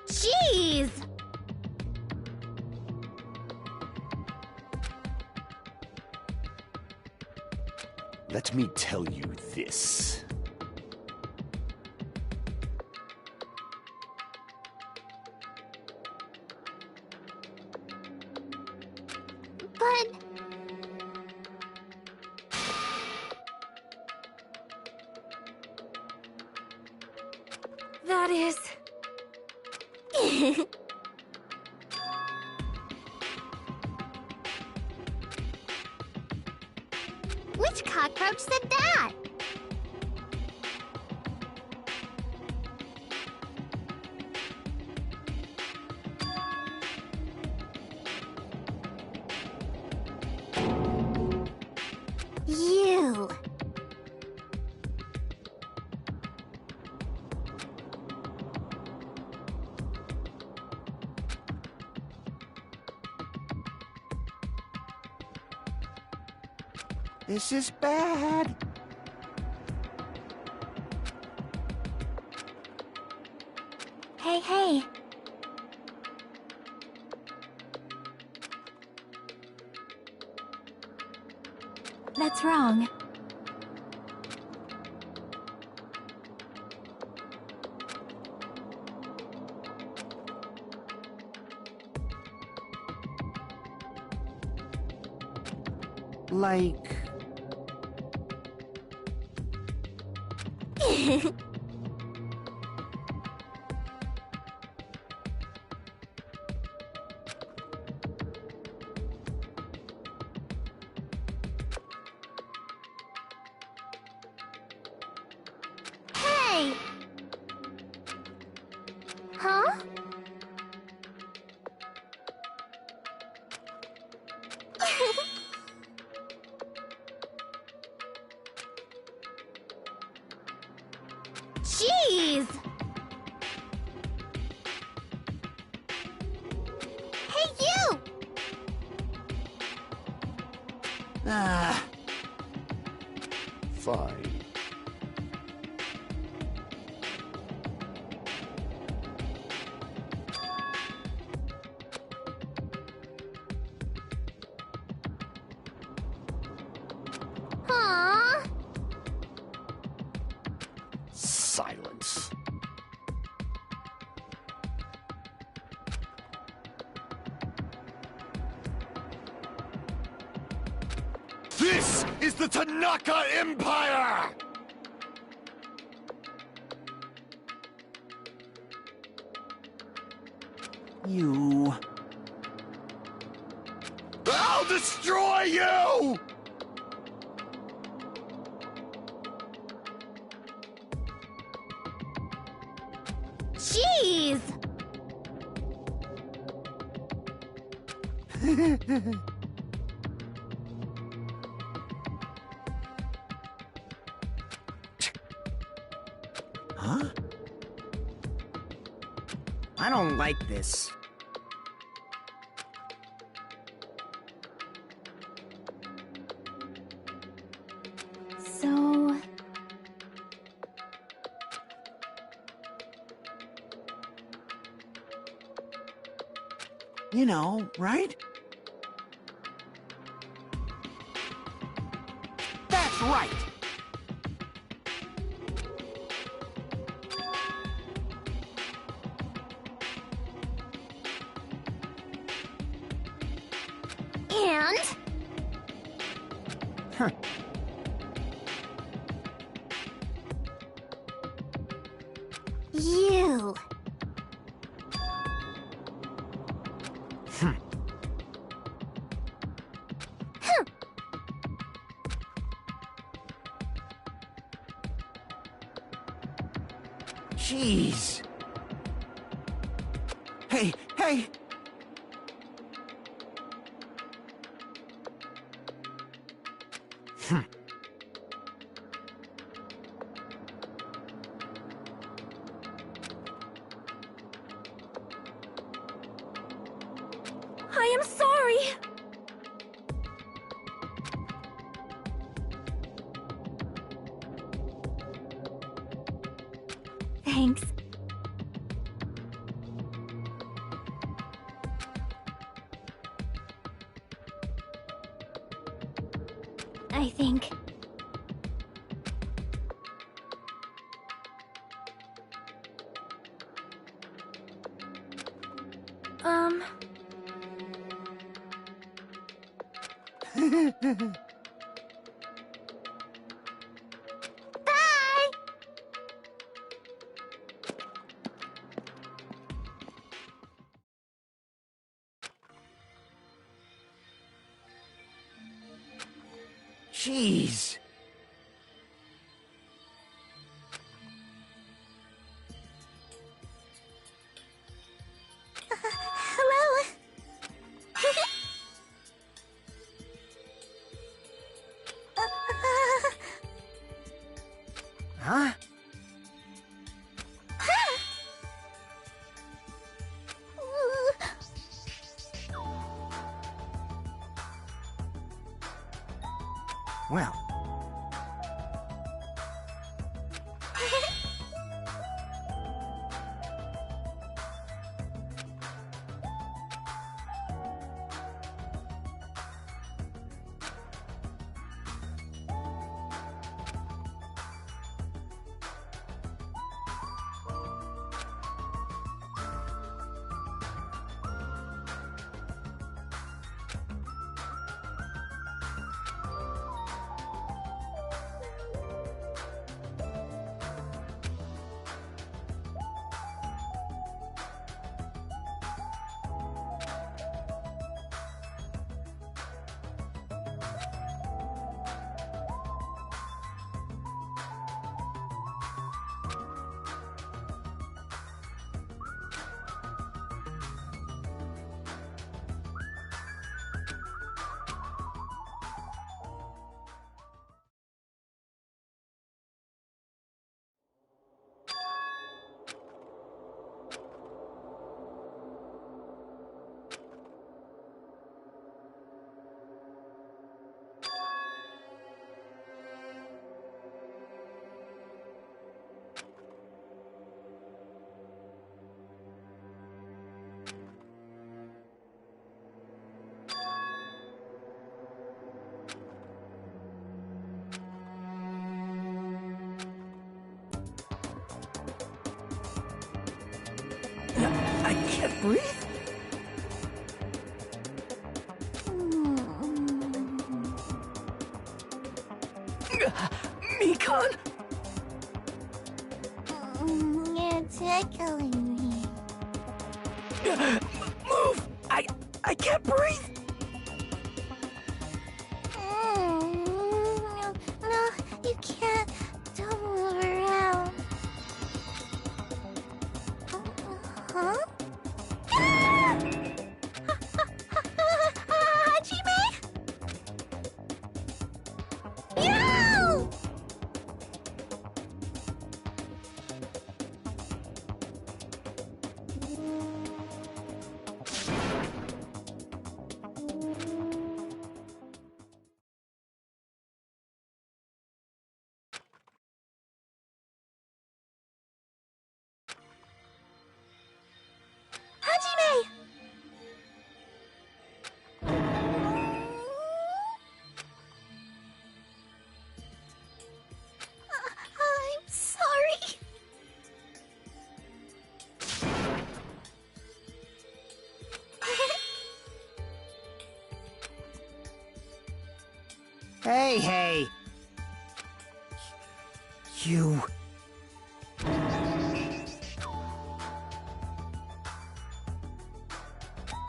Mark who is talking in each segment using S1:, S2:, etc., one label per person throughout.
S1: Jeez!
S2: Let me tell you this.
S1: But...
S3: That is...
S1: Which cockroach said that? You.
S2: This is bad.
S1: Hey, hey.
S3: That's wrong.
S2: Like...
S1: Hey! Huh? Jeez! Hey, you!
S2: Ah... Fine.
S1: Huh?
S2: Silence. This is the Tanaka Empire! You... I'll destroy you!
S1: Jeez!
S4: Huh? I don't like this.
S3: So...
S4: You know, right? That's right!
S1: And...
S4: Huh.
S1: You.
S4: Hmm.
S1: Huh.
S4: Jeez. Hey, hey! Hmm.
S3: I am sorry! Thanks. I think.
S1: Bye!
S4: Jeez.
S1: Hello?
S4: Huh? Well, I can't breathe. Mikan?
S1: It's echoing me.
S4: Move! I can't breathe.
S1: No, you can't. Don't move around. Huh? Hajime? You! Hajime! I'm sorry.
S4: Hey. You.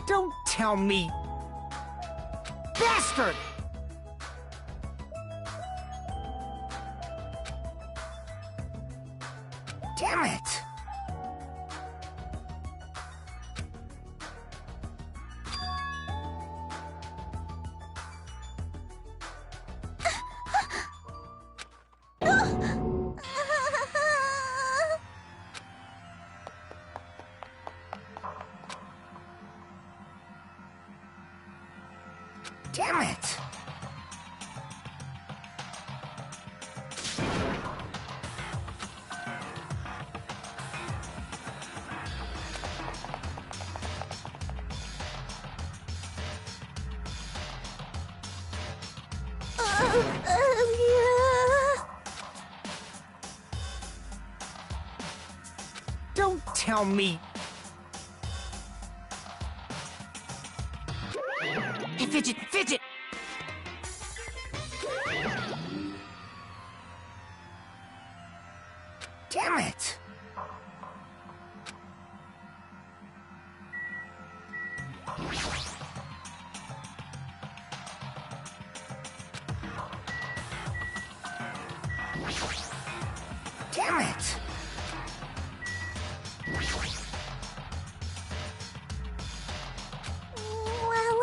S4: Don't tell me. Bastard! Damn it! Damn it!
S1: Yeah.
S4: Don't tell me. Hey, Fidget, Fidget! Damn it! Damn it!
S1: Well,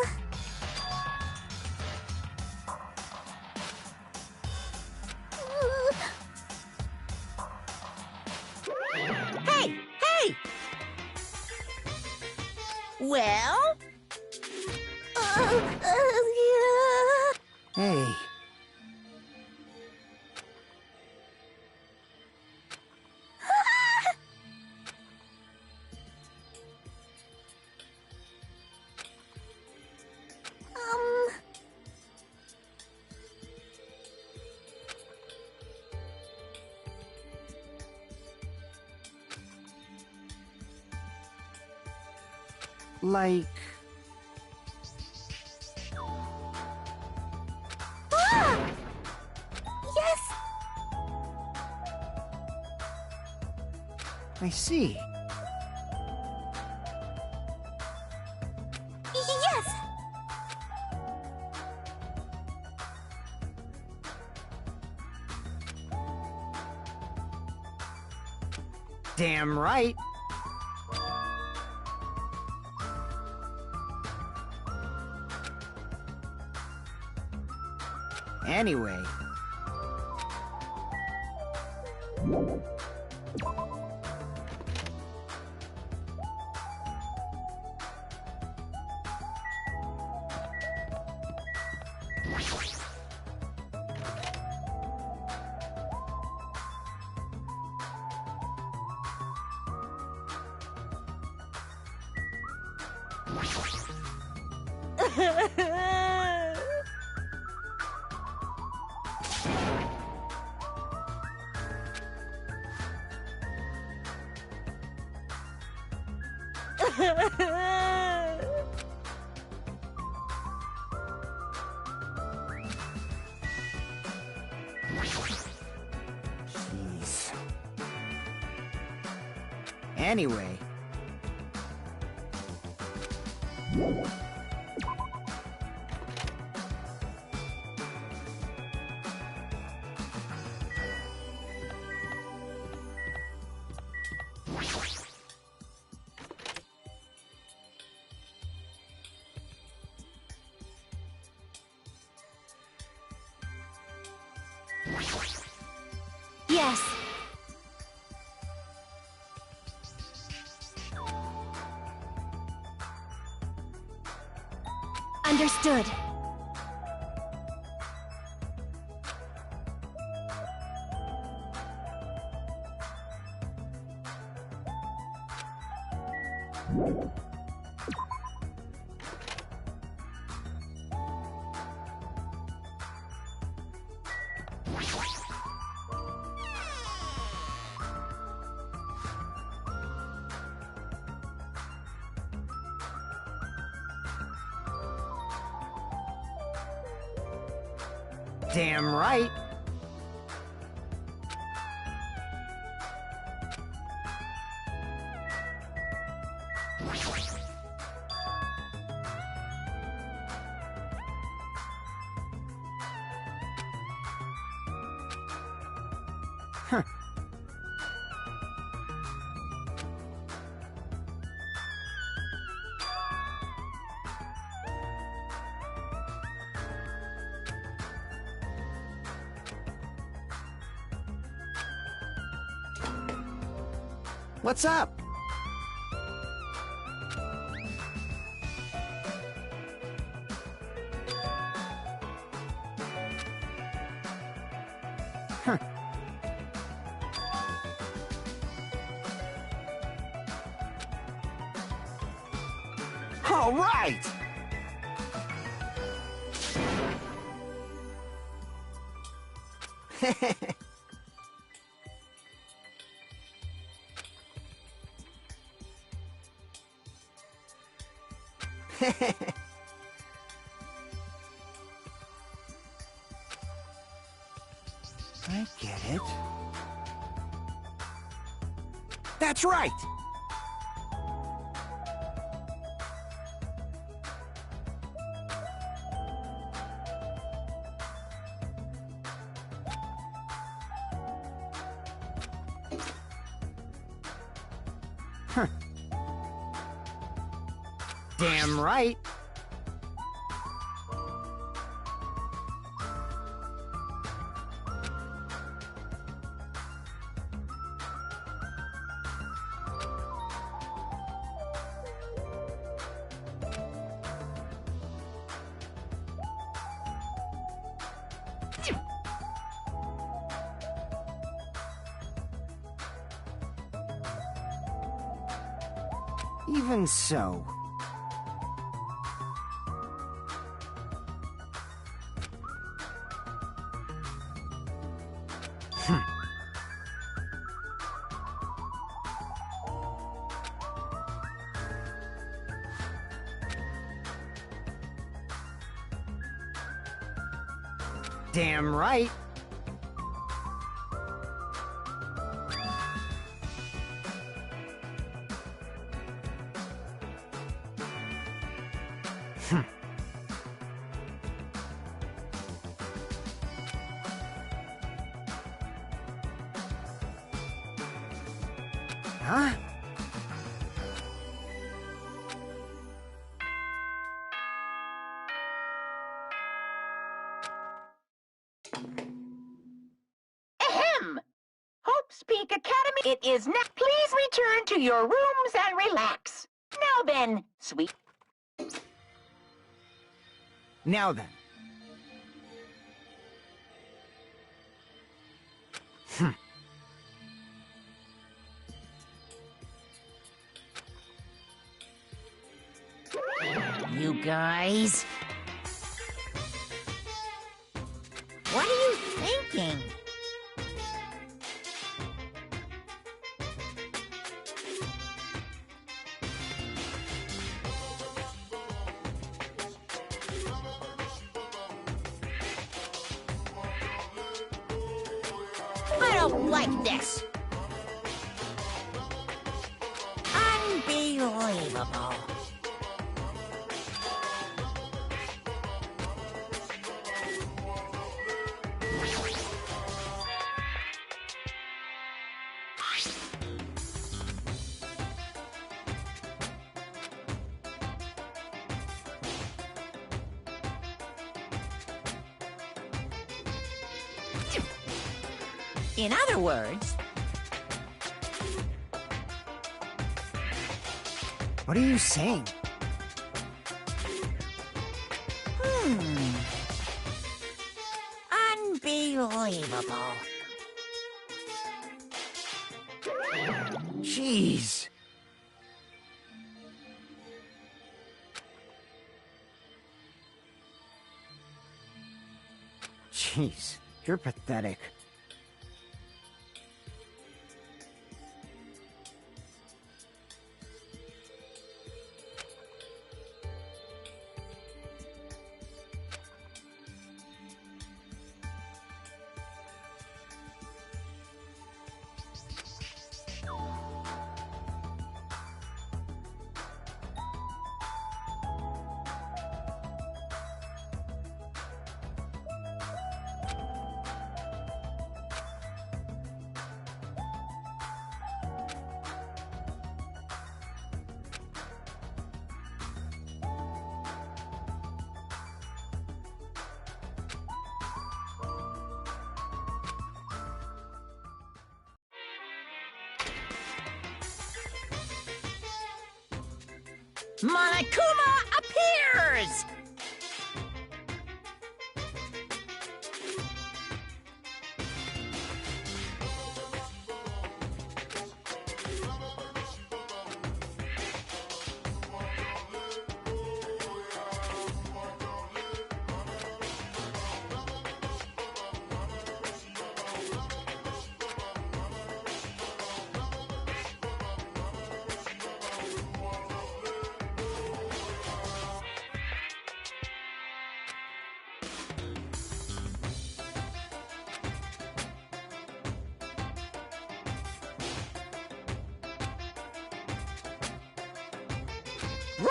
S5: Hey! Hey! Well?
S1: yeah.
S4: Hey.
S1: Um,
S4: Like...
S1: yes.
S4: I see.
S1: Yes.
S4: Damn right. Anyway. Jeez. Anyway.
S3: Yes. Understood.
S4: Damn right. Huh. What's up? Huh. All right. I get it. That's right! Huh. Damn right! Even so. Damn right. Huh?
S5: Ahem! Hope's Peak Academy, it is now. Please return to your rooms and relax. Now then, sweet.
S4: Now then.
S5: You guys. What are you thinking? I don't like this. Unbelievable. In other words,
S4: What are you saying?
S5: Unbelievable.
S4: Jeez. Jeez, you're pathetic.
S5: Monokuma appears!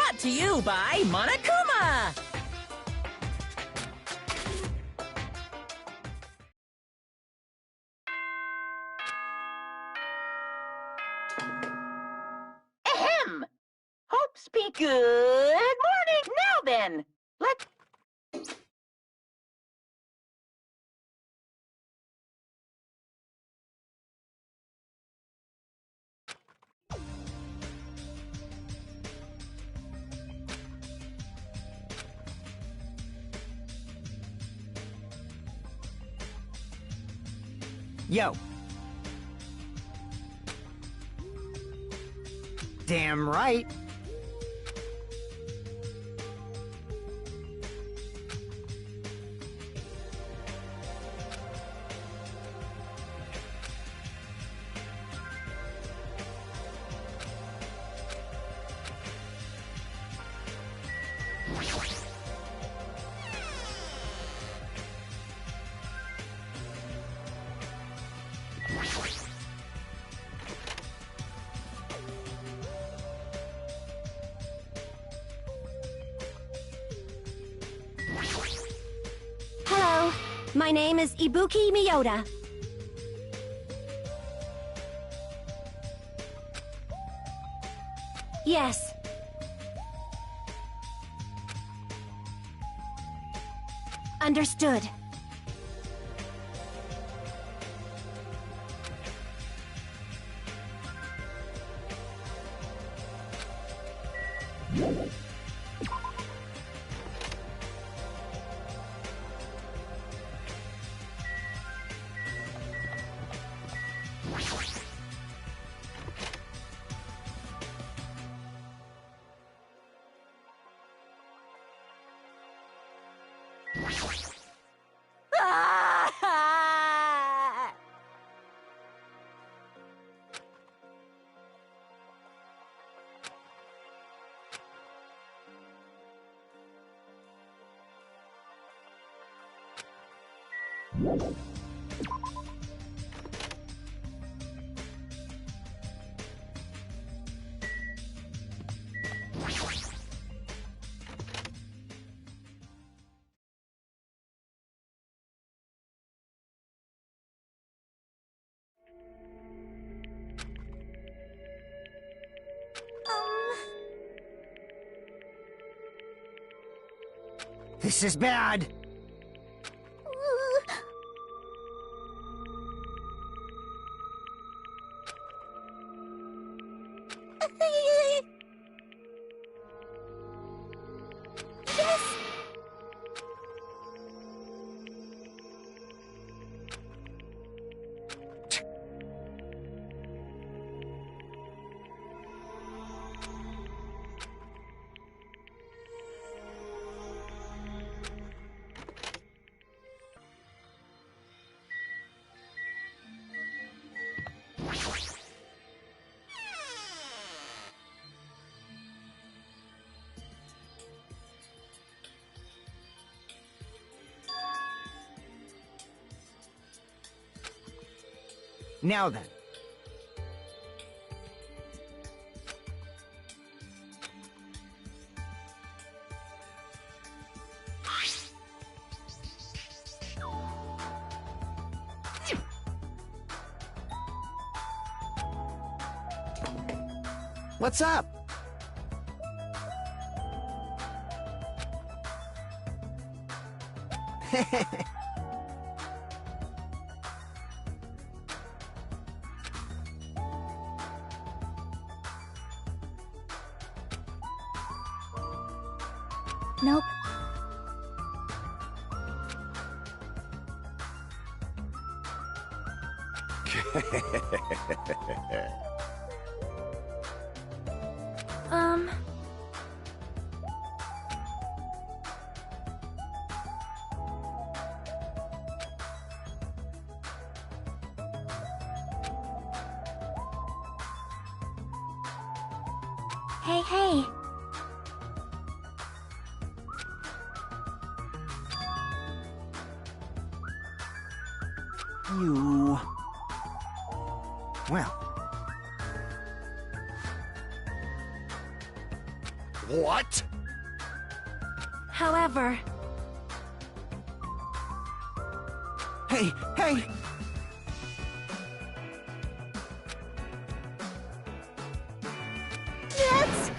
S6: Brought to you by Monokuma!
S5: Ahem! Hope speak. Good morning. Now then, let's...
S4: Yo. Damn right.
S3: Hello, my name is Ibuki Miyota. Yes. Understood.
S4: This is bad.
S1: Yes!
S4: Now then. What's up?
S3: Nope. Hey, hey.
S4: You... Well...
S2: What?
S3: However,
S4: Hey, hey!
S3: that's...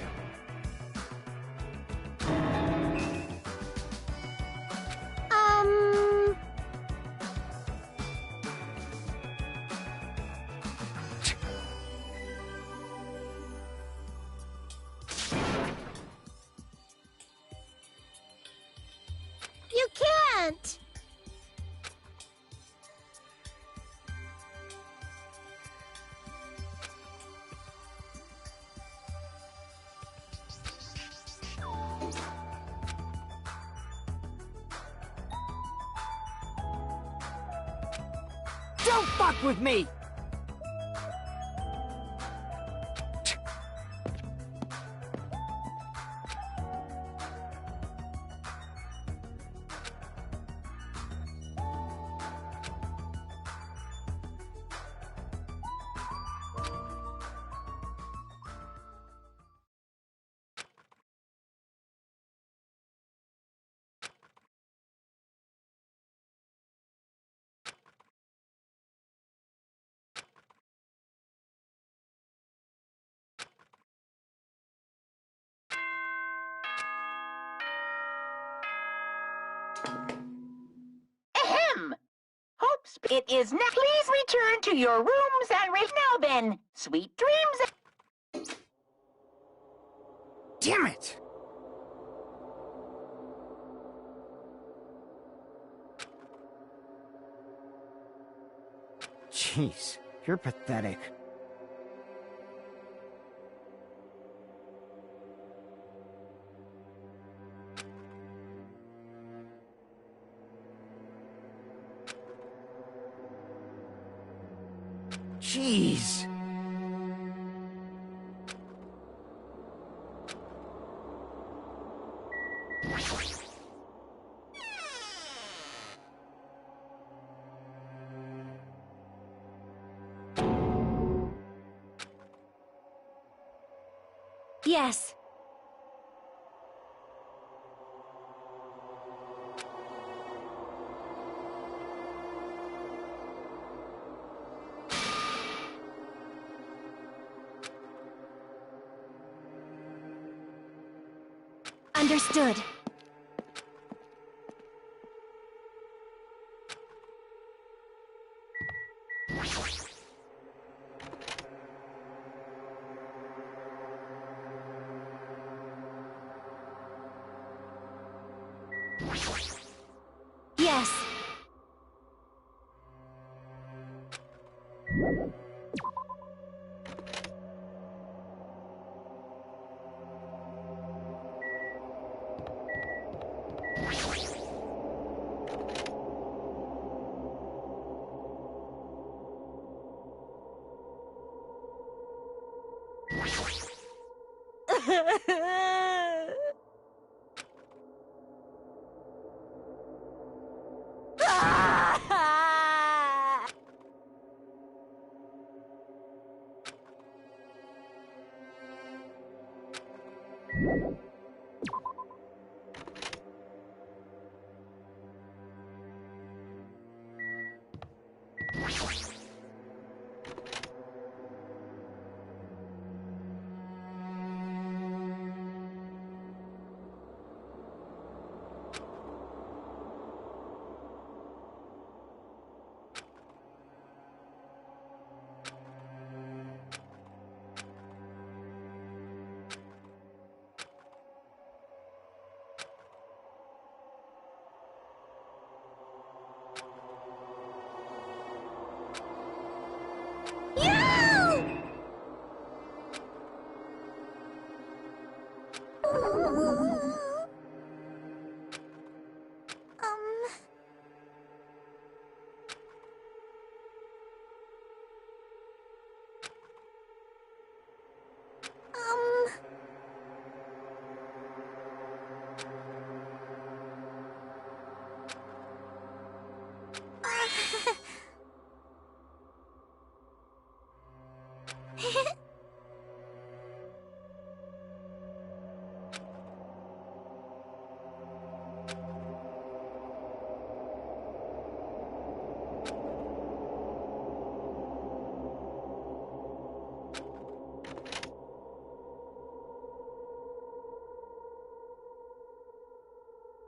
S3: Um...
S1: You can't!
S4: Don't fuck with me!
S5: Ahem! Hopes it is now. Please return to your rooms and now then, sweet dreams.
S4: Damn it! Jeez, you're pathetic. Jeez.
S3: Yes. Understood. Yes.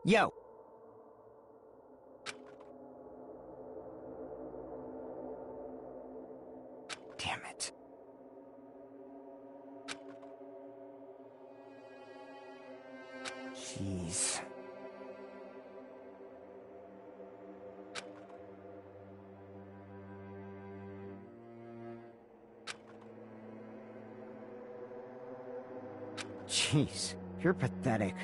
S4: Yo! Damn it. Jeez. Jeez, you're pathetic.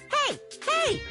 S6: Hey! Hey!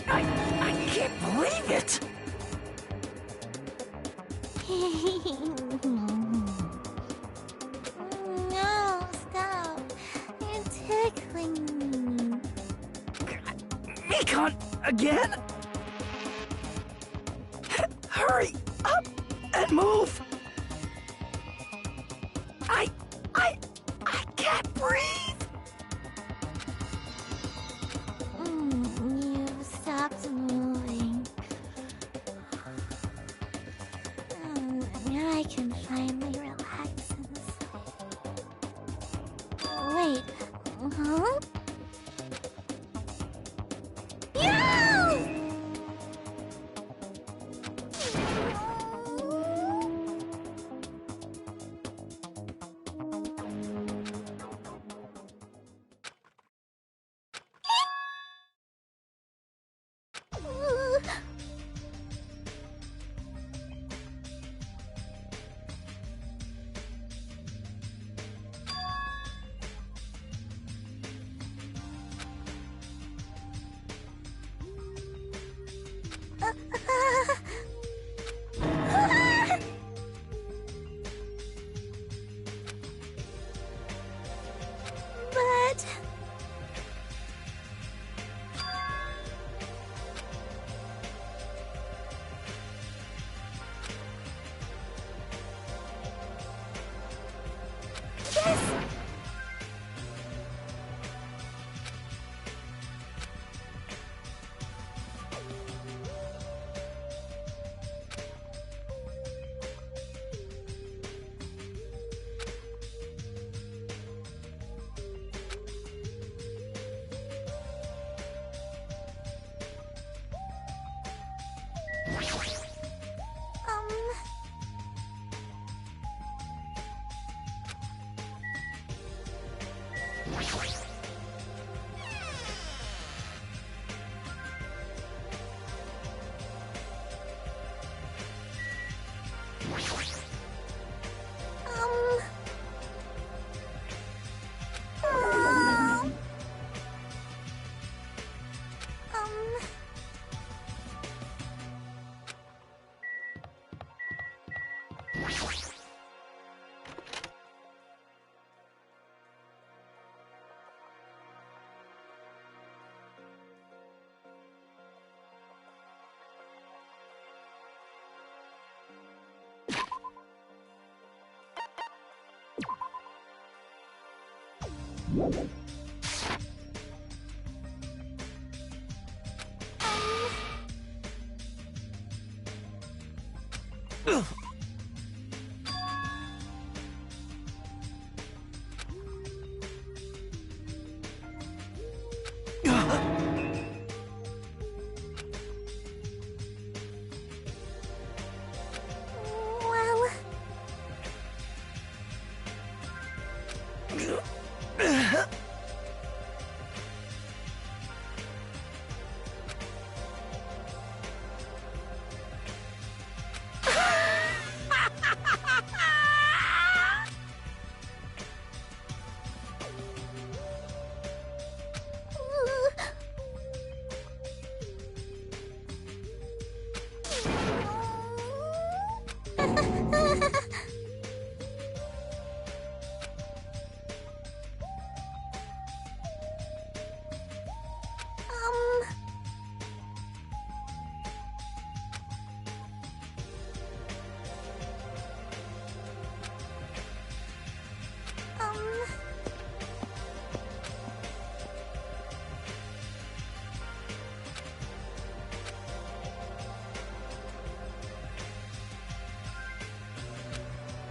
S6: I can't believe it!
S1: No, stop. You're tickling me.
S4: Mikan, again? Hurry up and move!
S1: Now I can finally relax and wait, huh? No! But yes. Well,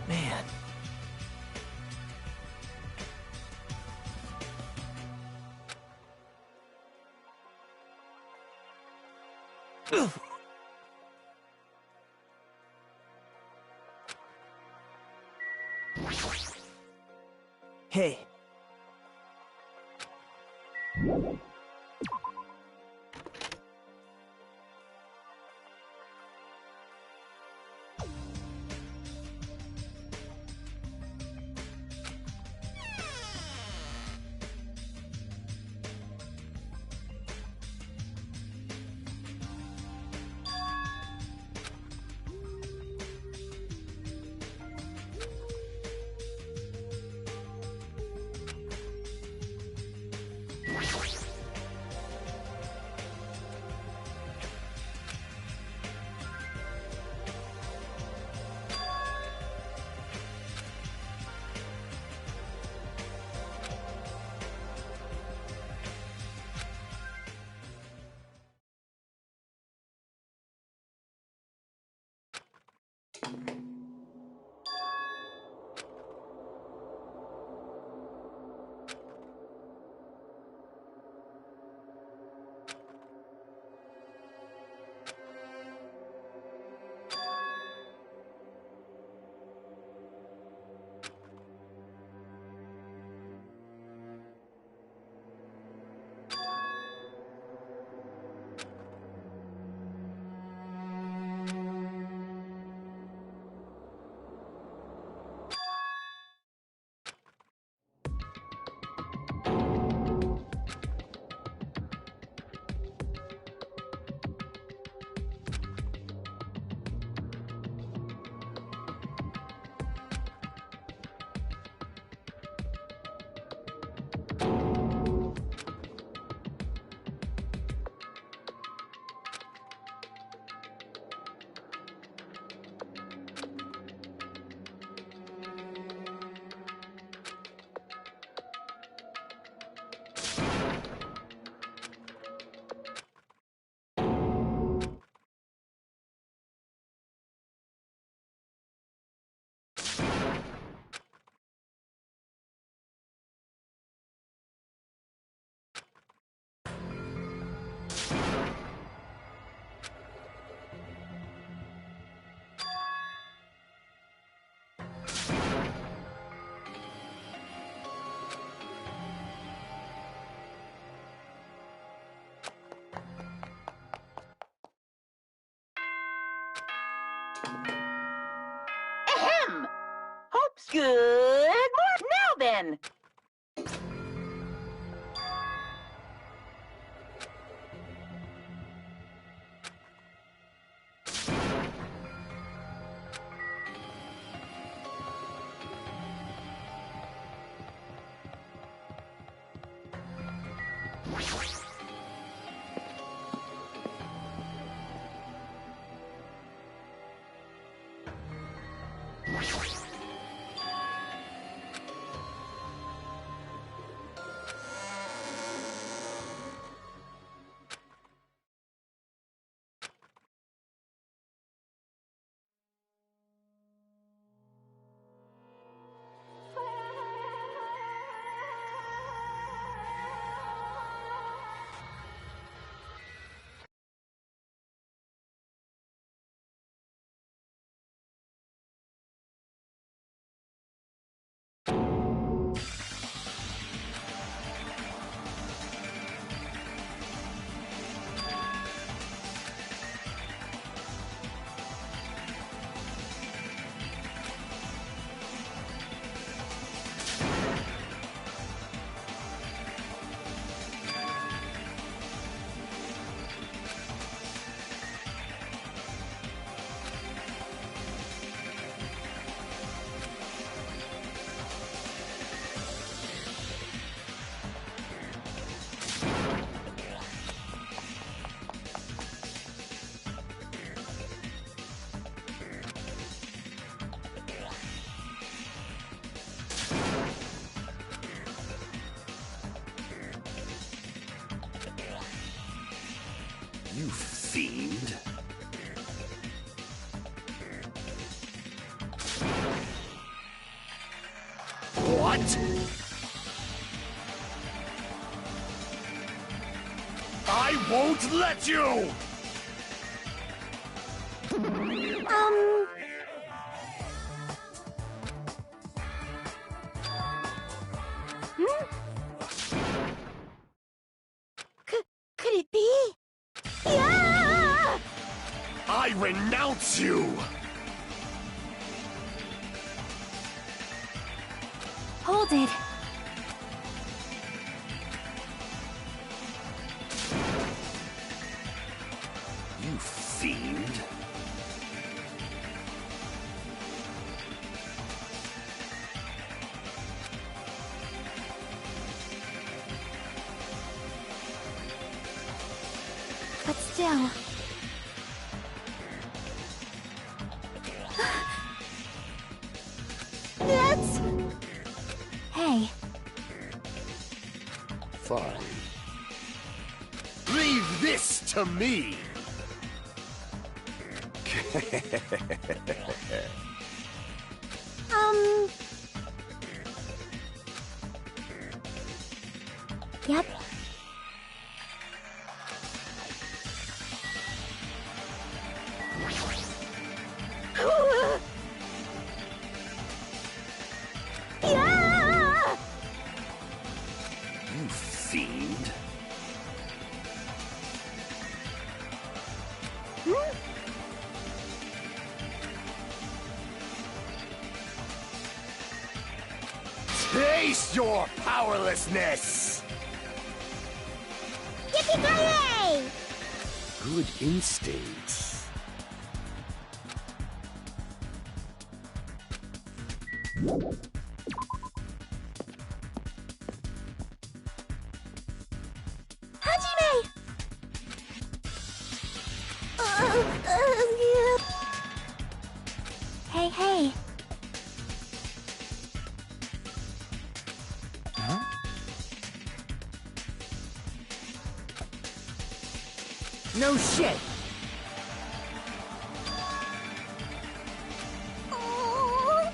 S6: Man. Ugh. Hey.
S5: Good morning. Now then.
S2: You fiend. What? I won't let you!
S1: Could it be? Yeah!
S2: I renounce you!
S3: Hold it.
S2: You fiend.
S3: But still.
S1: That's...
S3: Hey,
S2: Fine. Leave this to me!
S3: Yep.
S1: Yeah!
S2: You fiend. Taste your powerlessness!
S1: Yippee-ki-yay!
S2: Good instincts.
S1: Hajime! Yeah.
S3: Hey, hey.
S4: No shit!
S1: Oh.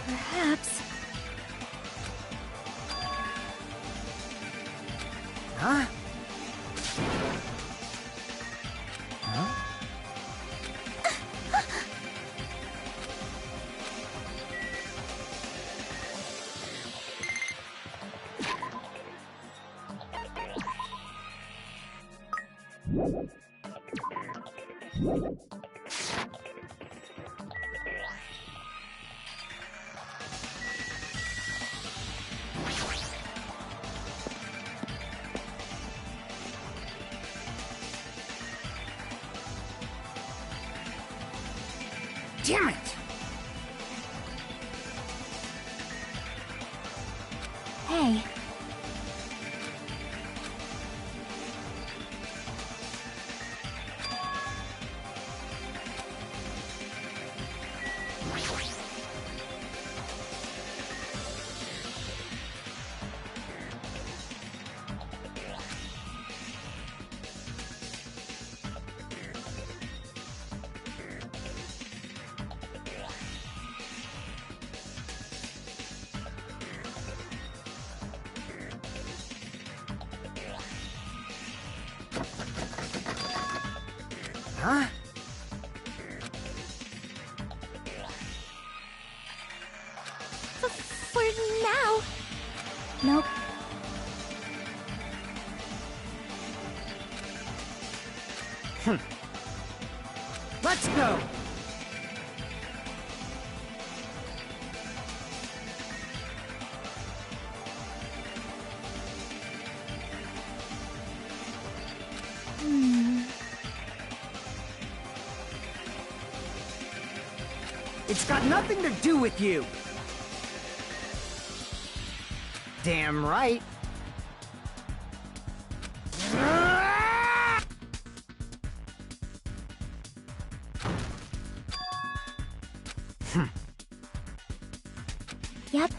S3: Perhaps.
S4: Huh? Huh? Damn it!
S3: Hey.
S4: Huh?
S1: For now.
S3: Nope.
S4: Let's go! It's got nothing to do with you! Damn right!
S3: Yep.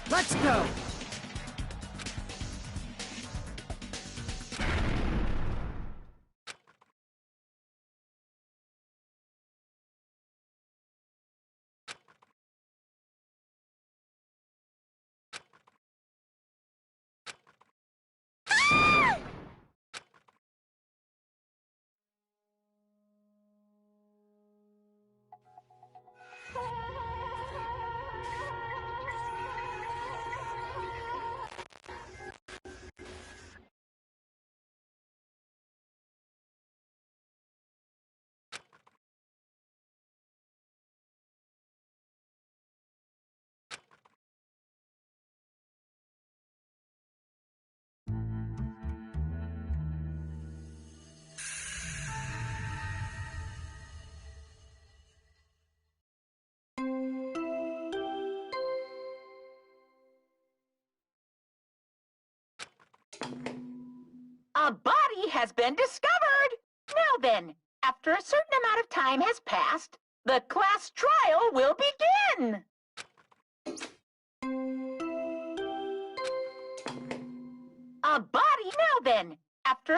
S4: Let's go!
S5: A body has been discovered! Now then, after a certain amount of time has passed, the class trial will begin! A body, now then, after...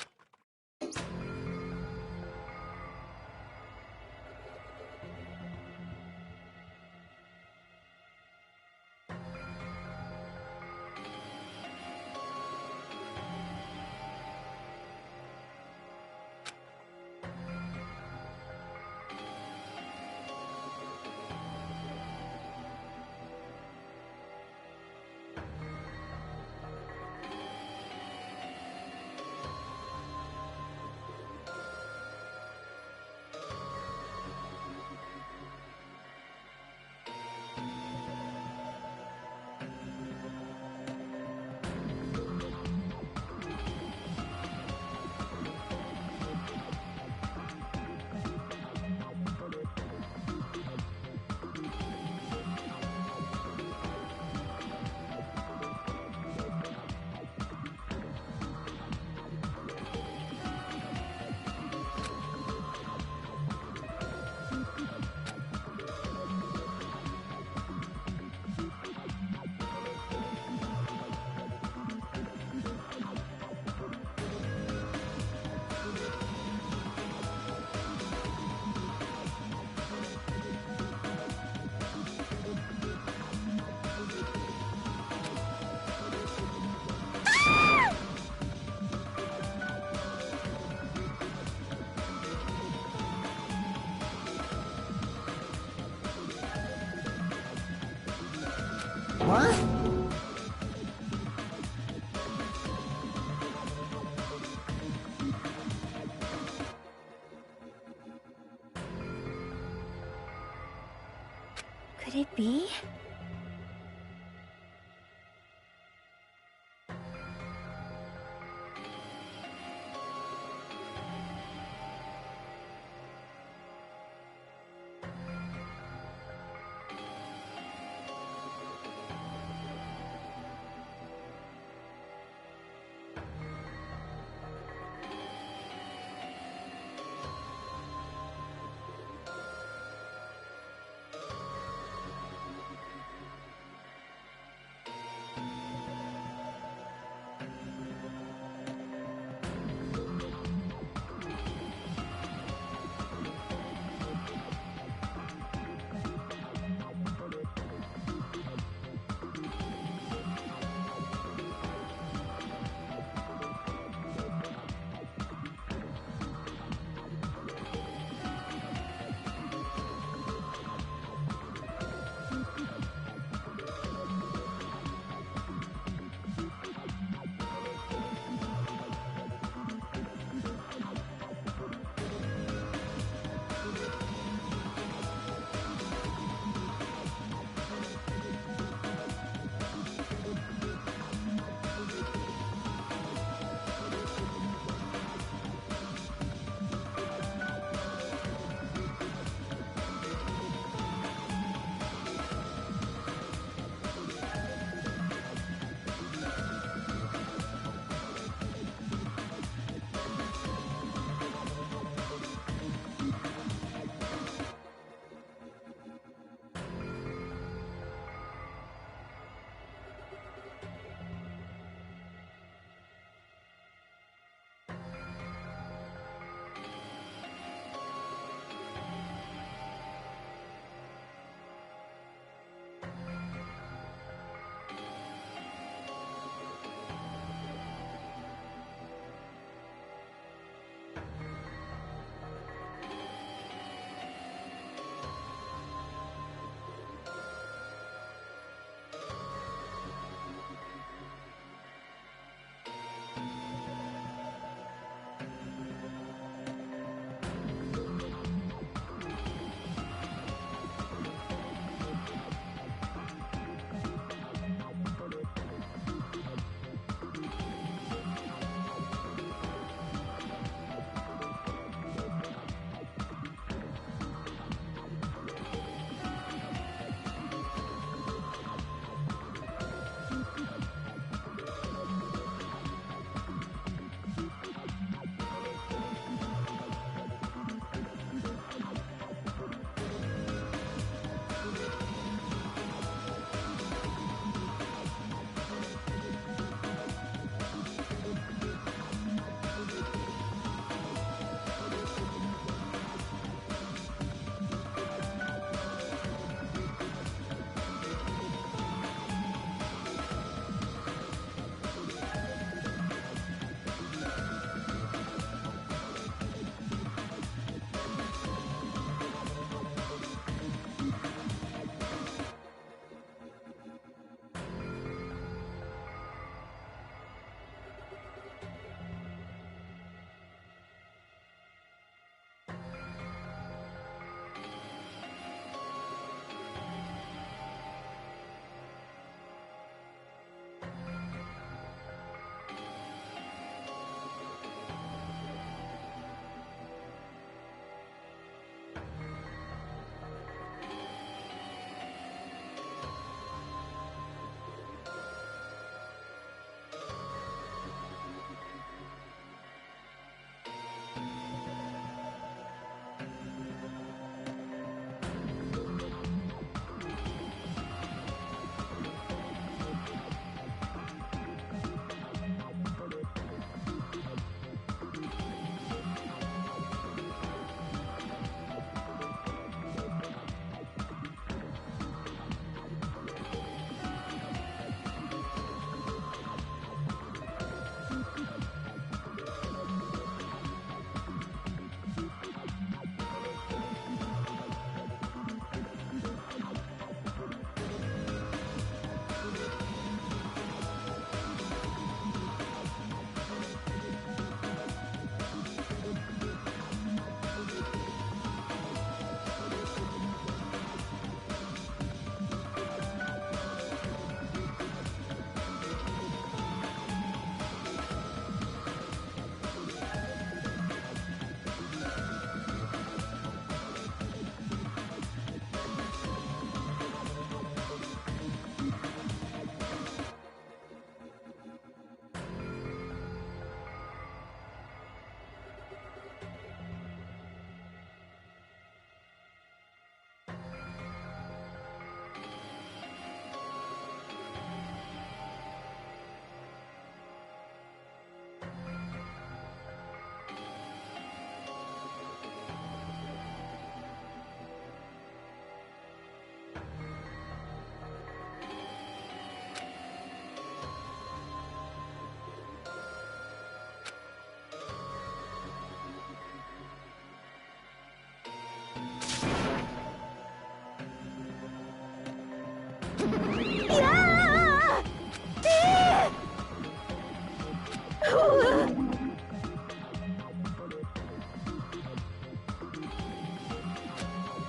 S3: Could it be?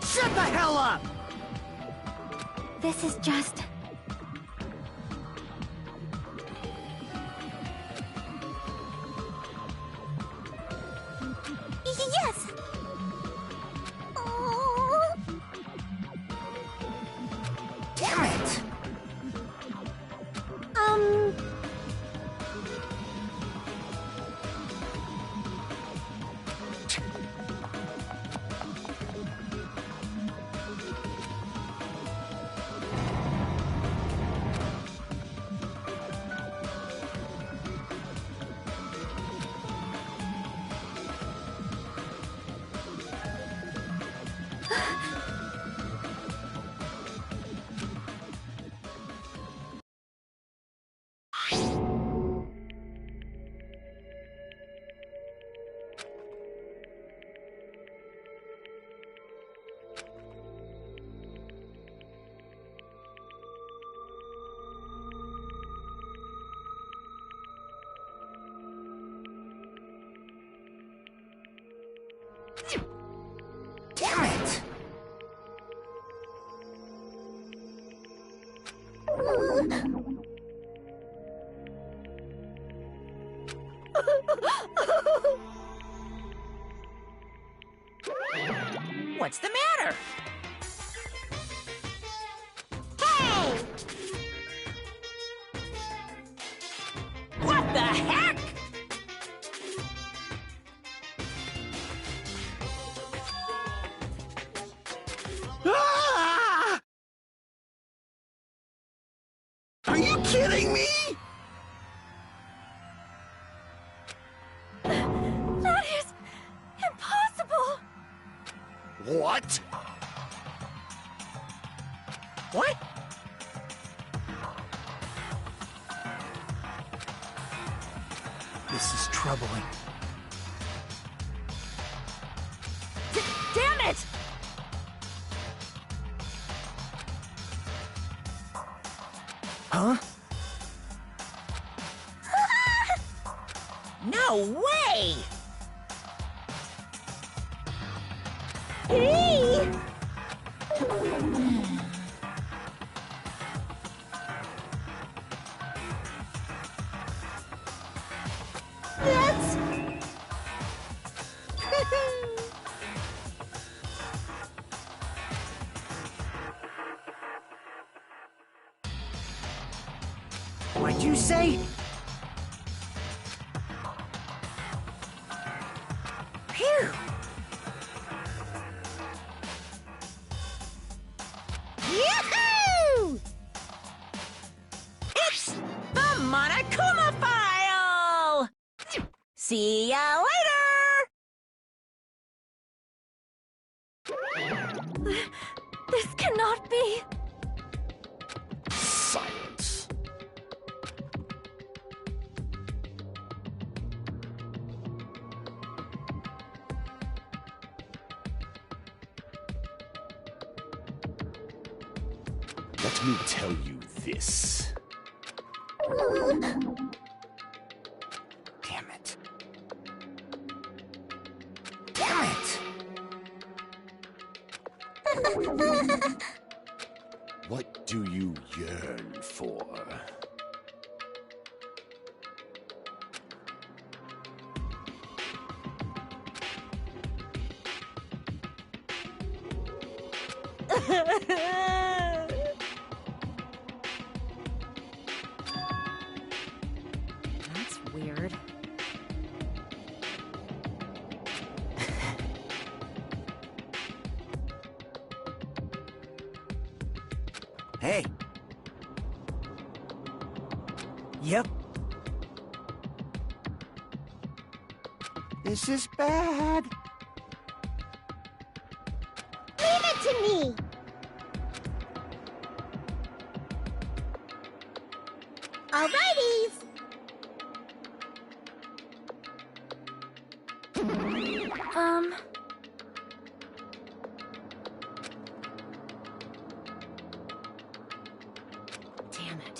S4: Shut the hell up!
S3: This is just...
S1: Yes! Oh.
S4: Damn it! Damn it!
S5: What's the matter?
S1: Hey!
S5: What the heck?
S2: Ah! Are you kidding me?
S3: That is... impossible!
S2: What?
S5: What?
S6: This is troubling.
S3: Damn it!
S6: Huh?
S5: No way!
S3: Hey! That's...
S4: What'd you say? Phew!
S1: Yahoo!
S5: It's the Monokuma File! See ya later!
S3: This cannot be...
S2: Silence. Let me tell you this.
S4: Damn it. Damn it!
S2: What do you yearn for?
S3: That's weird.
S4: Hey. Yep. This is bad.
S1: Leave it to me! Alrighties!
S3: Damn it.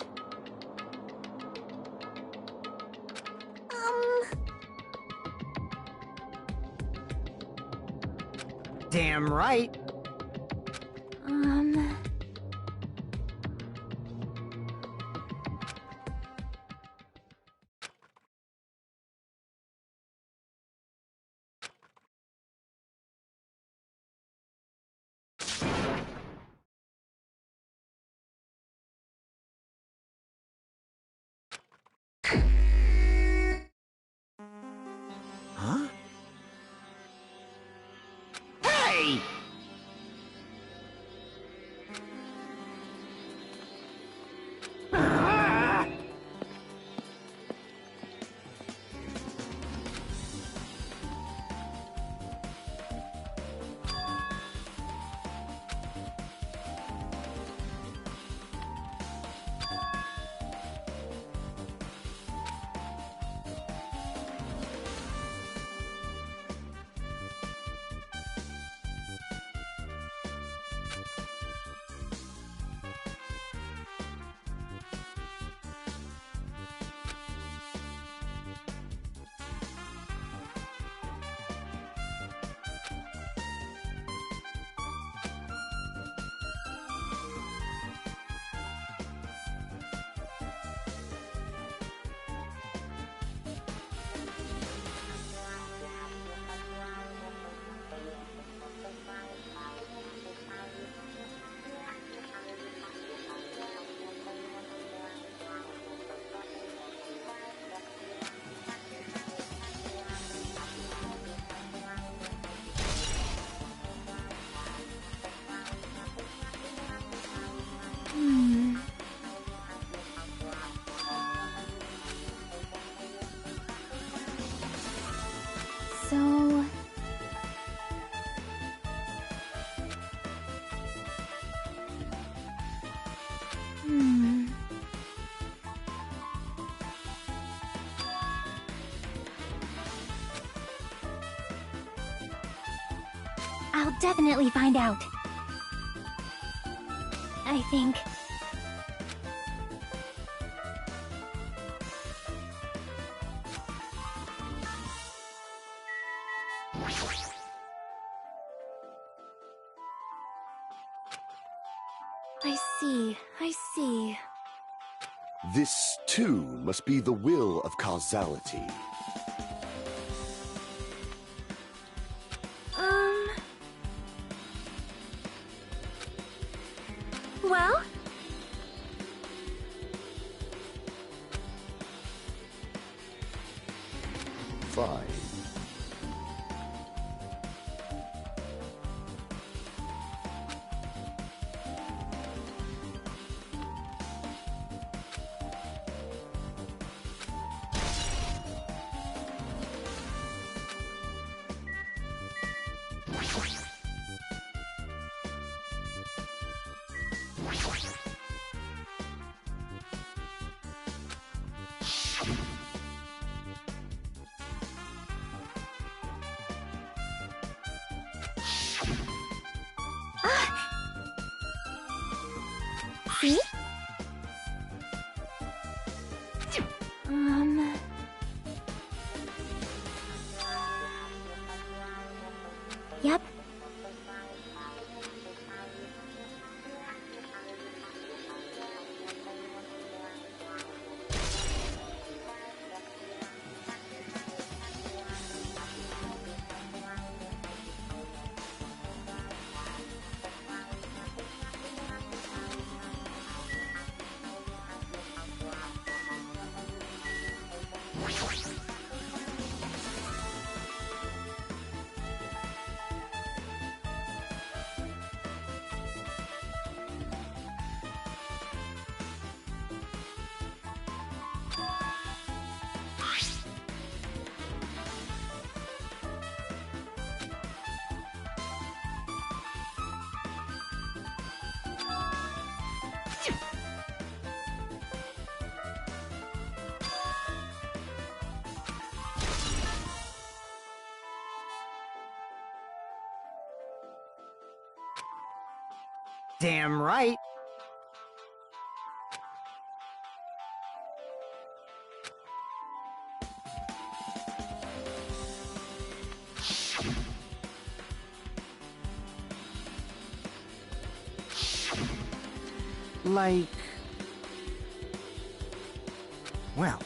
S4: Damn right. Huh? Hey!
S3: So... I'll definitely find out. I think. I see.
S2: This, too, must be the will of causality.
S3: Well?
S2: Fine.
S3: See? Yep.
S4: Damn right. Like... Well...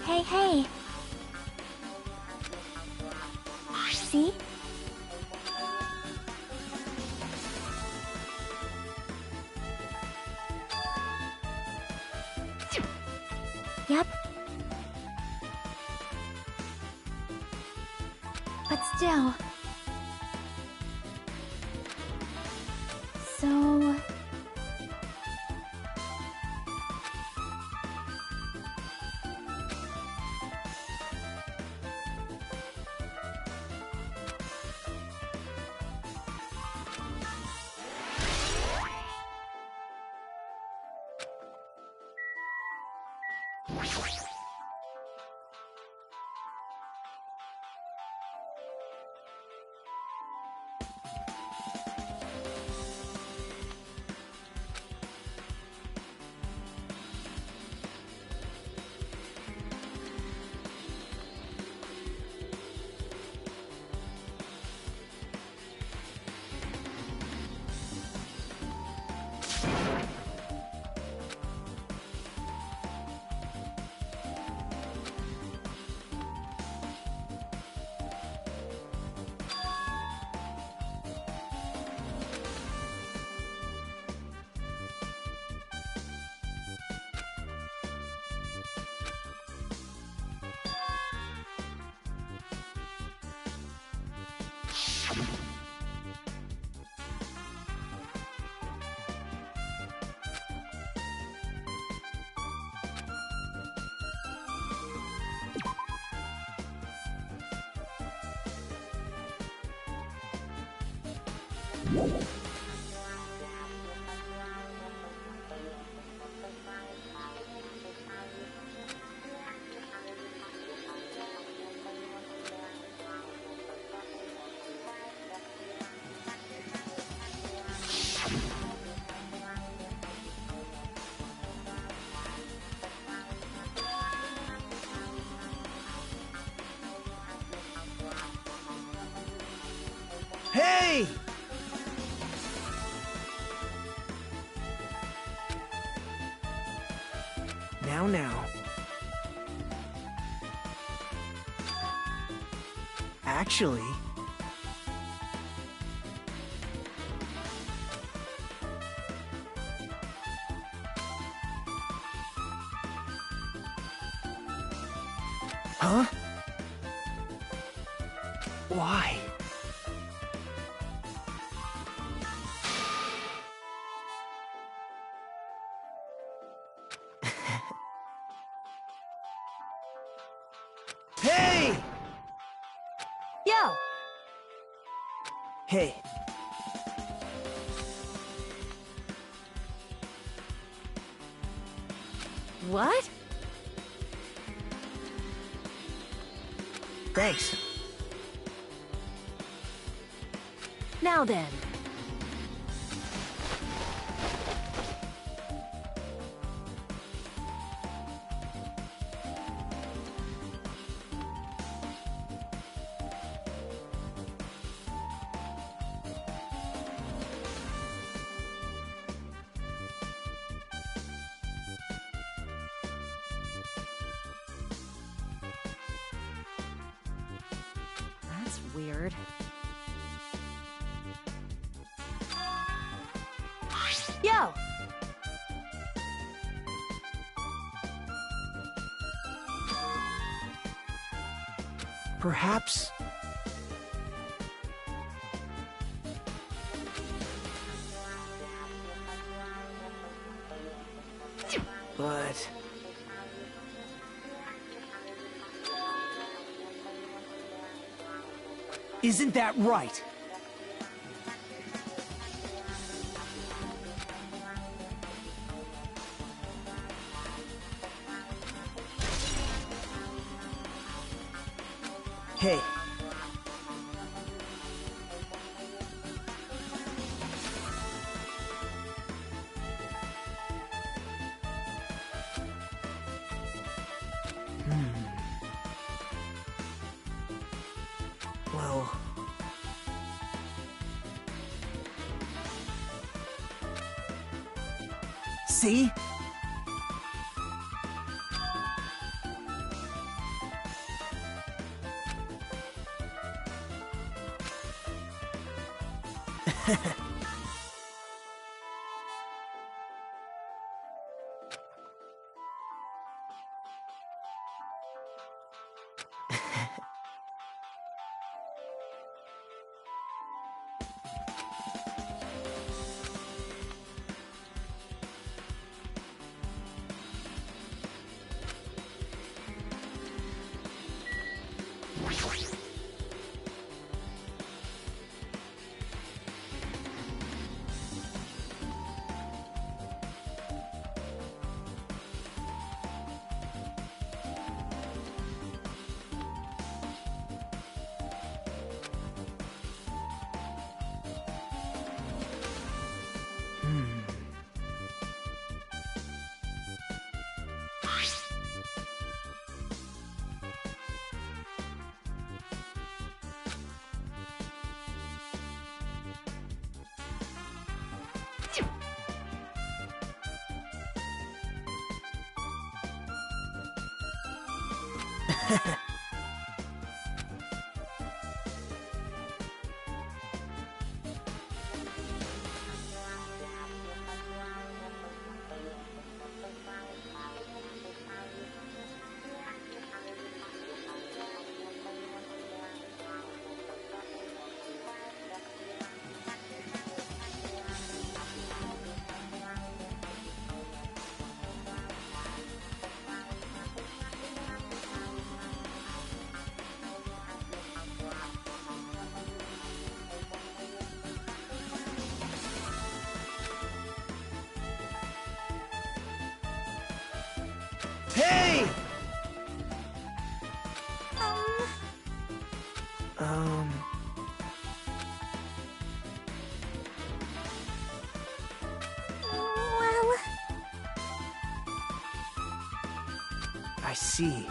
S3: Hey, hey. See? Yep. But still... So...
S6: Hey! Now. Actually... Huh? Why? Hey!
S3: Yo!
S6: Hey.
S3: What?
S6: Thanks.
S3: Now then. That's weird. Yo!
S6: Perhaps... But... Isn't that right? Hey. Well... See? Hey! Um...
S1: Well,
S6: I see.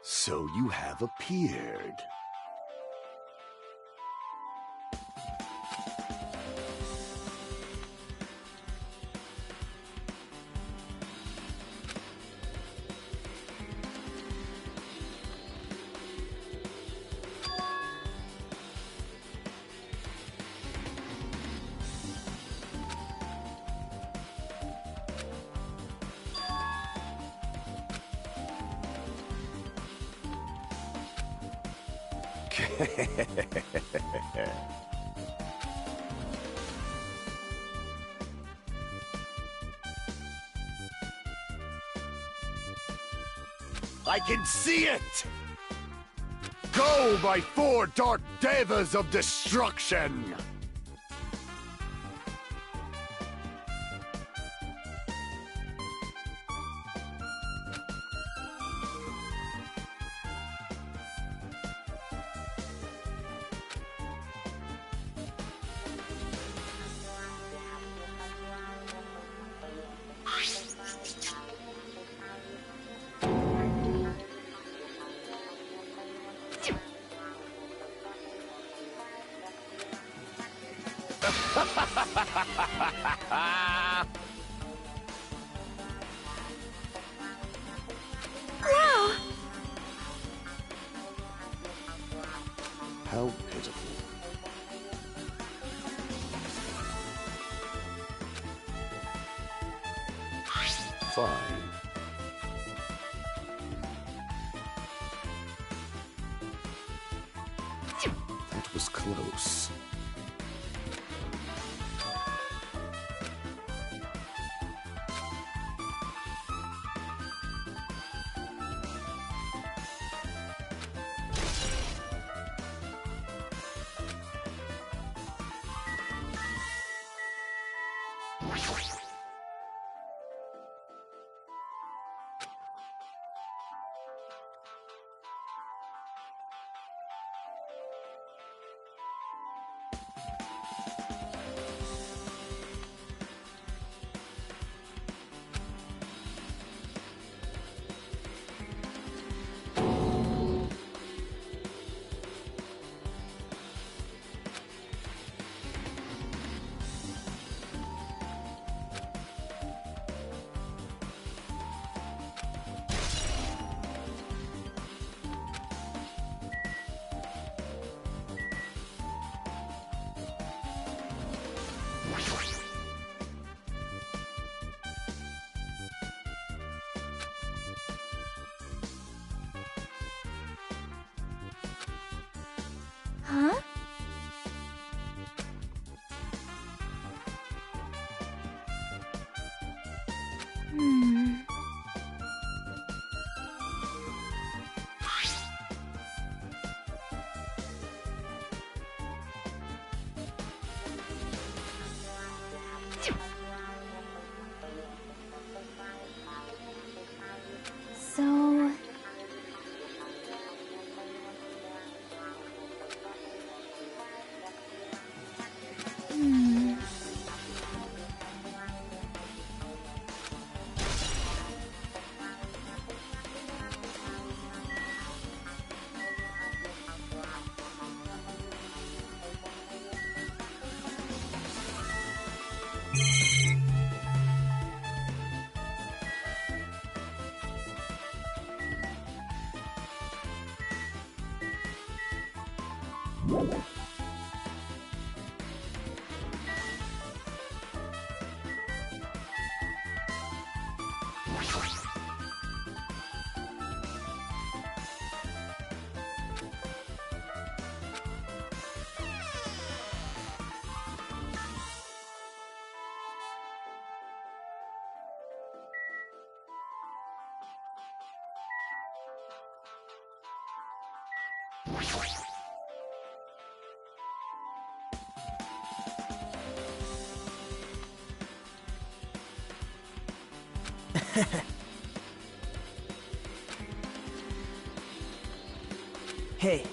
S2: So you have appeared. I can see it! Go, my four dark devas of destruction!
S3: Wow!
S2: How pitiful. Fine. That was close.
S3: Huh? Hmm. So... Hmm.
S6: Hey.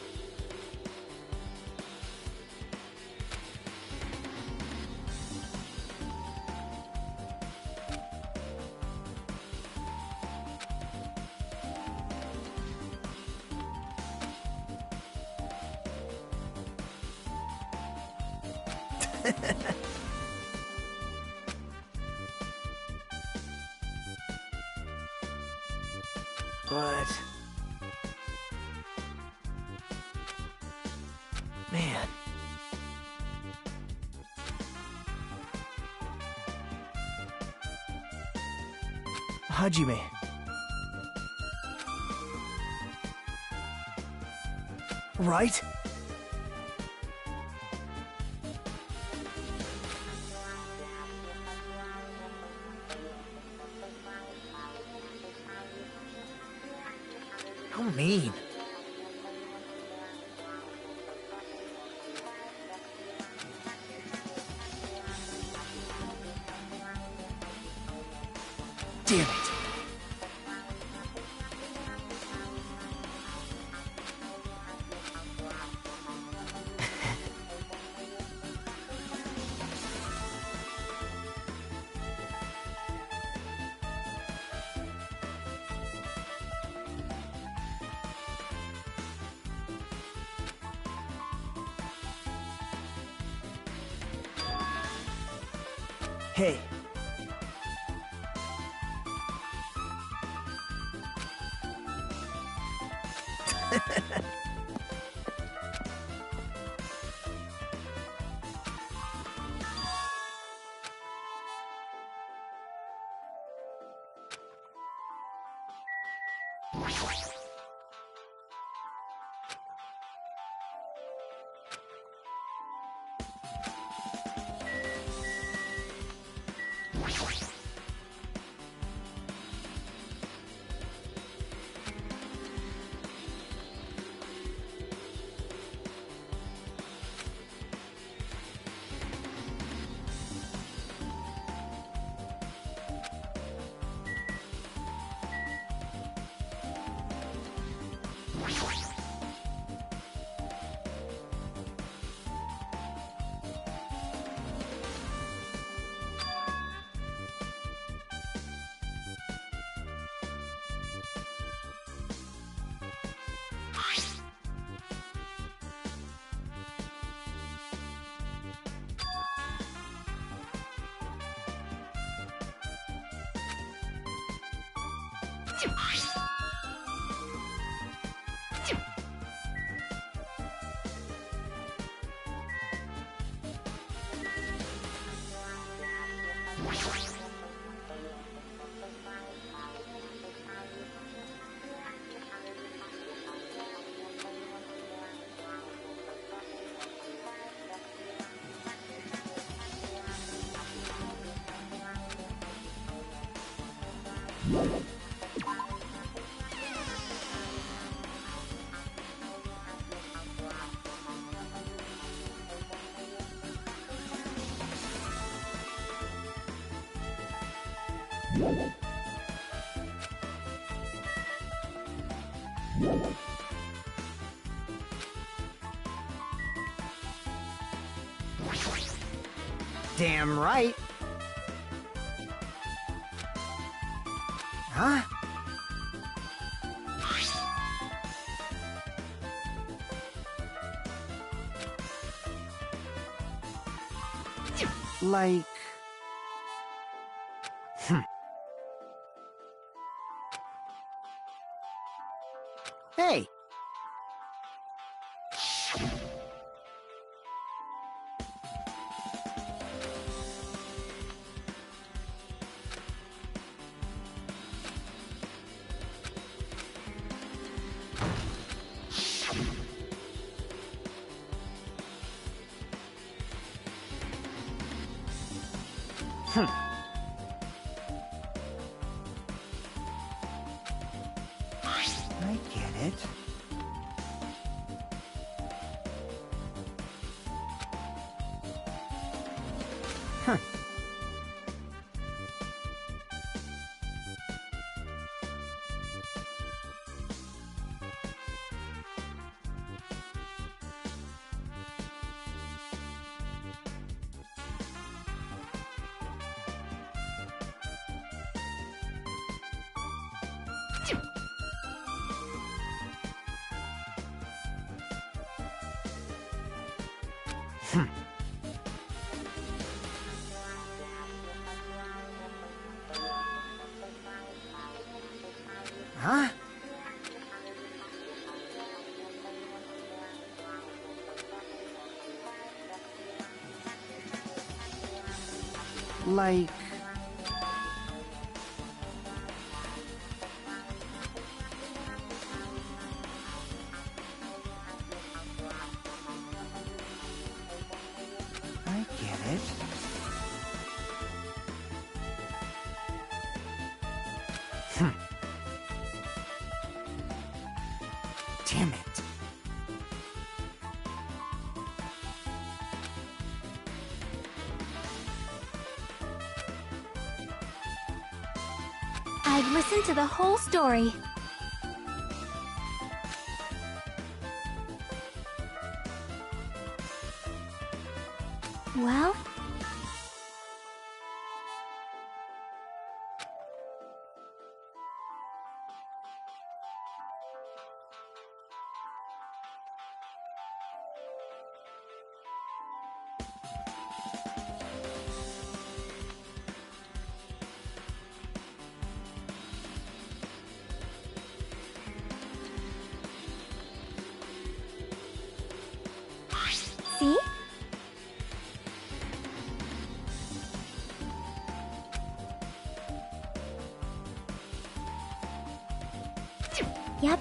S6: But... Man. Hajime. Right? How mean. Damn it. Hey.
S4: Damn right. Huh? Like... Hey! I get it. Huh. Like... I get it. Damn it.
S3: I've listened to the whole story. Well... See? Yep.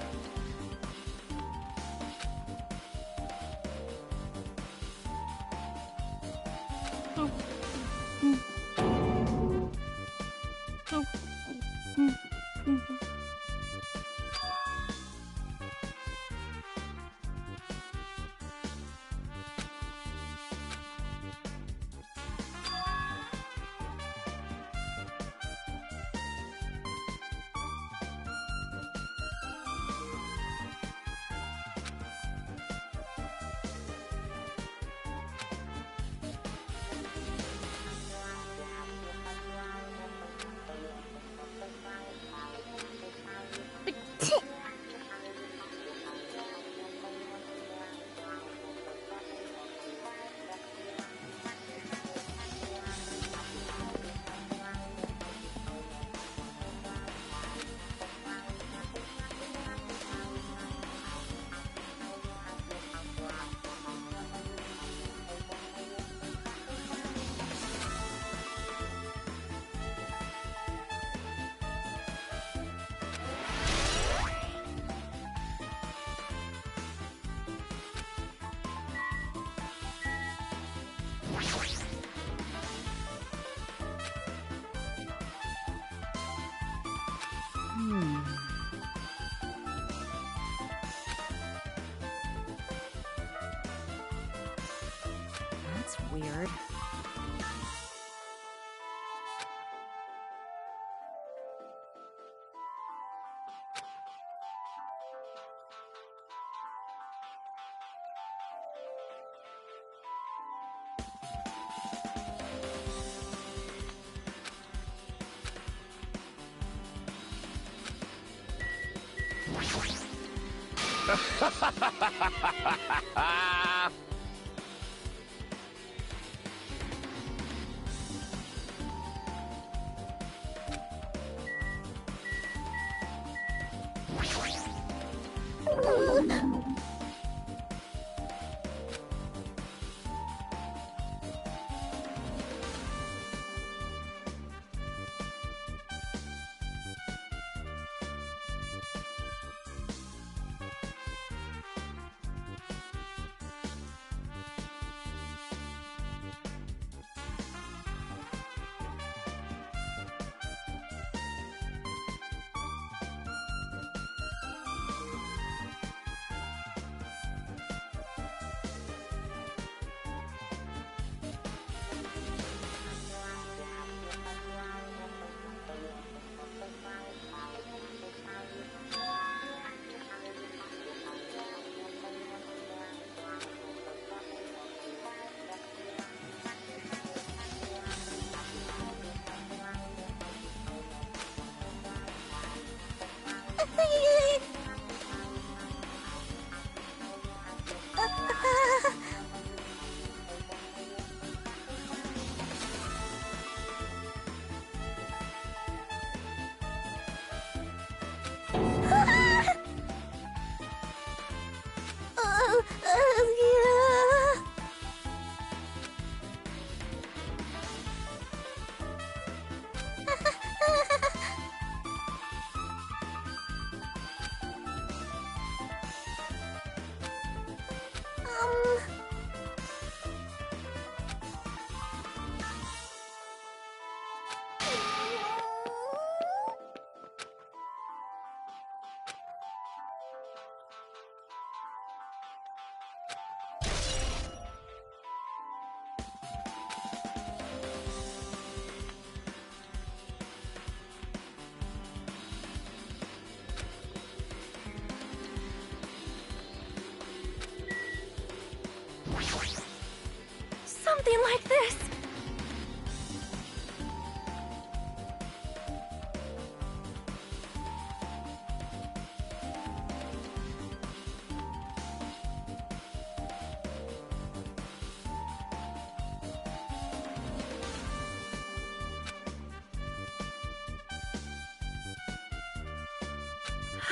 S7: That's weird.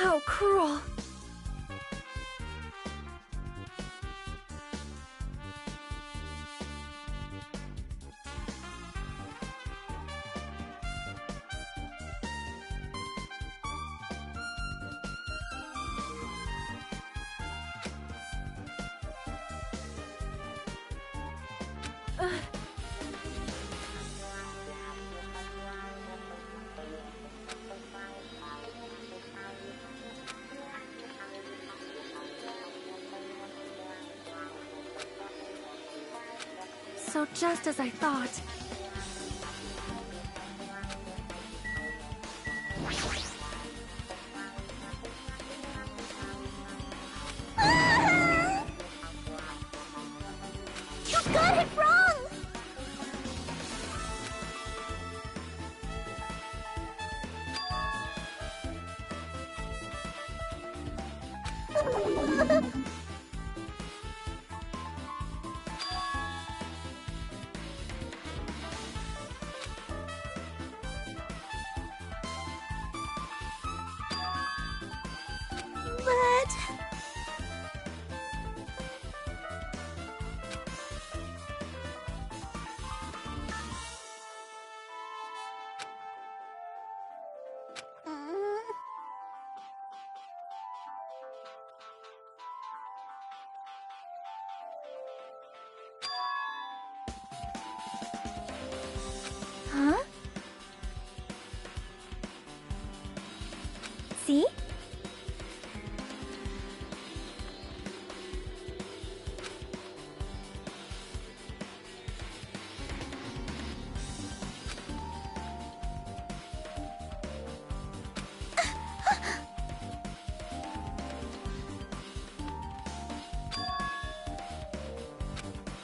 S3: How cruel. So just as I thought.
S1: You got it wrong! But...
S3: Huh? See?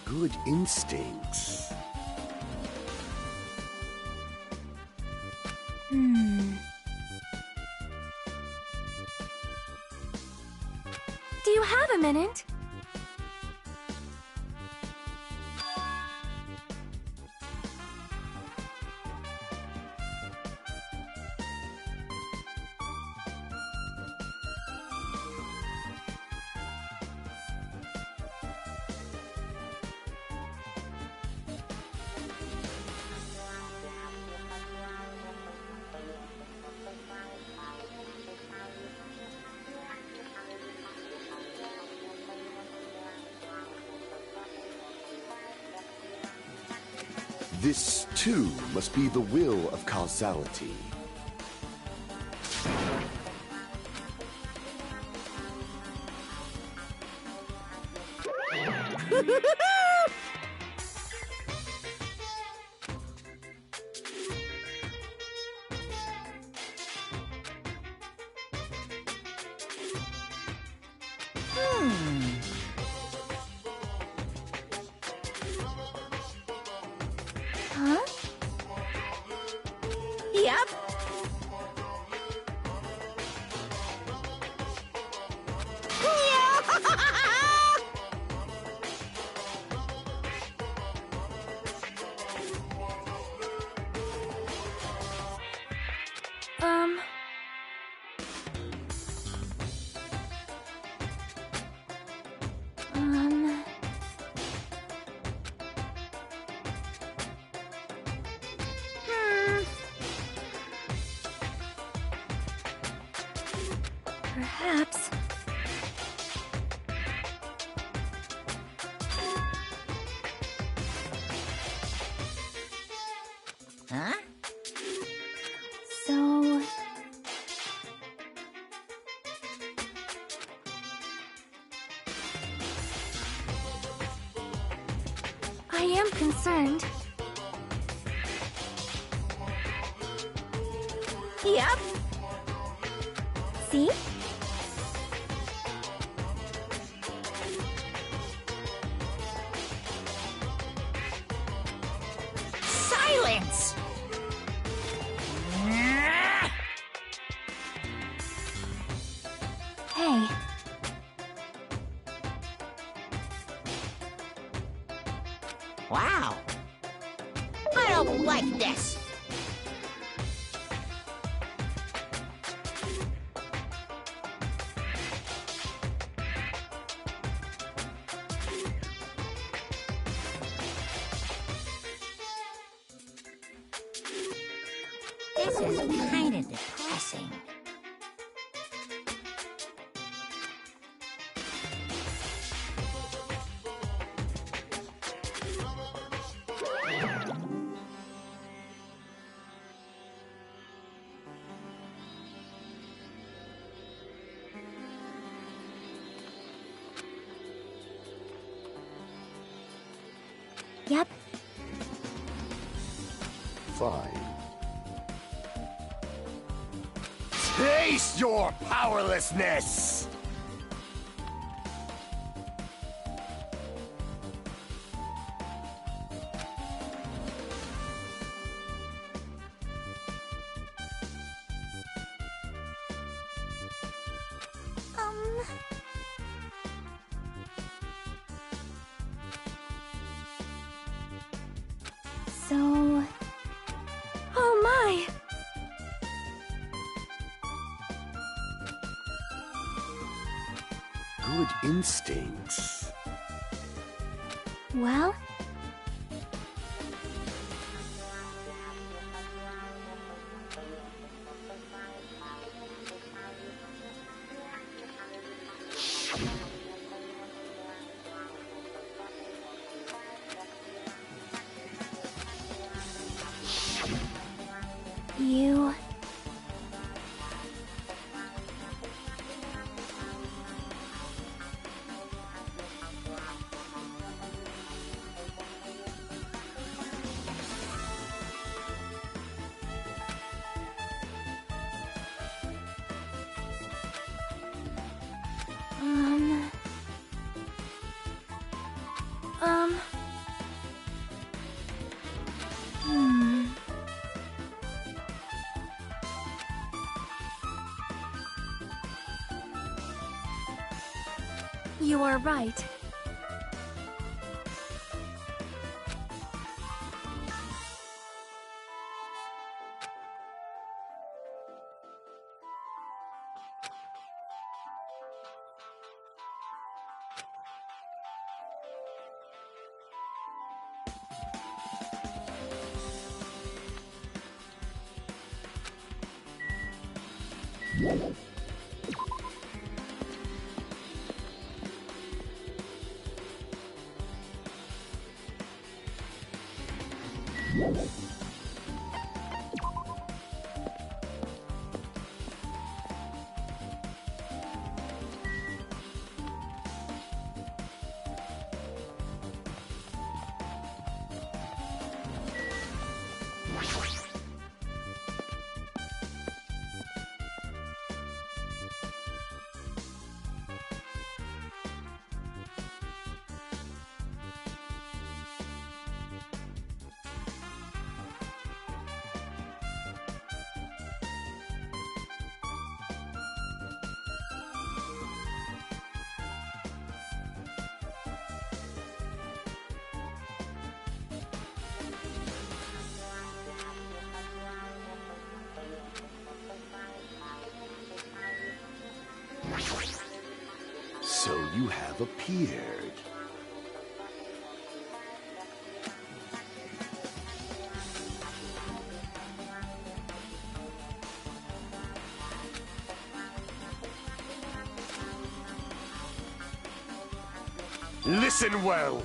S2: Good instincts.
S3: Do you have a minute?
S2: This, too, must be the will of causality.
S3: Huh?
S7: Yep.
S3: Um... Um... Perhaps...
S7: Huh?
S3: So... I am concerned.
S7: Yep.
S3: See?
S7: Silence!
S3: Hey,
S7: Wow. I don't like this. is kinda depressing.
S3: Yep.
S2: Fine. Taste your powerlessness!
S1: Um...
S3: So... Oh my!
S2: Good instincts.
S3: Well? You... Hmm... You are right.
S2: So you have appeared. Listen well.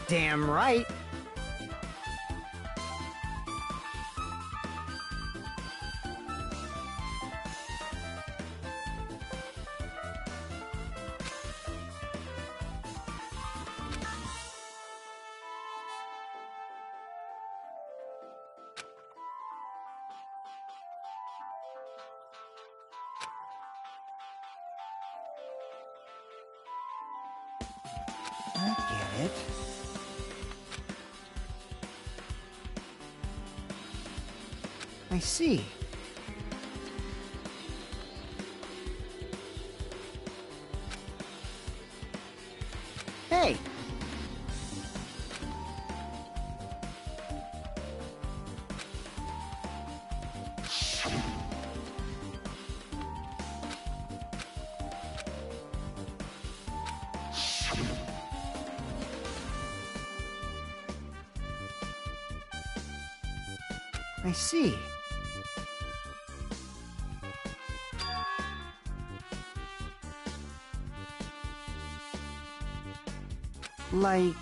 S4: Damn right. I get it. I see. Hey! I see. Like...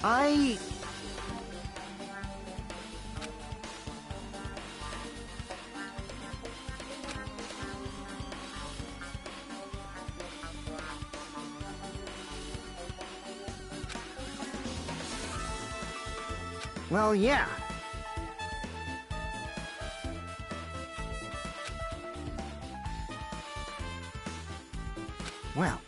S4: I... Well, yeah. Well.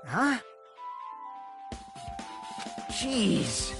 S4: Huh? Jeez.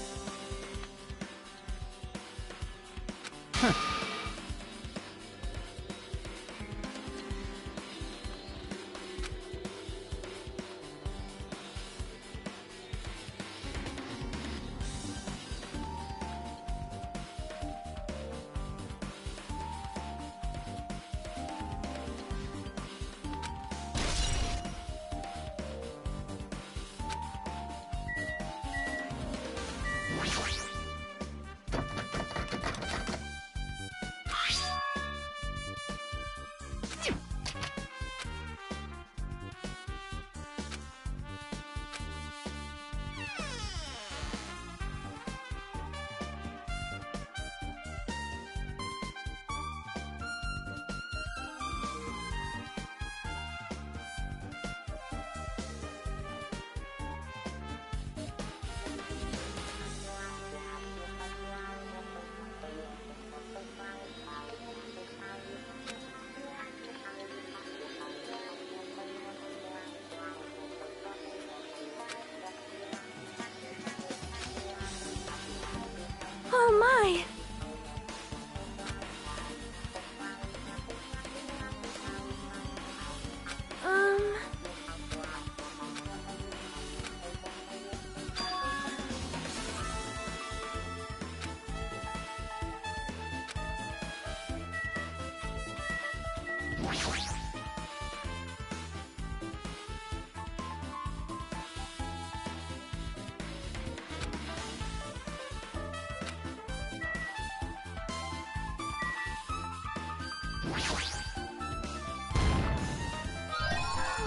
S3: Oh my!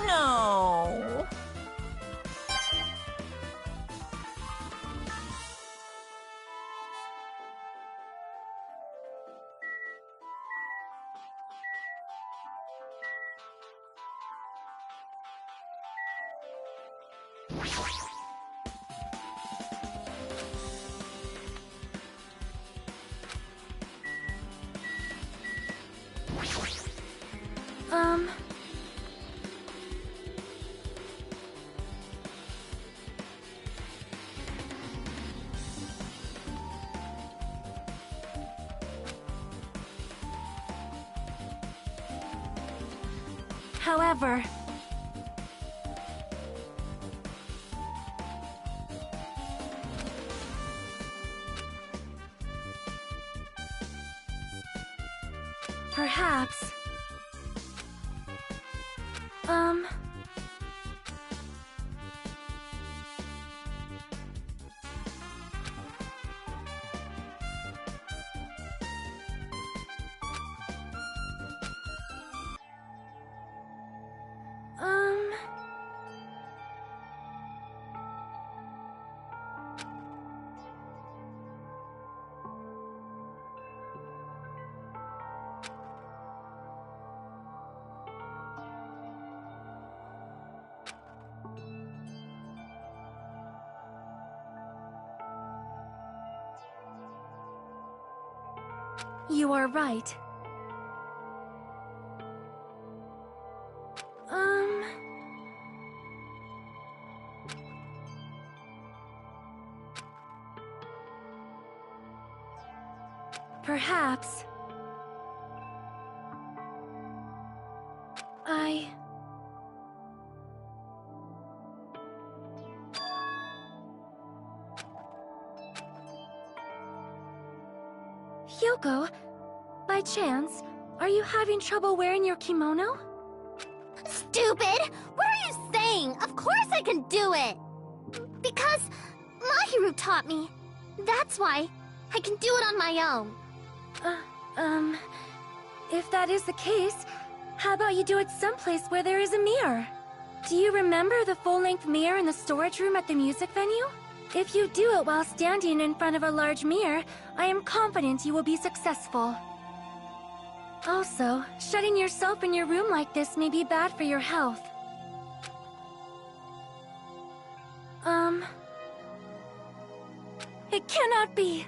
S5: No.
S3: However... Perhaps... You are right. Perhaps... Hyoko, by chance, are you having trouble wearing your kimono?
S1: Stupid! What are you saying? Of course I can do it! Because Mahiru taught me. That's why I can do it on my own.
S3: If that is the case, how about you do it someplace where there is a mirror? Do you remember the full-length mirror in the storage room at the music venue? If you do it while standing in front of a large mirror, I am confident you will be successful. Also, shutting yourself in your room like this may be bad for your health. It cannot be!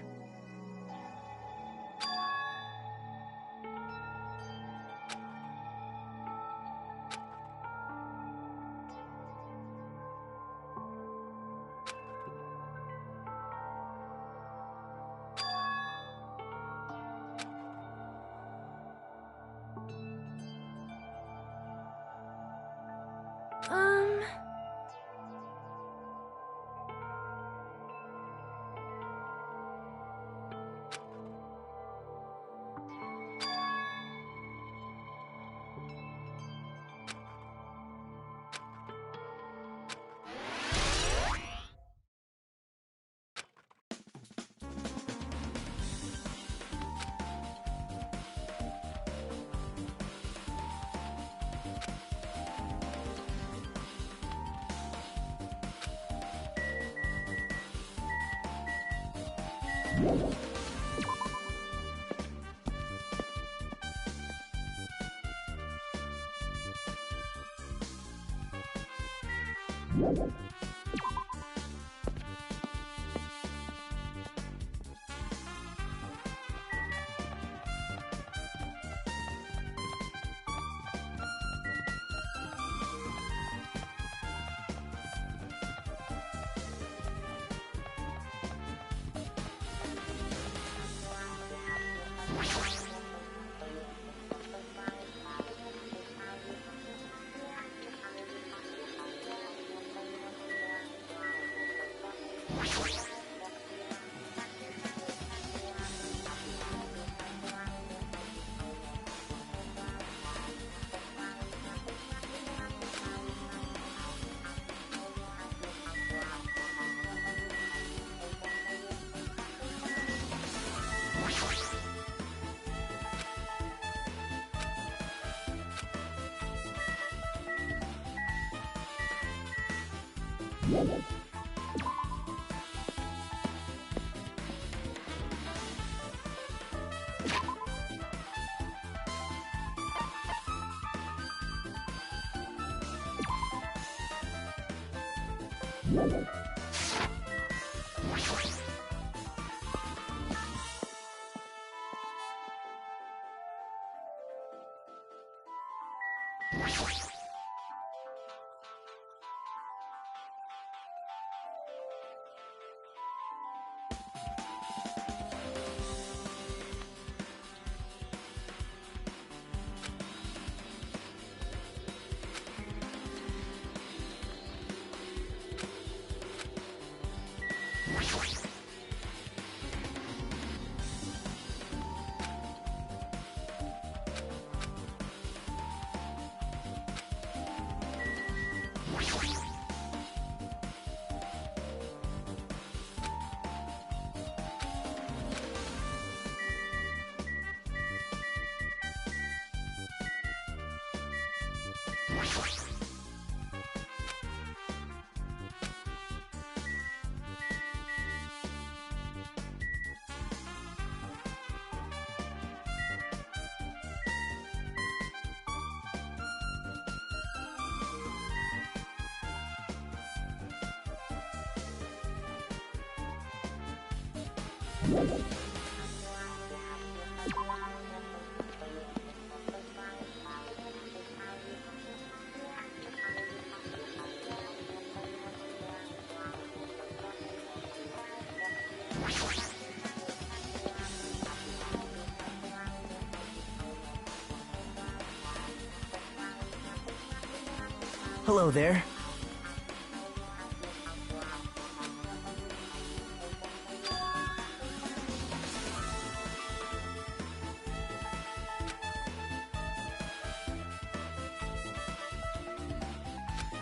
S6: Hello there.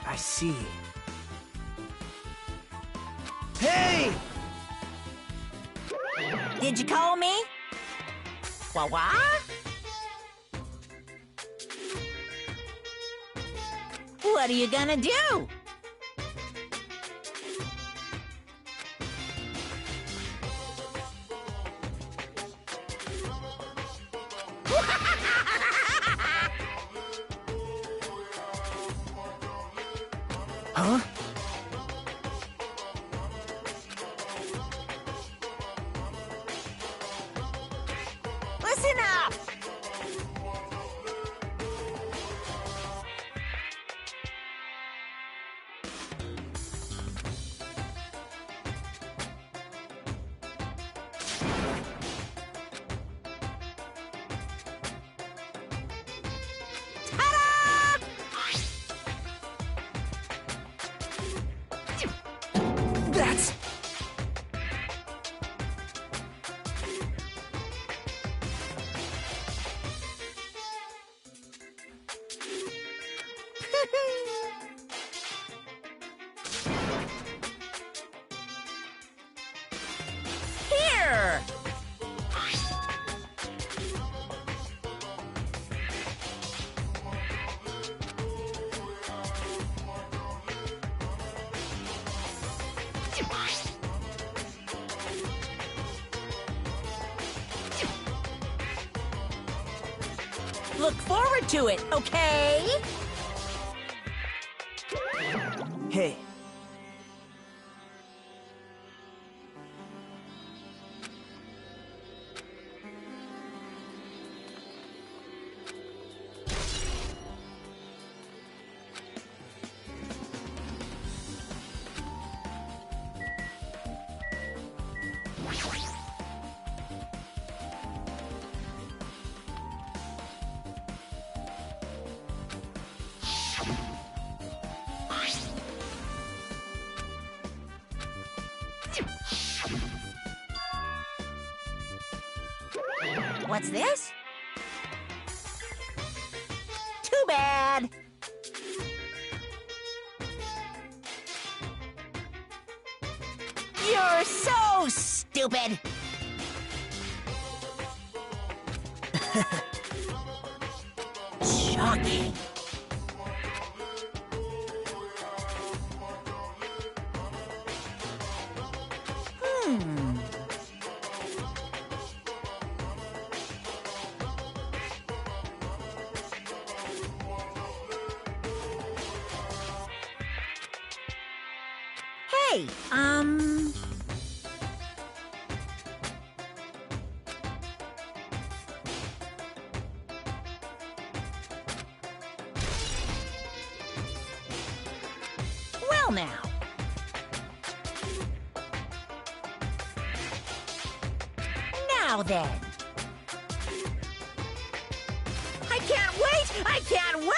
S6: I see. Hey!
S7: Did you call me? Wah? What are you gonna do?
S6: Huh?
S7: Listen up!
S6: That's...
S7: Here! Look forward to it, okay?
S6: Hey.
S7: What's this? Too bad. You're so stupid. Shocking. Hey, well now. Now then. I can't wait! I can't wait!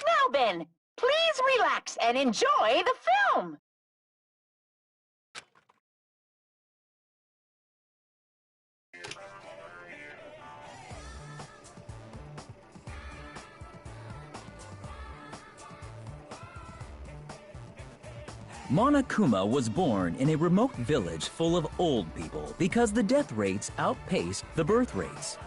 S7: Now then, please relax and enjoy the film.
S8: Monokuma was born in a remote village full of old people because the death rates outpaced the birth rates.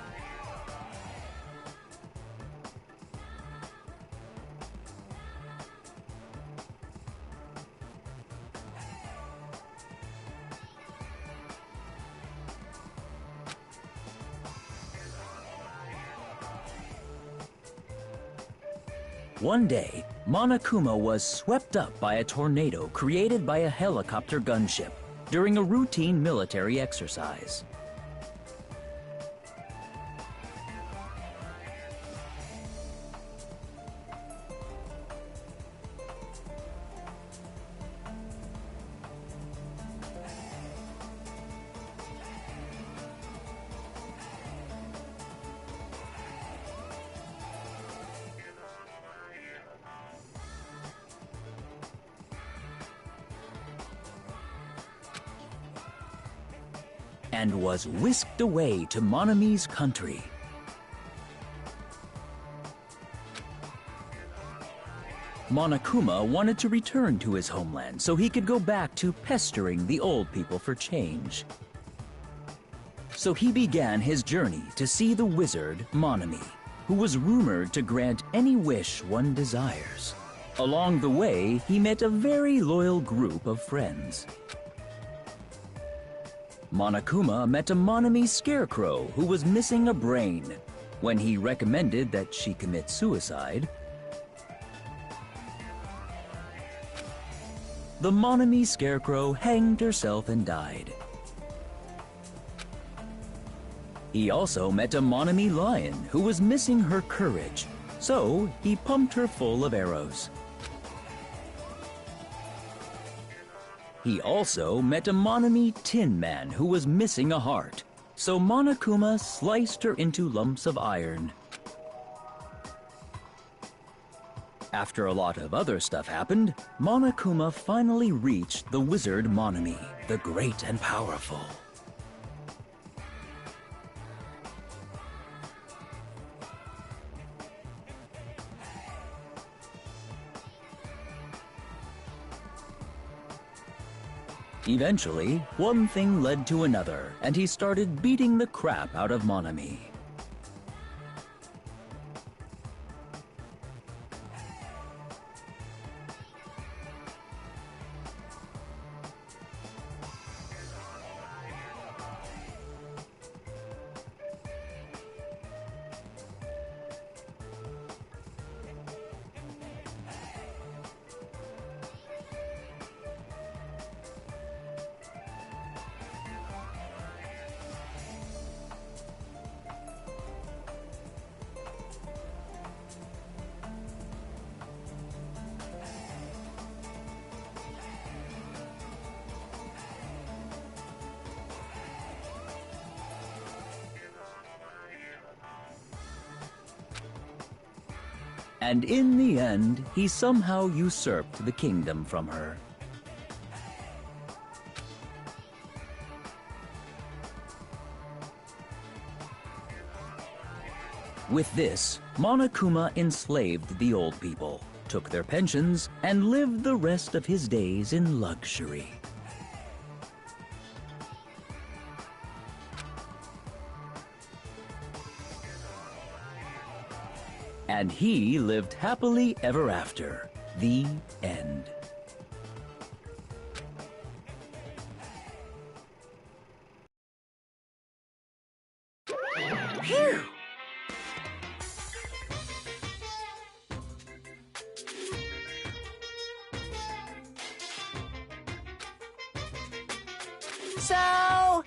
S8: One day, Monokuma was swept up by a tornado created by a helicopter gunship during a routine military exercise. And was whisked away to Monami's country. Monokuma wanted to return to his homeland so he could go back to pestering the old people for change. So he began his journey to see the wizard Monami, who was rumored to grant any wish one desires. Along the way, he met a very loyal group of friends. Monokuma met a Monami scarecrow who was missing a brain. When he recommended that she commit suicide, the Monami scarecrow hanged herself and died. He also met a Monami lion who was missing her courage, so he pumped her full of arrows. He also met a Monami Tin Man who was missing a heart, so Monokuma sliced her into lumps of iron. After a lot of other stuff happened, Monokuma finally reached the wizard Monami, the great and powerful. Eventually, one thing led to another, and he started beating the crap out of Monami. And in the end, he somehow usurped the kingdom from her. With this, Monokuma enslaved the old people, took their pensions, and lived the rest of his days in luxury. And he lived happily ever after. The end.
S4: Phew! So...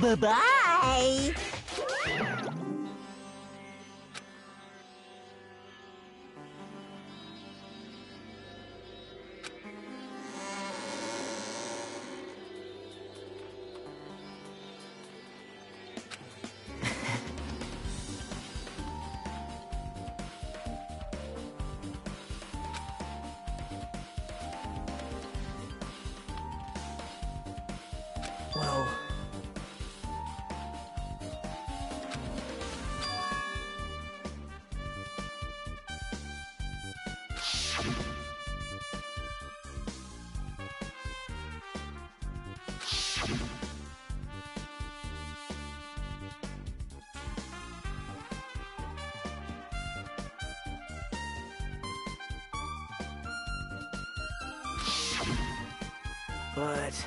S4: bye-bye!
S6: Well... but...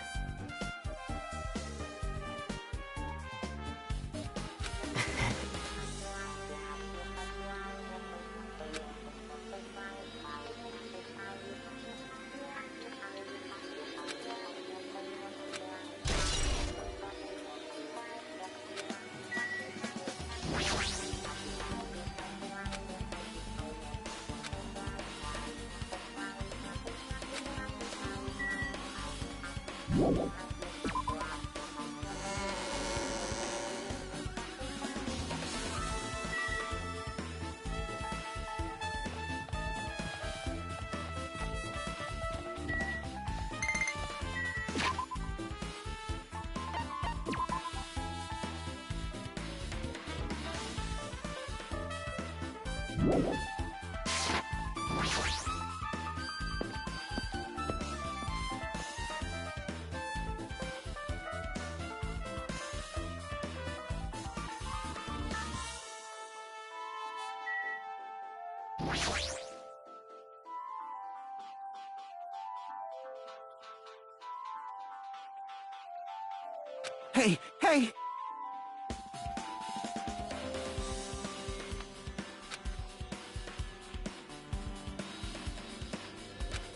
S6: Hey, hey!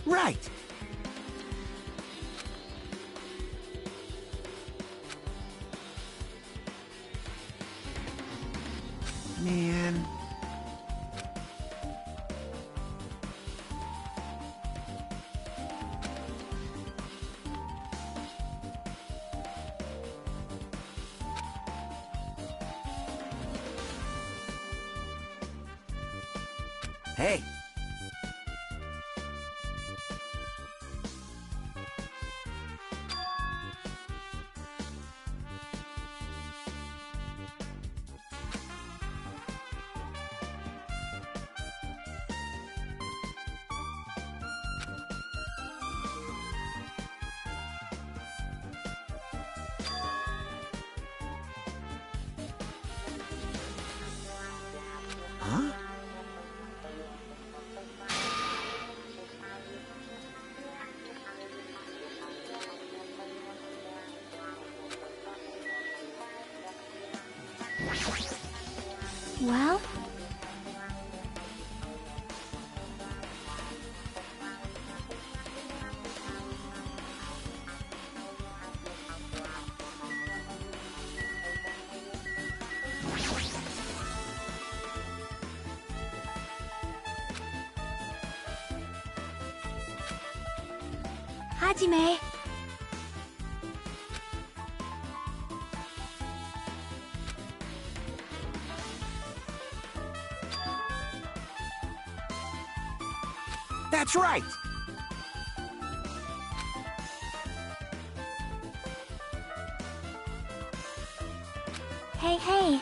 S6: Right! Man... Hey! Huh?
S3: Well? Hajime.
S6: That's right!
S3: Hey, hey.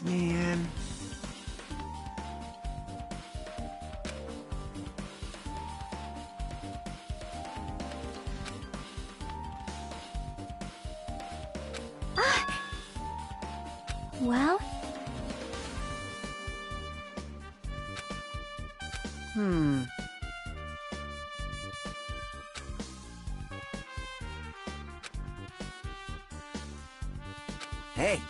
S6: Man...
S3: Well?
S6: Hey!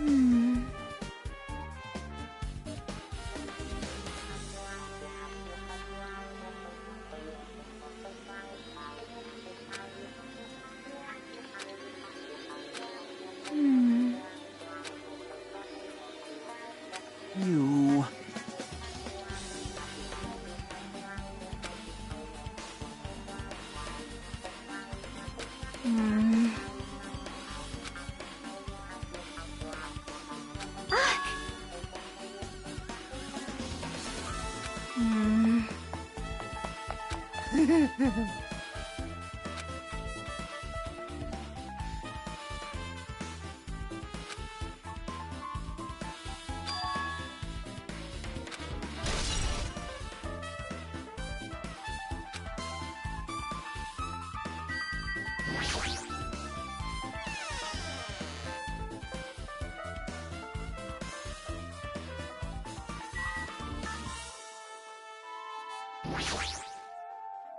S6: You...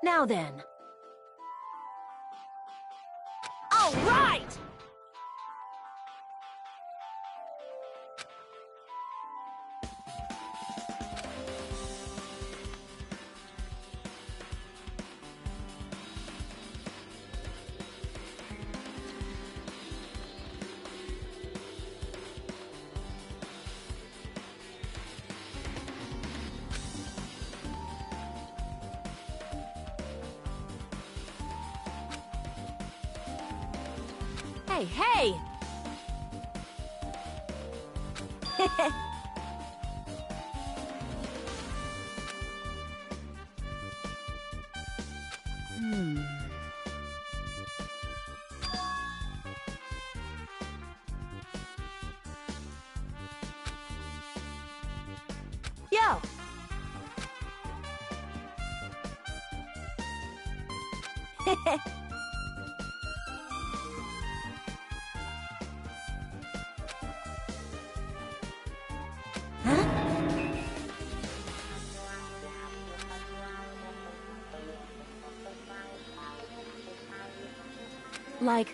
S4: Now then. All right! Hey, hey! Yo! Like...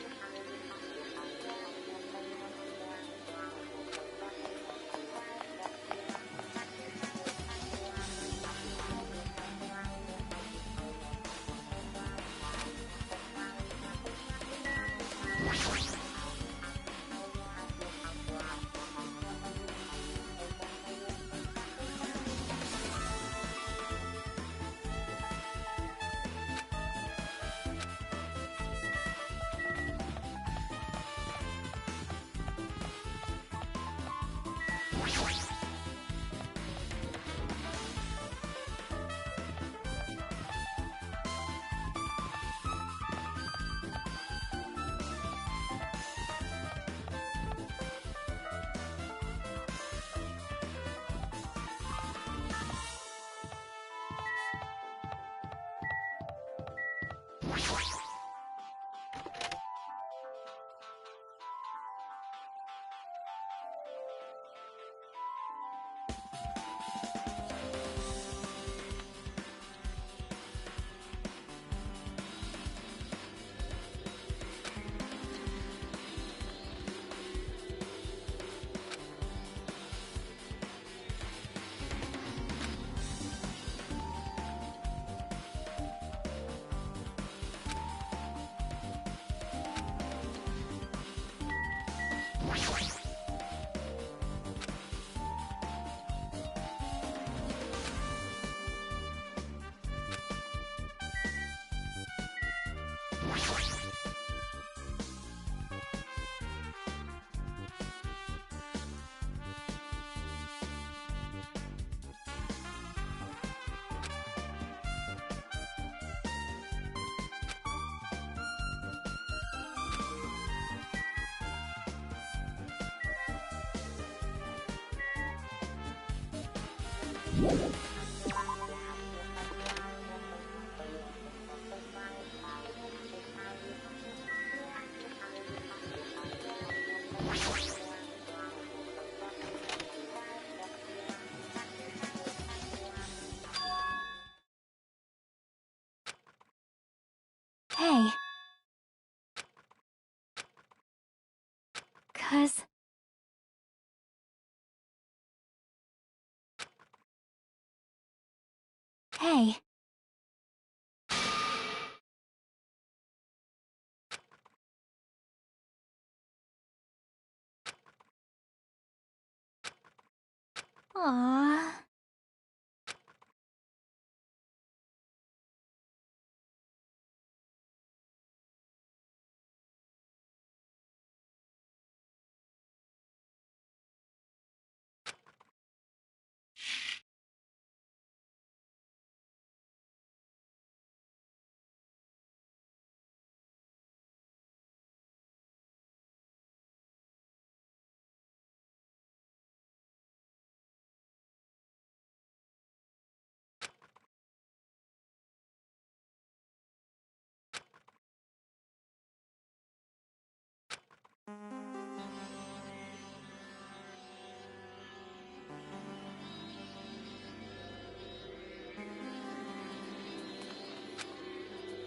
S3: Hey. 'Cause Hey.
S1: Aww.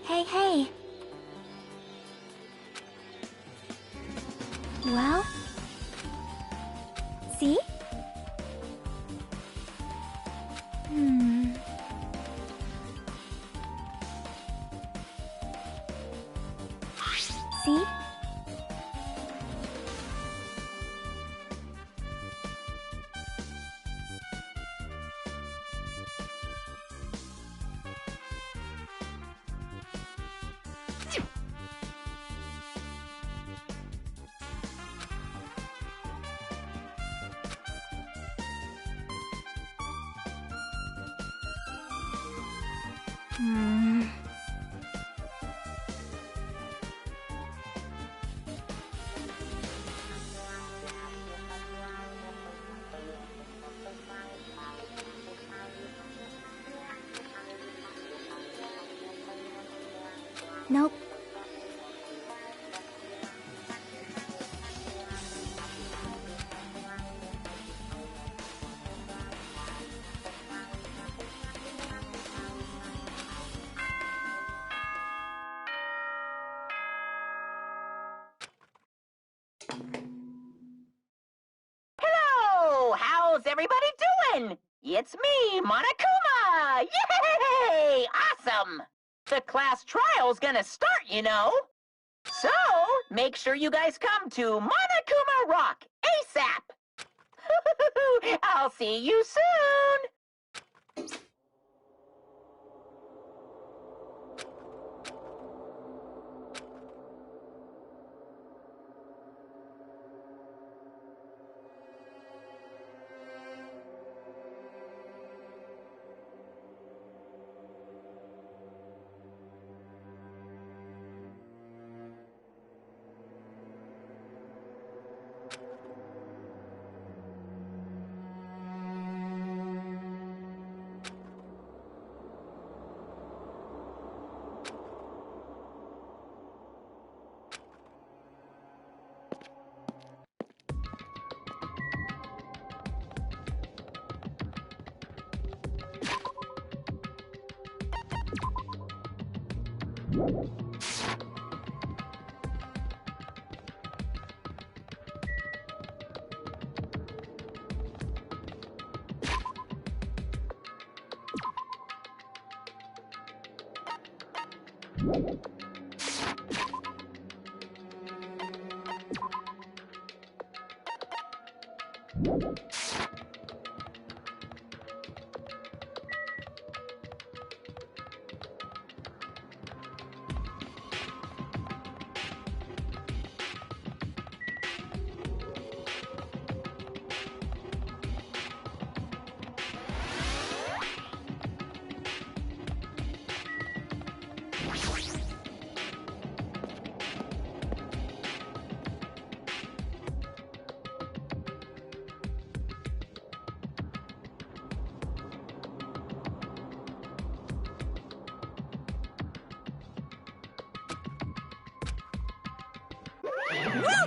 S3: Hey, hey. Well? See? See?
S1: Nope.
S5: Hello! How's everybody doing? It's me, Monokuma! Yay! Awesome! The class trial's gonna start, you know. So, make sure you guys come to Monokuma Rock ASAP! I'll see you soon!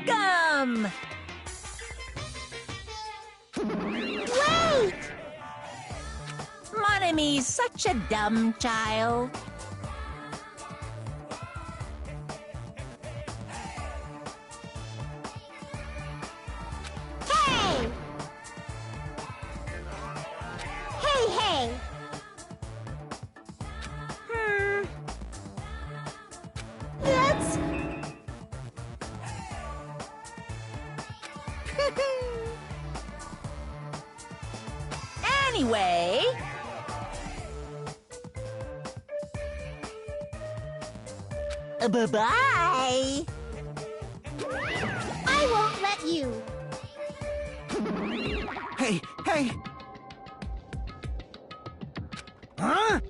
S4: Welcome! Wait! Monomi's such a dumb child.
S1: Hey! Hey, hey!
S4: Bye-bye.
S1: I won't let you.
S6: Hey, hey! Huh?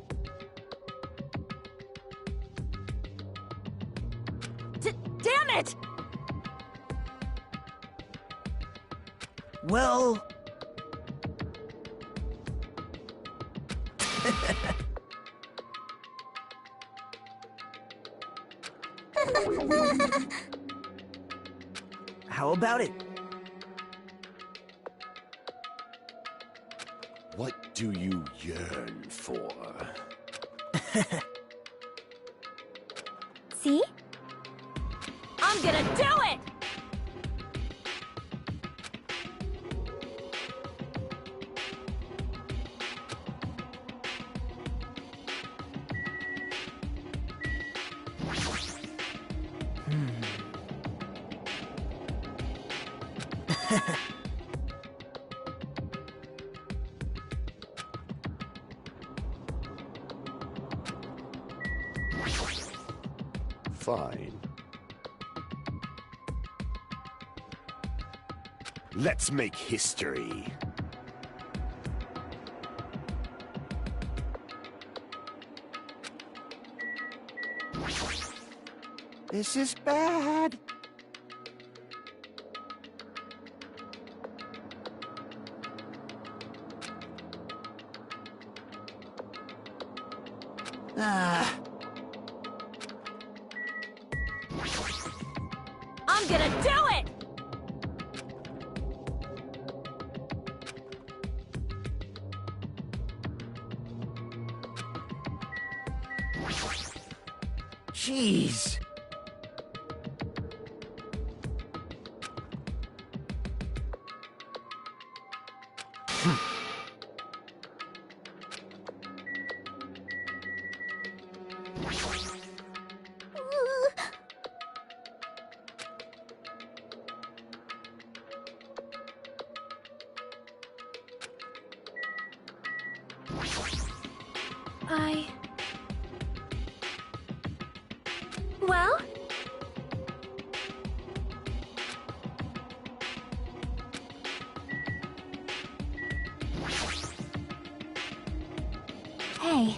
S4: Damn it!
S6: Well... How about it?
S2: What do you yearn for?
S3: See?
S4: I'm gonna do it!
S2: Fine. Let's make history.
S6: This is bad. Ah.
S4: I'm gonna do it!
S6: Jeez.
S3: Well? Hey.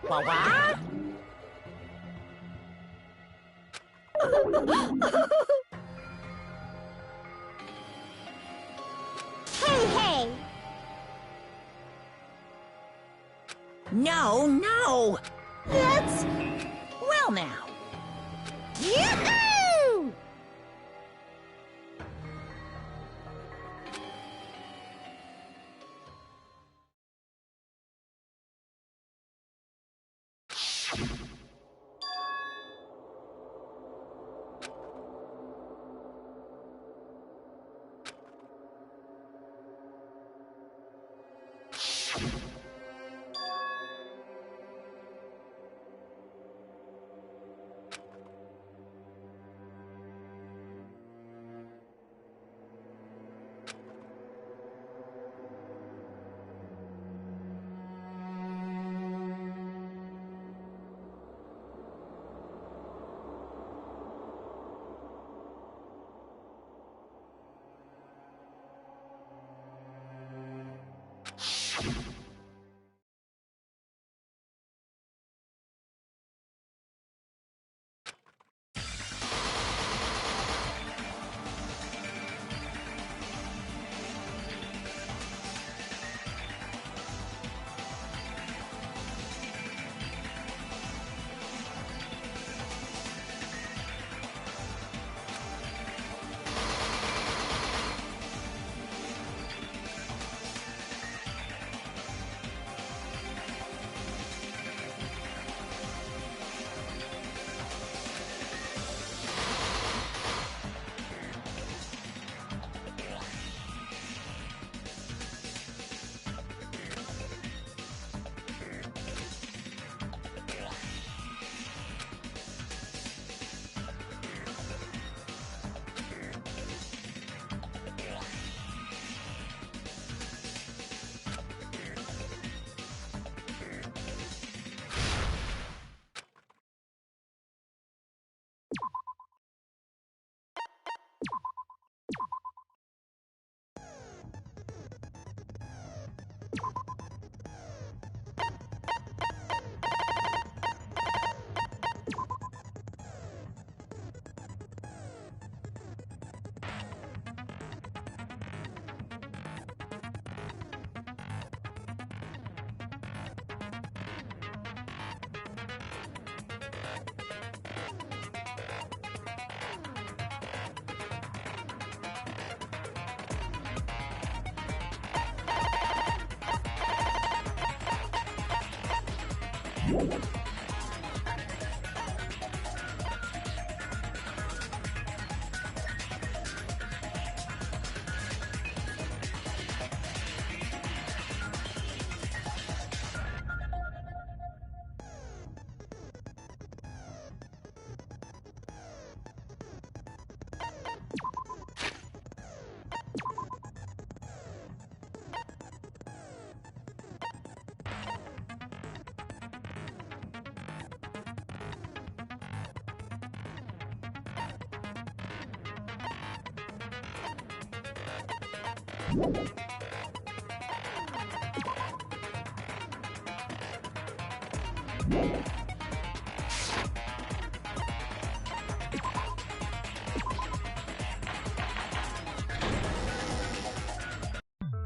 S4: What?
S1: Hey, hey!
S4: No, no!
S1: That's...
S4: Well now.
S1: Yoo-hoo!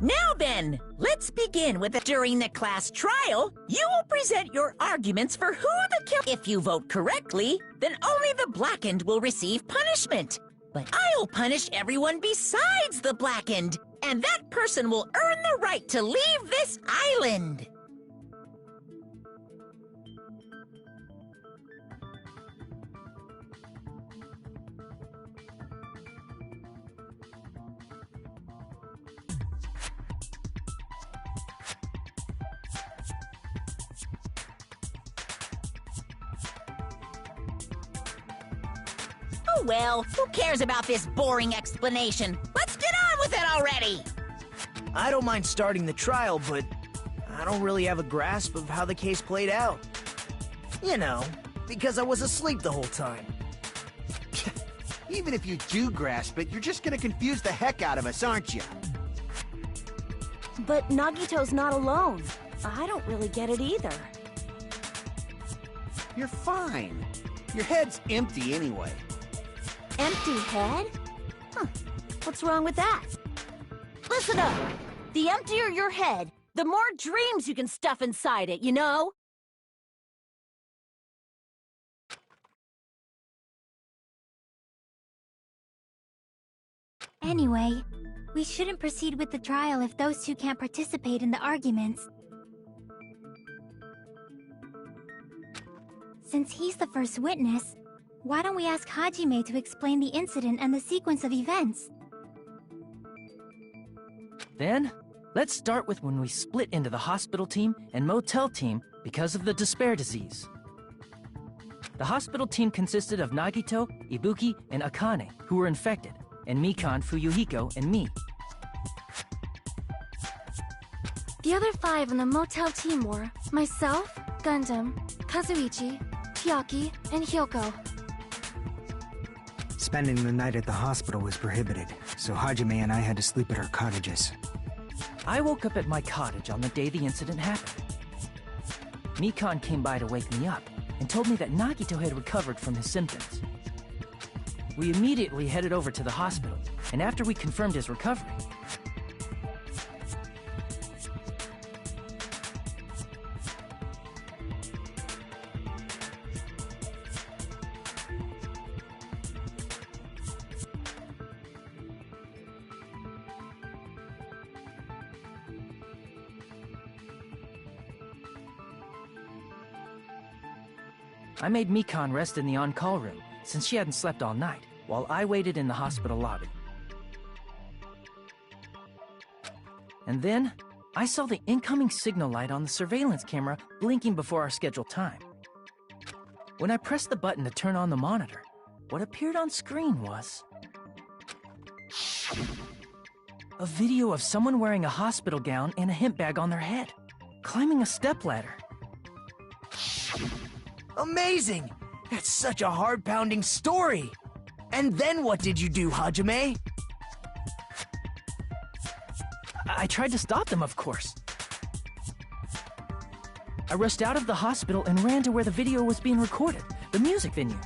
S4: Now then, let's begin with during the class trial, you will present your arguments for who the killer. If you vote correctly, then only the blackened will receive punishment. But I'll punish everyone besides the blackened, and that person will earn the right to leave this island. Oh well, who cares about this boring explanation? Let's get on with it already!
S6: I don't mind starting the trial, but I don't really have a grasp of how the case played out. You know, because I was asleep the whole time.
S9: Even if you do grasp it, you're just gonna confuse the heck out of us, aren't you?
S10: But Nagito's not alone. I don't really get it either.
S9: You're fine. Your head's empty anyway.
S10: Empty head? Huh. What's wrong with that? Listen up! The emptier your head, the more dreams you can stuff inside it, you know?
S1: Anyway, we shouldn't proceed with the trial if those two can't participate in the arguments. Since he's the first witness, why don't we ask Hajime to explain the incident and the sequence of events?
S11: Then, let's start with when we split into the hospital team and motel team because of the despair disease. The hospital team consisted of Nagito, Ibuki, and Akane, who were infected, and Mikan, Fuyuhiko, and me.
S3: The other 5 on the motel team were myself, Gundam, Kazuichi, Chiaki, and Hyoko.
S12: Spending the night at the hospital was prohibited, so Hajime and I had to sleep at our cottages.
S11: I woke up at my cottage on the day the incident happened. Mikan came by to wake me up and told me that Nagito had recovered from his symptoms. We immediately headed over to the hospital, and after we confirmed his recovery, I made Mikan rest in the on-call room, since she hadn't slept all night, while I waited in the hospital lobby. And then, I saw the incoming signal light on the surveillance camera blinking before our scheduled time. When I pressed the button to turn on the monitor, what appeared on screen was a video of someone wearing a hospital gown and a hemp bag on their head, climbing a stepladder.
S6: Amazing! That's such a heart-pounding story! And then what did you do, Hajime?
S11: I tried to stop them, of course. I rushed out of the hospital and ran to where the video was being recorded, the music venue.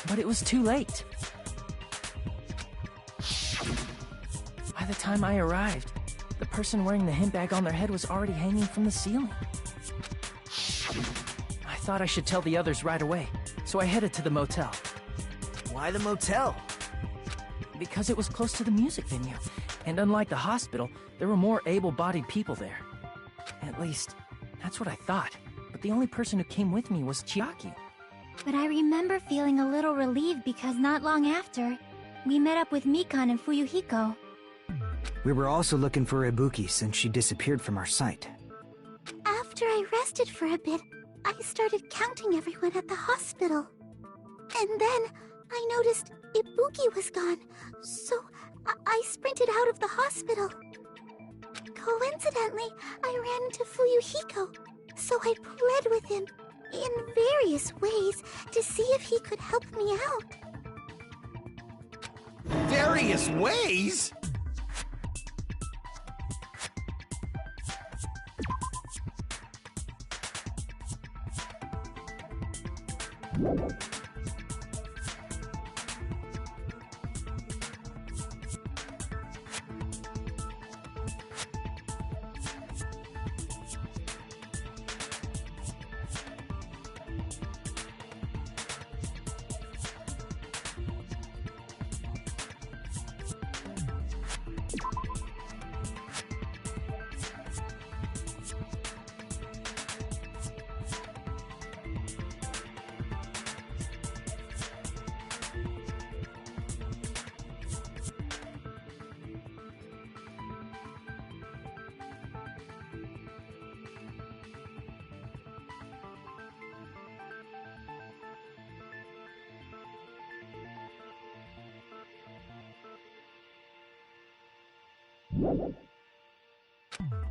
S11: But it was too late. By the time I arrived, the person wearing the hemp bag on their head was already hanging from the ceiling. I thought I should tell the others right away, so I headed to the motel.
S6: Why the motel?
S11: Because it was close to the music venue. And unlike the hospital, there were more able-bodied people there. At least, that's what I thought. But the only person who came with me was Chiaki.
S3: But I remember feeling a little relieved because not long after, we met up with Mikan and Fuyuhiko.
S12: We were also looking for Ibuki since she disappeared from our sight.
S1: After I rested for a bit, I started counting everyone at the hospital. And then I noticed Ibuki was gone, so I sprinted out of the hospital. Coincidentally, I ran into Fuyuhiko, so I pled with him in various ways to see if he could help me out.
S9: Various ways?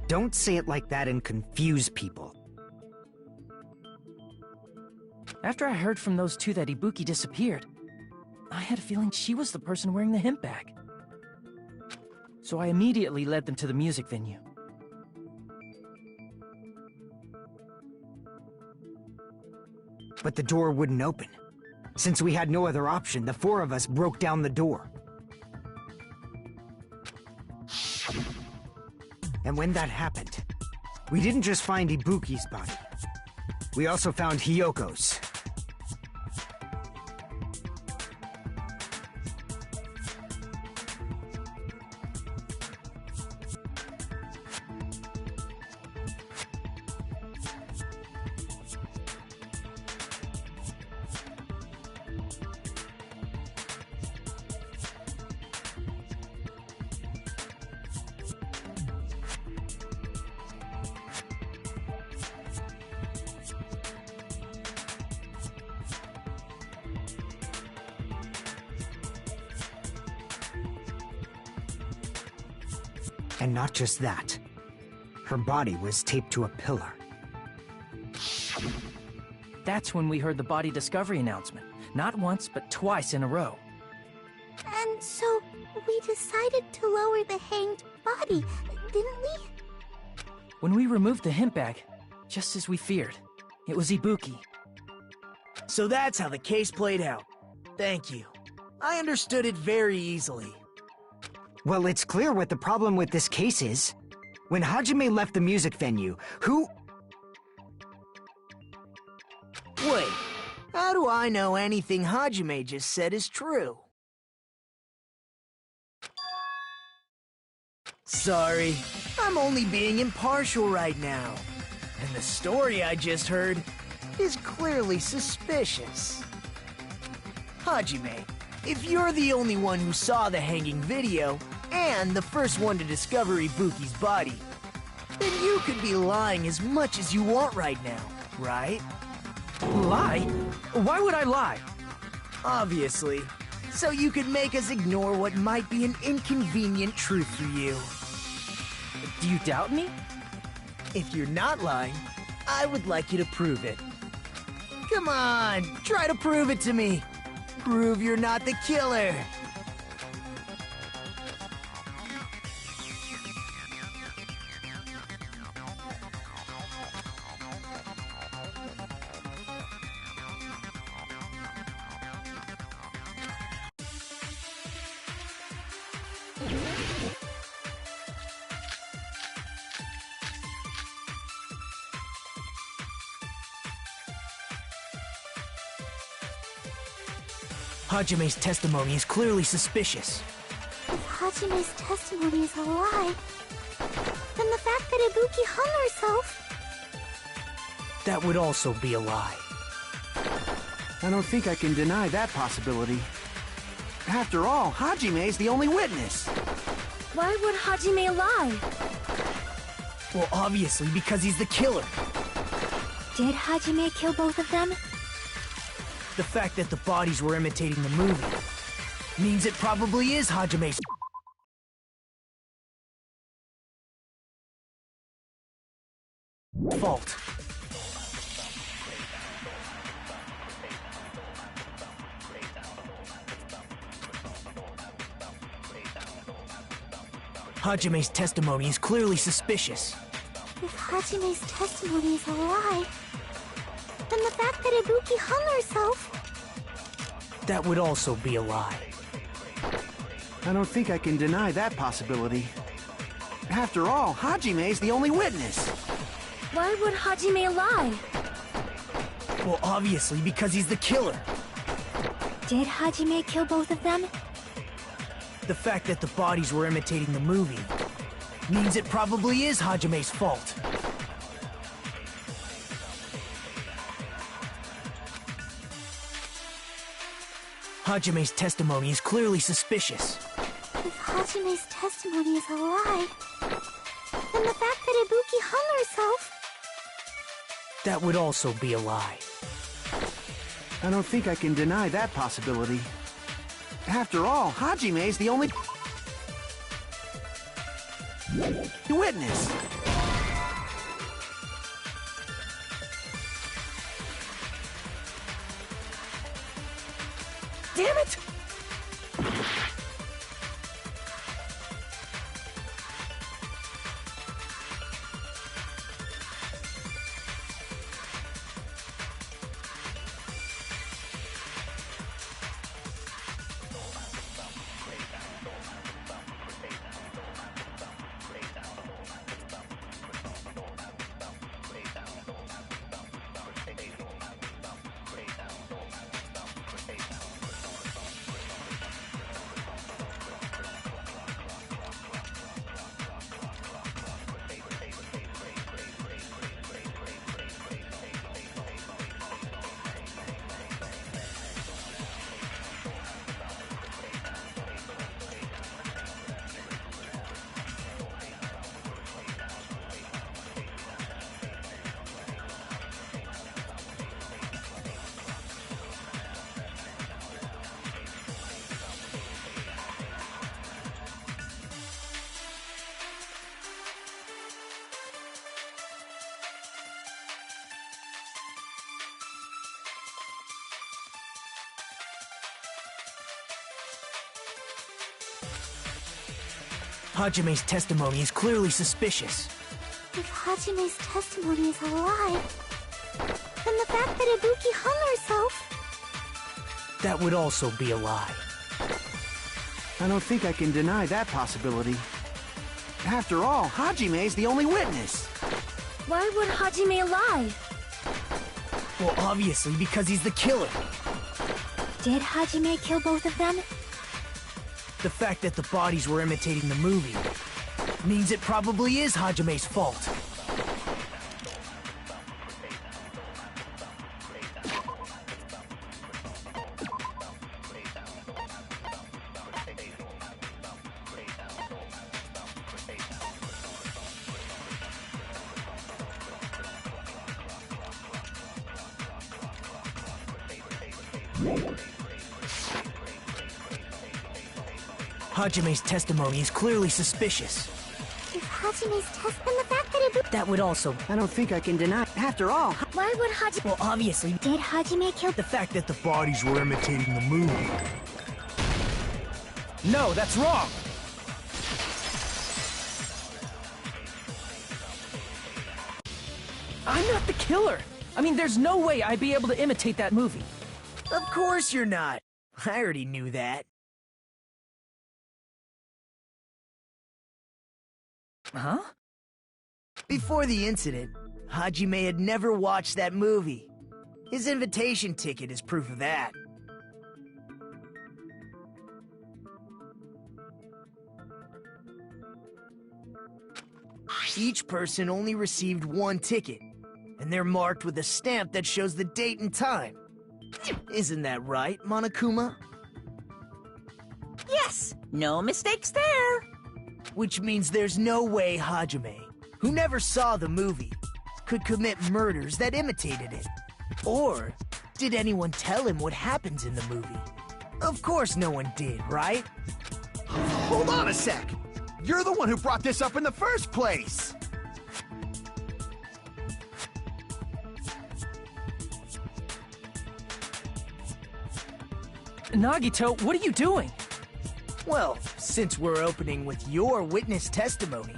S12: Don't say it like that and confuse people.
S11: After I heard from those two that Ibuki disappeared, I had a feeling she was the person wearing the hemp bag. So I immediately led them to the music venue.
S12: But the door wouldn't open. Since we had no other option, the four of us broke down the door. And when that happened, we didn't just find Ibuki's body. We also found Hyoko's. And not just that. Her body was taped to a pillar.
S11: That's when we heard the body discovery announcement. Not once, but twice in a row.
S1: And so we decided to lower the hanged body, didn't we?
S11: When we removed the hemp bag, just as we feared, it was Ibuki.
S6: So that's how the case played out. Thank you. I understood it very easily.
S12: Well, it's clear what the problem with this case is. When Hajime left the music venue, who...
S6: Wait, how do I know anything Hajime just said is true? Sorry, I'm only being impartial right now. And the story I just heard is clearly suspicious. Hajime, if you're the only one who saw the hanging video, and the first one to discover Ibuki's body, then you could be lying as much as you want right now, right?
S11: Lie? Why would I lie?
S6: Obviously. So you could make us ignore what might be an inconvenient truth for you.
S11: Do you doubt me?
S6: If you're not lying, I would like you to prove it. Come on, try to prove it to me. Prove you're not the killer. Hajime's testimony is clearly suspicious.
S1: If Hajime's testimony is a lie, then the fact that Ibuki hung herself...
S6: That would also be a lie.
S9: I don't think I can deny that possibility. After all, Hajime's the only witness.
S3: Why would Hajime lie?
S6: Well, obviously because he's the killer.
S3: Did Hajime kill both of them?
S6: The fact that the bodies were imitating the movie means it probably is Hajime's fault. Hajime's testimony is clearly suspicious.
S1: If Hajime's testimony is a lie, then the fact that Ibuki hung herself...
S6: That would also be a lie.
S9: I don't think I can deny that possibility. After all, Hajime's the only witness.
S3: Why would Hajime lie?
S6: Well, obviously because he's the killer.
S3: Did Hajime kill both of them?
S6: The fact that the bodies were imitating the movie means it probably is Hajime's fault. Hajime's testimony is clearly suspicious.
S1: If Hajime's testimony is a lie, then the fact that Ibuki hung herself...
S6: That would also be a lie.
S9: I don't think I can deny that possibility. After all, Hajime's the only witness.
S6: Damn it! Hajime's testimony is clearly suspicious.
S1: If Hajime's testimony is a lie, then the fact that Ibuki hung herself...
S6: That would also be a lie.
S9: I don't think I can deny that possibility. After all, Hajime's the only witness.
S3: Why would Hajime lie?
S6: Well, obviously because he's the killer.
S3: Did Hajime kill both of them?
S6: The fact that the bodies were imitating the movie means it probably is Hajime's fault. Hajime's testimony is clearly suspicious.
S1: If Hajime's then the fact that Ibuki...
S6: That would also...
S9: I don't think I can deny. After all...
S3: Why would Hajime...
S6: Well, obviously...
S3: Did Hajime kill...
S6: The fact that the bodies were imitating the movie. No, that's wrong!
S11: I'm not the killer! I mean, there's no way I'd be able to imitate that movie.
S6: Of course you're not. I already knew that.
S11: Huh?
S6: Before the incident, Hajime had never watched that movie. His invitation ticket is proof of that. Each person only received one ticket, and they're marked with a stamp that shows the date and time. Isn't that right, Monokuma?
S4: Yes, no mistakes there.
S6: Which means there's no way Hajime, who never saw the movie, could commit murders that imitated it. Or did anyone tell him what happens in the movie? Of course no one did, right?
S9: Hold on a sec! You're the one who brought this up in the first place!
S11: Nagito, what are you doing?
S6: Well, since we're opening with your witness testimony,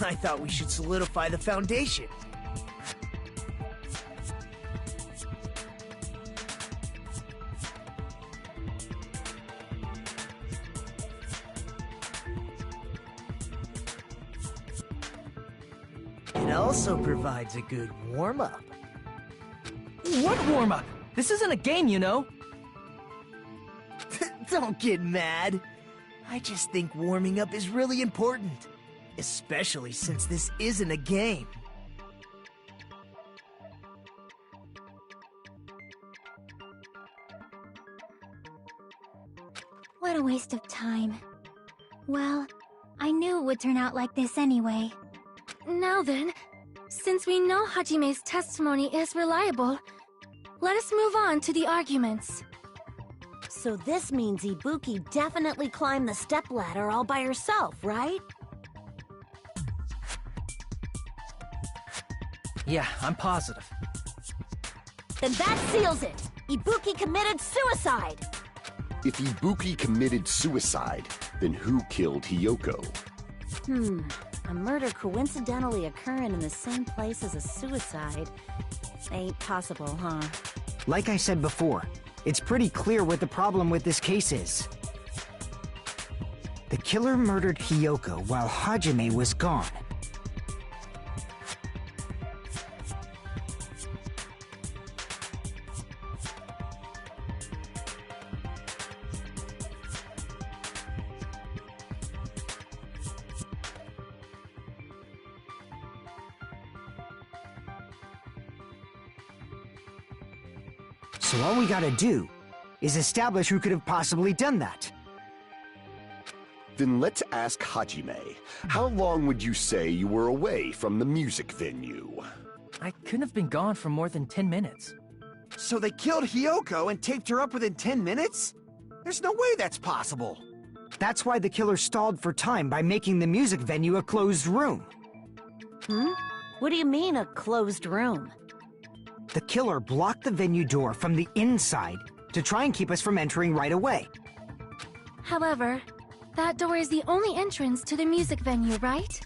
S6: I thought we should solidify the foundation. It also provides a good warm-up.
S11: What warm-up? This isn't a game, you know.
S6: Don't get mad. I just think warming up is really important. Especially since this isn't a game.
S1: What a waste of time. Well, I knew it would turn out like this anyway.
S3: Now then, since we know Hajime's testimony is reliable, let us move on to the arguments.
S10: So this means Ibuki definitely climbed the stepladder all by herself, right?
S11: Yeah, I'm positive.
S10: Then that seals it! Ibuki committed suicide!
S2: If Ibuki committed suicide, then who killed Hiyoko?
S10: A murder coincidentally occurring in the same place as a suicide. Ain't possible, huh?
S12: Like I said before, it's pretty clear what the problem with this case is. The killer murdered Hiyoko while Hajime was gone. So all we gotta do is establish who could have possibly done that.
S2: Then let's ask Hajime. How long would you say you were away from the music venue?
S11: I couldn't have been gone for more than 10 minutes.
S9: So they killed Hiyoko and taped her up within 10 minutes? There's no way that's possible.
S12: That's why the killer stalled for time by making the music venue a closed room.
S10: What do you mean, a closed room?
S12: The killer blocked the venue door from the inside to try and keep us from entering right away.
S3: However, that door is the only entrance to the music venue, right?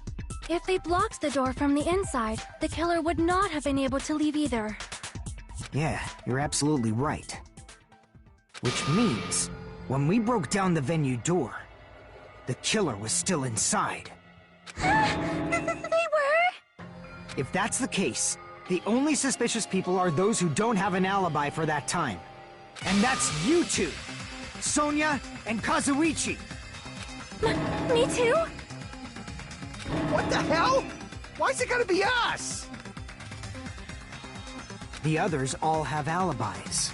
S3: If they blocked the door from the inside, the killer would not have been able to leave either.
S12: Yeah, you're absolutely right. Which means, when we broke down the venue door, the killer was still inside.
S1: They were?
S12: If that's the case, the only suspicious people are those who don't have an alibi for that time. And that's you two! Sonia and Kazuichi!
S3: Me too?
S9: What the hell? Why's it gotta be us?
S12: The others all have alibis.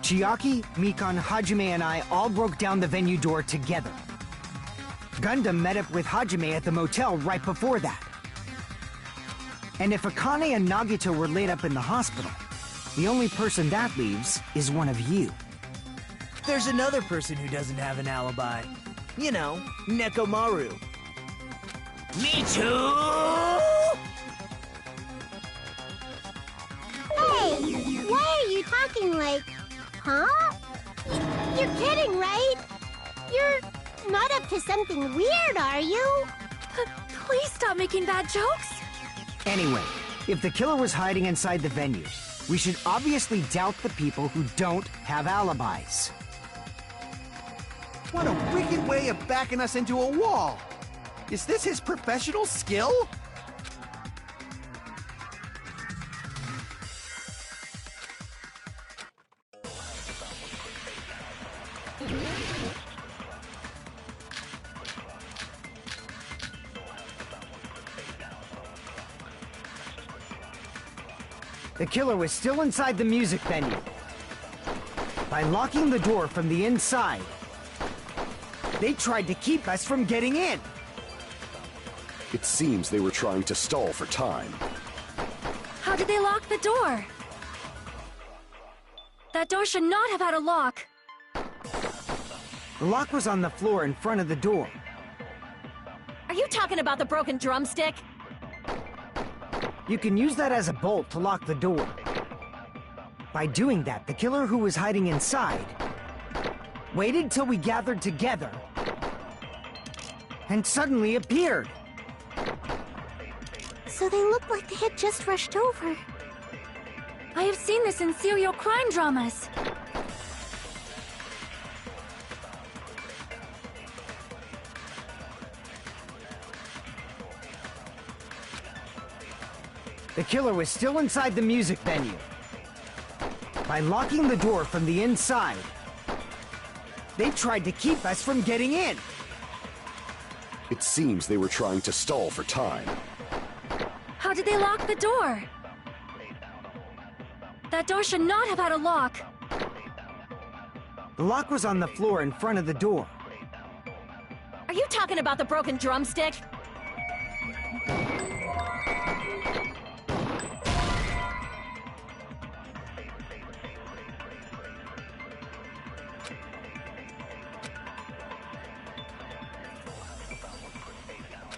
S12: Chiaki, Mikan, Hajime, and I all broke down the venue door together. Gundam met up with Hajime at the motel right before that. And if Akane and Nagito were laid up in the hospital, the only person that leaves is one of you.
S6: There's another person who doesn't have an alibi. You know, Nekomaru.
S4: Me too!
S1: Hey, why are you talking like... Huh? You're kidding, right? You're not up to something weird, are you?
S3: Please stop making bad jokes.
S12: Anyway, if the killer was hiding inside the venue, we should obviously doubt the people who don't have alibis.
S9: What a wicked way of backing us into a wall! Is this his professional skill?
S12: The killer was still inside the music venue. By locking the door from the inside, they tried to keep us from getting in.
S2: It seems they were trying to stall for time.
S3: How did they lock the door? That door should not have had a lock.
S12: The lock was on the floor in front of the door.
S10: Are you talking about the broken drumstick?
S12: You can use that as a bolt to lock the door. By doing that, the killer who was hiding inside waited till we gathered together and suddenly appeared.
S1: So they looked like they had just rushed over.
S3: I have seen this in serial crime dramas.
S12: The killer was still inside the music venue. By locking the door from the inside, they tried to keep us from getting in.
S2: It seems they were trying to stall for time.
S3: How did they lock the door? That door should not have had a lock.
S12: The lock was on the floor in front of the door.
S10: Are you talking about the broken drumstick?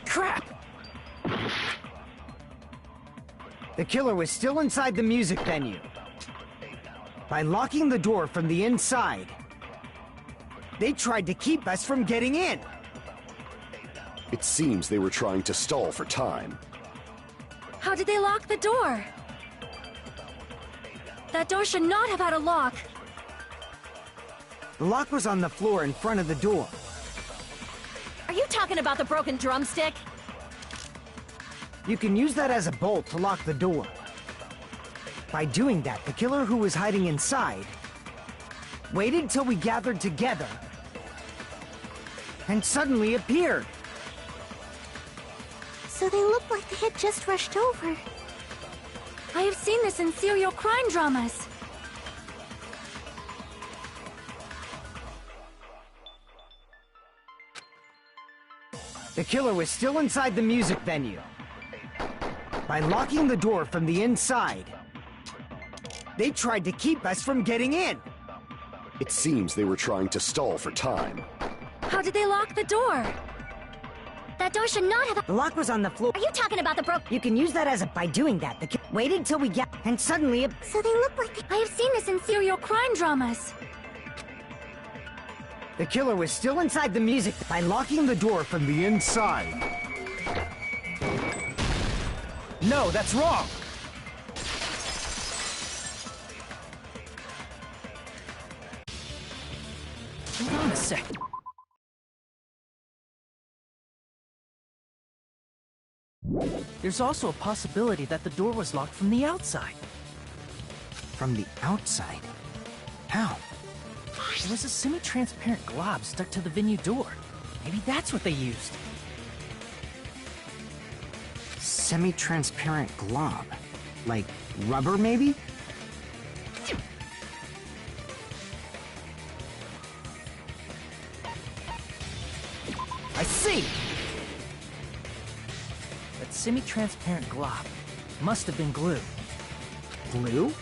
S12: Crap! The killer was still inside the music venue. By locking the door from the inside, they tried to keep us from getting in.
S2: It seems they were trying to stall for time.
S3: How did they lock the door? That door should not have had a lock.
S12: The lock was on the floor in front of the door.
S10: Are you talking about the broken drumstick?
S12: You can use that as a bolt to lock the door. By doing that, the killer who was hiding inside waited till we gathered together and suddenly appeared.
S1: So they looked like they had just rushed over.
S3: I have seen this in serial crime dramas.
S12: The killer was still inside the music venue. By locking the door from the inside, they tried to keep us from getting in.
S2: It seems they were trying to stall for time.
S3: How did they lock the door? That door should not have...
S12: The lock was on the floor.
S10: Are you talking about the
S12: You can use that as a... By doing that, the waited till we get... And suddenly...
S1: So they look like
S3: I have seen this in serial crime dramas.
S12: The killer was still inside the music. By locking the door from the inside.
S11: No, that's wrong! Hold on a sec. There's also a possibility that the door was locked from the outside.
S12: From the outside? How?
S11: There was a semi-transparent glob stuck to the venue door. Maybe that's what they used.
S12: Semi-transparent glob? Like rubber, maybe?
S11: I see! That semi-transparent glob must have been glue.
S12: Glue?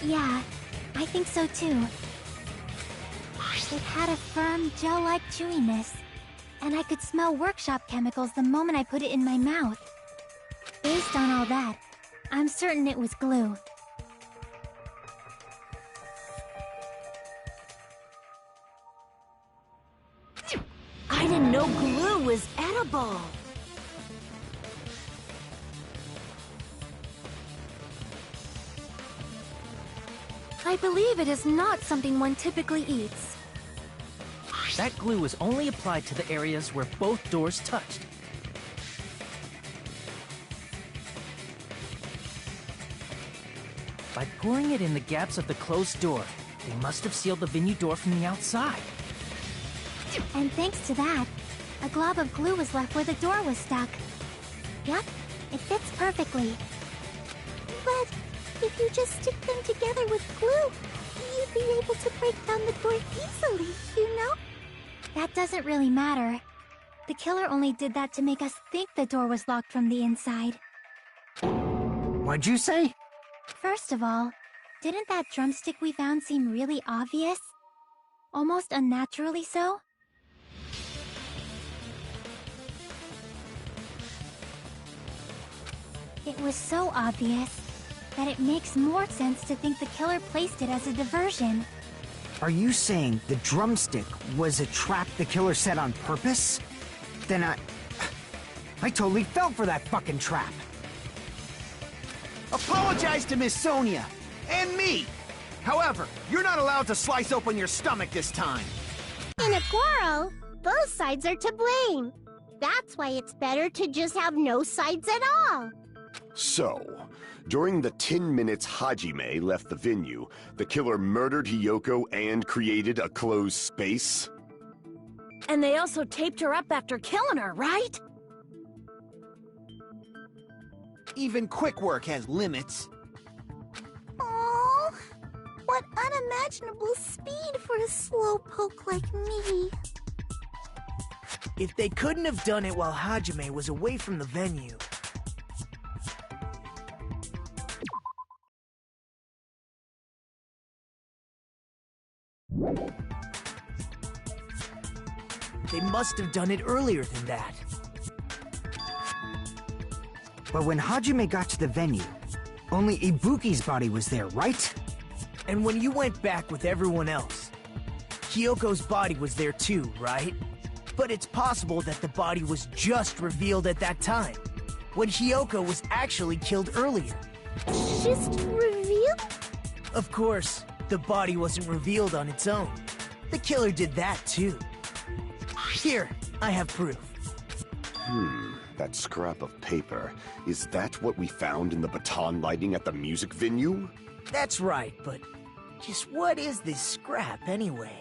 S1: Yeah, I think so too. It had a firm, gel-like chewiness, and I could smell workshop chemicals the moment I put it in my mouth. Based on all that, I'm certain it was glue.
S10: I didn't know glue was edible.
S3: I believe it is not something one typically eats.
S11: That glue was only applied to the areas where both doors touched. By pouring it in the gaps of the closed door, they must have sealed the venue door from the outside.
S1: And thanks to that, a glob of glue was left where the door was stuck. Yup, it fits perfectly. But if you just stick them together with glue, you'd be able to break down the door easily, you know?
S3: That doesn't really matter. The killer only did that to make us think the door was locked from the inside.
S12: What'd you say?
S3: First of all, didn't that drumstick we found seem really obvious? Almost unnaturally so? It was so obvious that it makes more sense to think the killer placed it as a diversion.
S12: Are you saying the drumstick was a trap the killer set on purpose? Then I totally fell for that fucking trap.
S9: Apologize to Miss Sonia and me. However, you're not allowed to slice open your stomach this time.
S1: In a quarrel, both sides are to blame. That's why it's better to just have no sides at all.
S2: So, during the 10 minutes Hajime left the venue, the killer murdered Hiyoko and created a closed space?
S10: And they also taped her up after killing her, right?
S9: Even quick work has limits.
S1: Oh, what unimaginable speed for a slowpoke like me.
S6: If they couldn't have done it while Hajime was away from the venue... They must have done it earlier than that.
S12: But when Hajime got to the venue, only Ibuki's body was there, right?
S6: And when you went back with everyone else, Hiyoko's body was there too, right? But it's possible that the body was just revealed at that time, when Hiyoko was actually killed earlier.
S1: Just revealed?
S6: Of course, the body wasn't revealed on its own. The killer did that too. Here, I have proof.
S2: That scrap of paper. Is that what we found in the baton lighting at the music venue?
S6: That's right, but just what is this scrap anyway?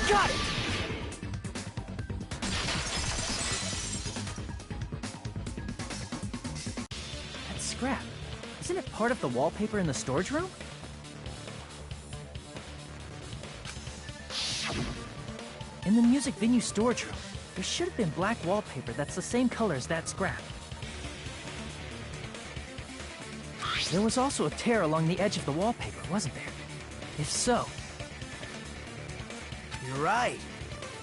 S6: Got it! That scrap, isn't it part of the wallpaper in the storage room? In the music venue storage room, there should have been black wallpaper that's the same color as that scrap. There was also a tear along the edge of the wallpaper, wasn't there? If so... You're right.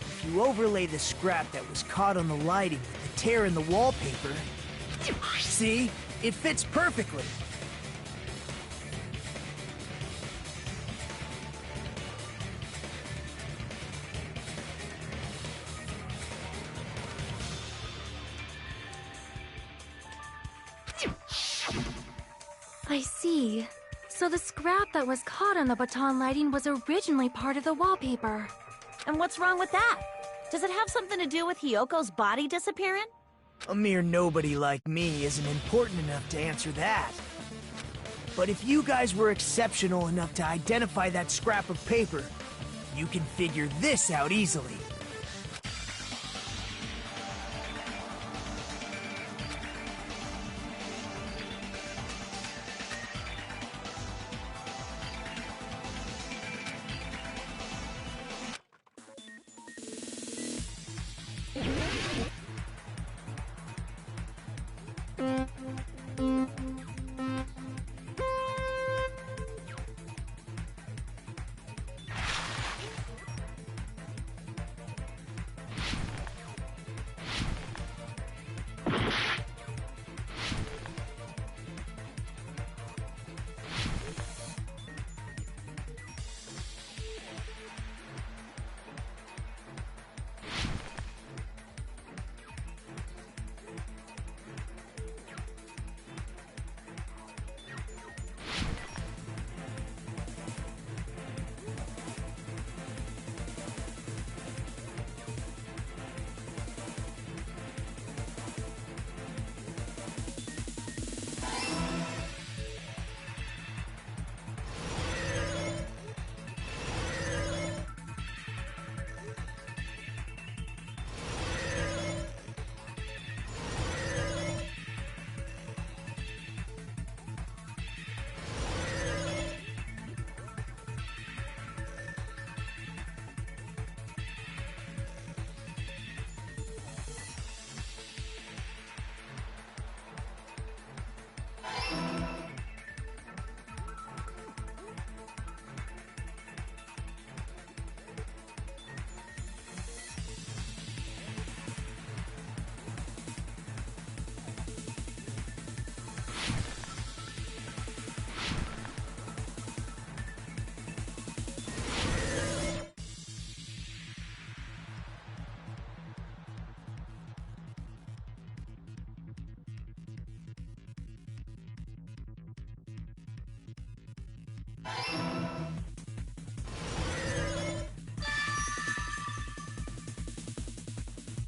S6: If you overlay the scrap that was caught on the lighting with the tear in the wallpaper. See? It fits perfectly.
S3: I see. So the scrap that was caught on the baton lighting was originally part of the wallpaper.
S10: And what's wrong with that? Does it have something to do with Hyoko's body disappearing?
S6: A mere nobody like me isn't important enough to answer that. But if you guys were exceptional enough to identify that scrap of paper, you can figure this out easily.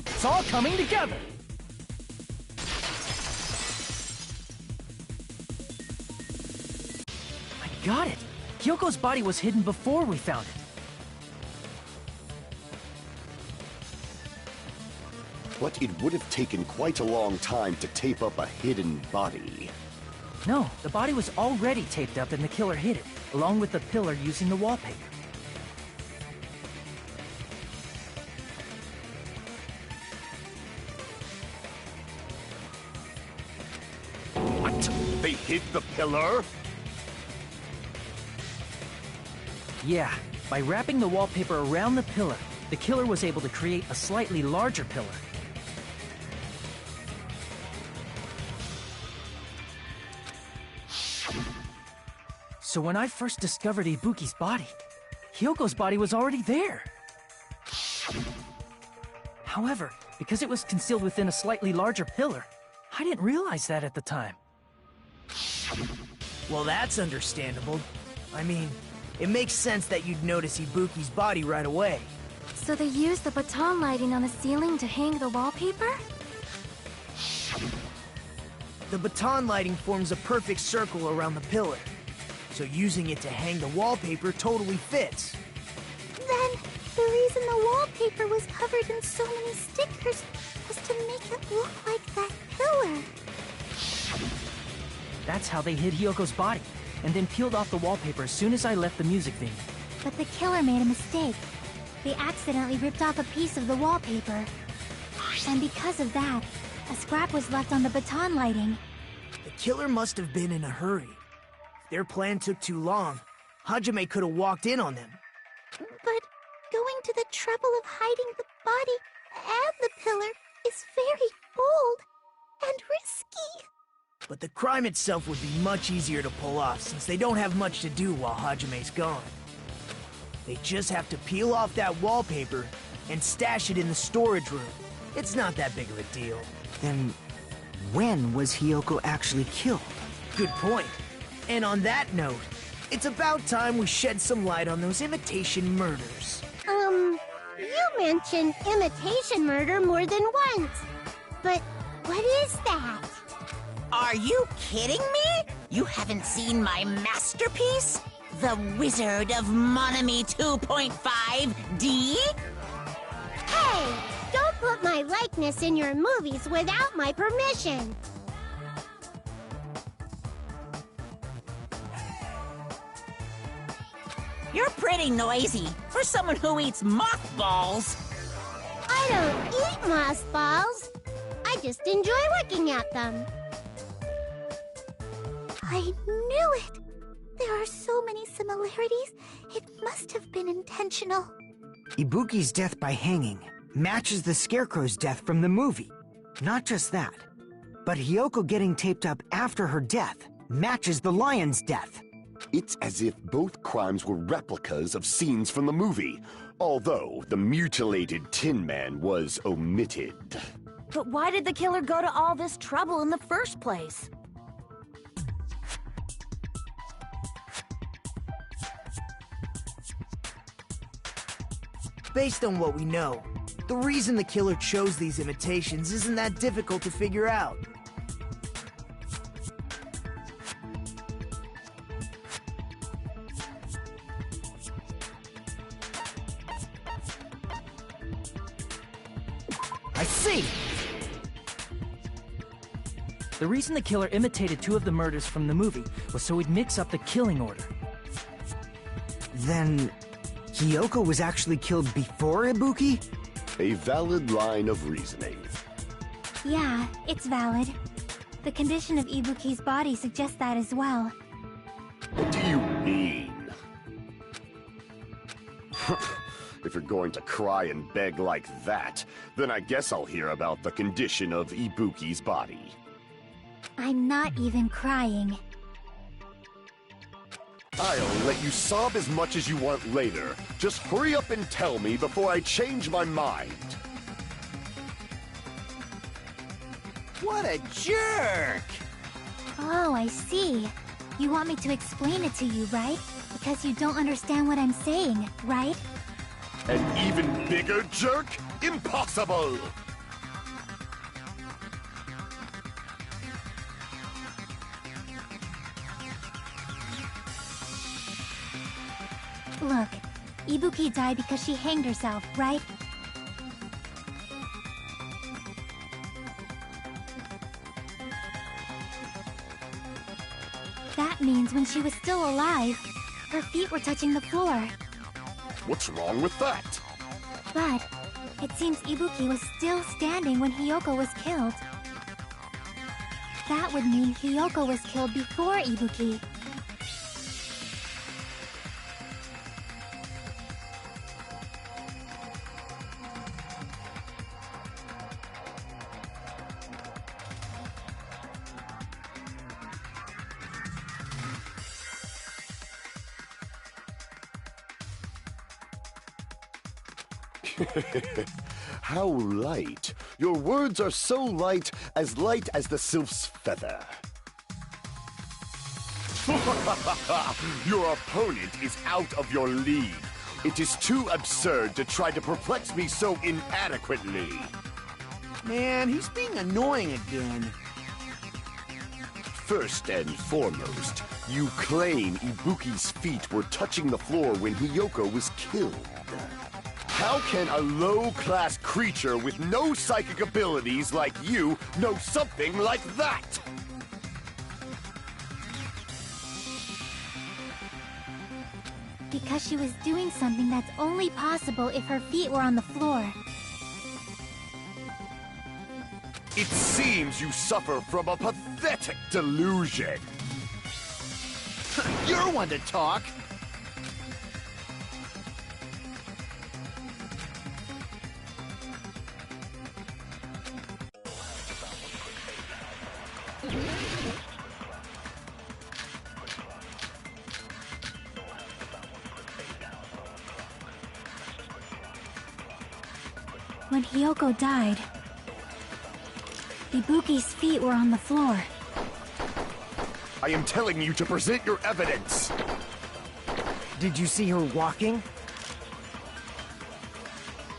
S11: It's all coming together! I got it! Hyoko's body was hidden before we found it.
S2: But it would have taken quite a long time to tape up a hidden body.
S11: No, the body was already taped up and the killer hid it, along with the pillar using the wallpaper.
S2: What? They hid the pillar?
S11: Yeah, by wrapping the wallpaper around the pillar, the killer was able to create a slightly larger pillar. So when I first discovered Ibuki's body, Hyoko's body was already there. However, because it was concealed within a slightly larger pillar, I didn't realize that at the time.
S6: Well, that's understandable. I mean, it makes sense that you'd notice Ibuki's body right away.
S3: So they used the baton lighting on the ceiling to hang the wallpaper?
S6: The baton lighting forms a perfect circle around the pillar, so using it to hang the wallpaper totally fits.
S1: Then, the reason the wallpaper was covered in so many stickers was to make it look like that pillar.
S11: That's how they hid Hyoko's body, and then peeled off the wallpaper as soon as I left the music venue.
S1: But the killer made a mistake. They accidentally ripped off a piece of the wallpaper. And because of that, a scrap was left on the baton lighting.
S6: The killer must have been in a hurry. If their plan took too long, Hajime could have walked in on them.
S1: But going to the trouble of hiding the body and the pillar is very bold and risky.
S6: But the crime itself would be much easier to pull off since they don't have much to do while Hajime's gone. They just have to peel off that wallpaper and stash it in the storage room. It's not that big of a deal.
S12: Then, when was Hiyoko actually killed?
S6: Good point. And on that note, it's about time we shed some light on those imitation murders.
S1: You mentioned imitation murder more than once. But what is that?
S4: Are you kidding me? You haven't seen my masterpiece? The Wizard of Monami 2.5D?
S1: Hey! Don't put my likeness in your movies without my permission!
S4: You're pretty noisy for someone who eats mothballs.
S1: I don't eat mothballs. I just enjoy looking at them. I knew it! There are so many similarities. It must have been intentional.
S12: Ibuki's death by hanging matches the Scarecrow's death from the movie. Not just that, but Hiyoko getting taped up after her death matches the lion's death.
S2: It's as if both crimes were replicas of scenes from the movie, although the mutilated Tin Man was omitted.
S10: But why did the killer go to all this trouble in the first place?
S6: Based on what we know, the reason the killer chose these imitations isn't that difficult to figure out.
S12: I see!
S11: The reason the killer imitated two of the murders from the movie was so he'd mix up the killing order.
S12: Then, Hiyoko was actually killed before Ibuki?
S2: A valid line of reasoning.
S3: Yeah, it's valid. The condition of Ibuki's body suggests that as well.
S2: What do you mean? If you're going to cry and beg like that, then I guess I'll hear about the condition of Ibuki's body.
S3: I'm not even crying.
S2: I'll let you sob as much as you want later. Just hurry up and tell me before I change my mind.
S6: What a jerk!
S3: Oh, I see. You want me to explain it to you, right? Because you don't understand what I'm saying, right?
S2: An even bigger jerk? Impossible!
S3: Look, Ibuki died because she hanged herself, right? That means when she was still alive, her feet were touching the floor.
S2: What's wrong with that?
S3: But it seems Ibuki was still standing when Hiyoko was killed. That would mean Hiyoko was killed before Ibuki.
S2: How light. Your words are so light as the sylph's feather. Your opponent is out of your league. It is too absurd to try to perplex me so inadequately.
S6: Man, he's being annoying again.
S2: First and foremost, you claim Ibuki's feet were touching the floor when Hiyoko was killed. How can a low-class creature with no psychic abilities like you know something like that?
S3: Because she was doing something that's only possible if her feet were on the floor.
S2: It seems you suffer from a pathetic delusion.
S6: You're one to talk.
S3: When Hiyoko died, Ibuki's feet were on the floor.
S2: I am telling you to present your evidence!
S6: Did you see her walking?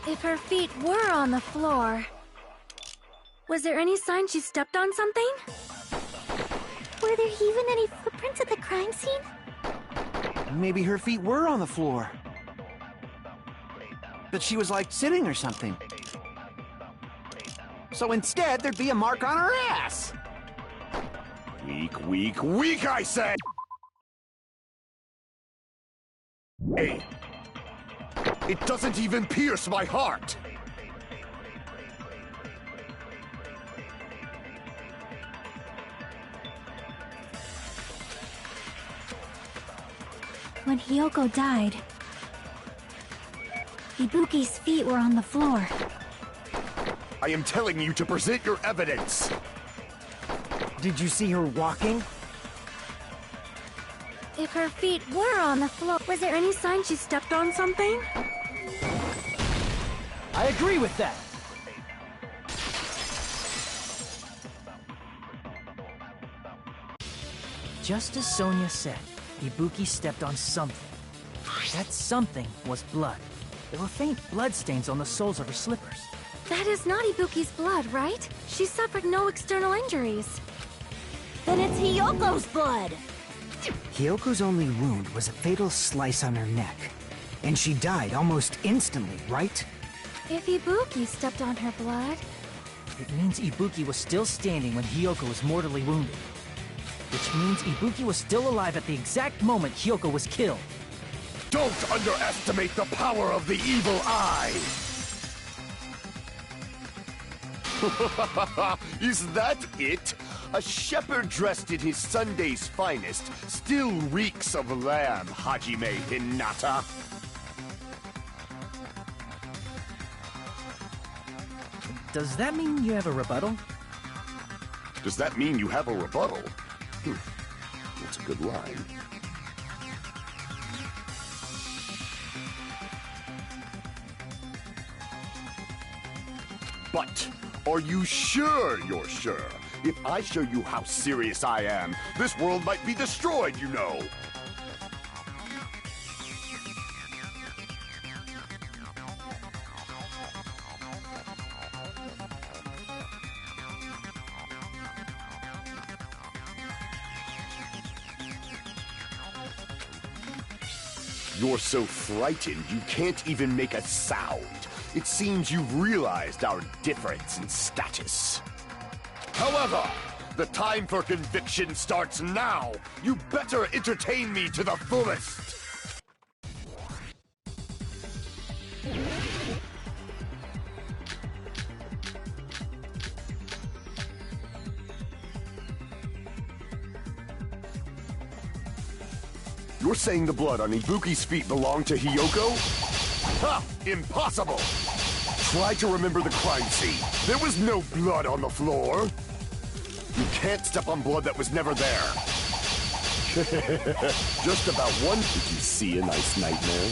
S3: If her feet were on the floor, was there any sign she stepped on something?
S1: Were there even any footprints at the crime scene?
S9: Maybe her feet were on the floor. But she was like sitting or something. So instead, there'd be a mark on her ass!
S2: Weak, weak, weak, I say! Hey! It doesn't even pierce my heart!
S3: When Hiyoko died, Ibuki's feet were on the floor.
S2: I am telling you to present your evidence!
S6: Did you see her walking?
S3: If her feet were on the floor, was there any sign she stepped on something?
S11: I agree with that. Just as Sonia said, Ibuki stepped on something. That something was blood. There were faint bloodstains on the soles of her slippers.
S3: That is not Ibuki's blood, right? She suffered no external injuries.
S10: Then it's Hiyoko's blood!
S12: Hiyoko's only wound was a fatal slice on her neck. And she died almost instantly, right?
S3: If Ibuki stepped on her blood...
S11: It means Ibuki was still standing when Hiyoko was mortally wounded. Which means Ibuki was still alive at the exact moment Hiyoko was killed.
S2: Don't underestimate the power of the evil eye! Is that it? A shepherd dressed in his Sunday's finest still reeks of lamb, Hajime Hinata.
S11: Does that mean you have a rebuttal?
S2: Does that mean you have a rebuttal? That's a good line. But, are you sure you're sure? If I show you how serious I am, this world might be destroyed, you know! You're so frightened you can't even make a sound. It seems you've realized our difference in status. However, the time for conviction starts now. You better entertain me to the fullest. You're saying the blood on Ibuki's feet belonged to Hiyoko? Ha! Impossible! Try to remember the crime scene. There was no blood on the floor. You can't step on blood that was never there. Just about one. Did you see a nice nightmare?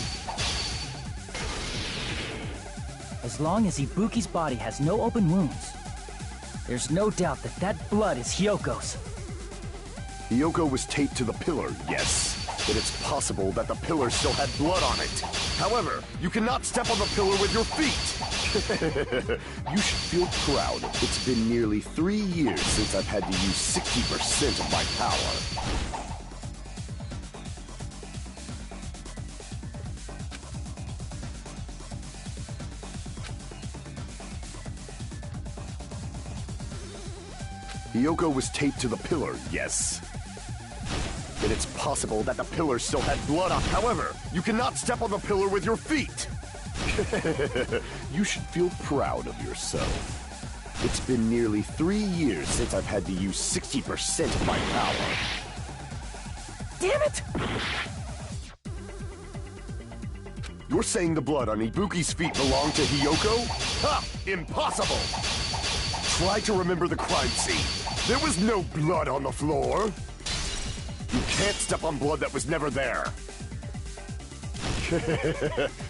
S11: As long as Ibuki's body has no open wounds, there's no doubt that that blood is Hiyoko's.
S2: Hiyoko was taped to the pillar, yes. But it's possible that the pillar still had blood on it. However, you cannot step on the pillar with your feet. You should feel proud. It's been nearly 3 years since I've had to use 60% of my power. Hiyoko was taped to the pillar, yes. Then it's possible that the pillar still had blood on. However, you cannot step on the pillar with your feet. You should feel proud of yourself. It's been nearly 3 years since I've had to use 60% of my power.
S11: Damn it!
S2: You're saying the blood on Ibuki's feet belonged to Hiyoko? Ha! Impossible! Try to remember the crime scene. There was no blood on the floor. You can't step on blood that was never there.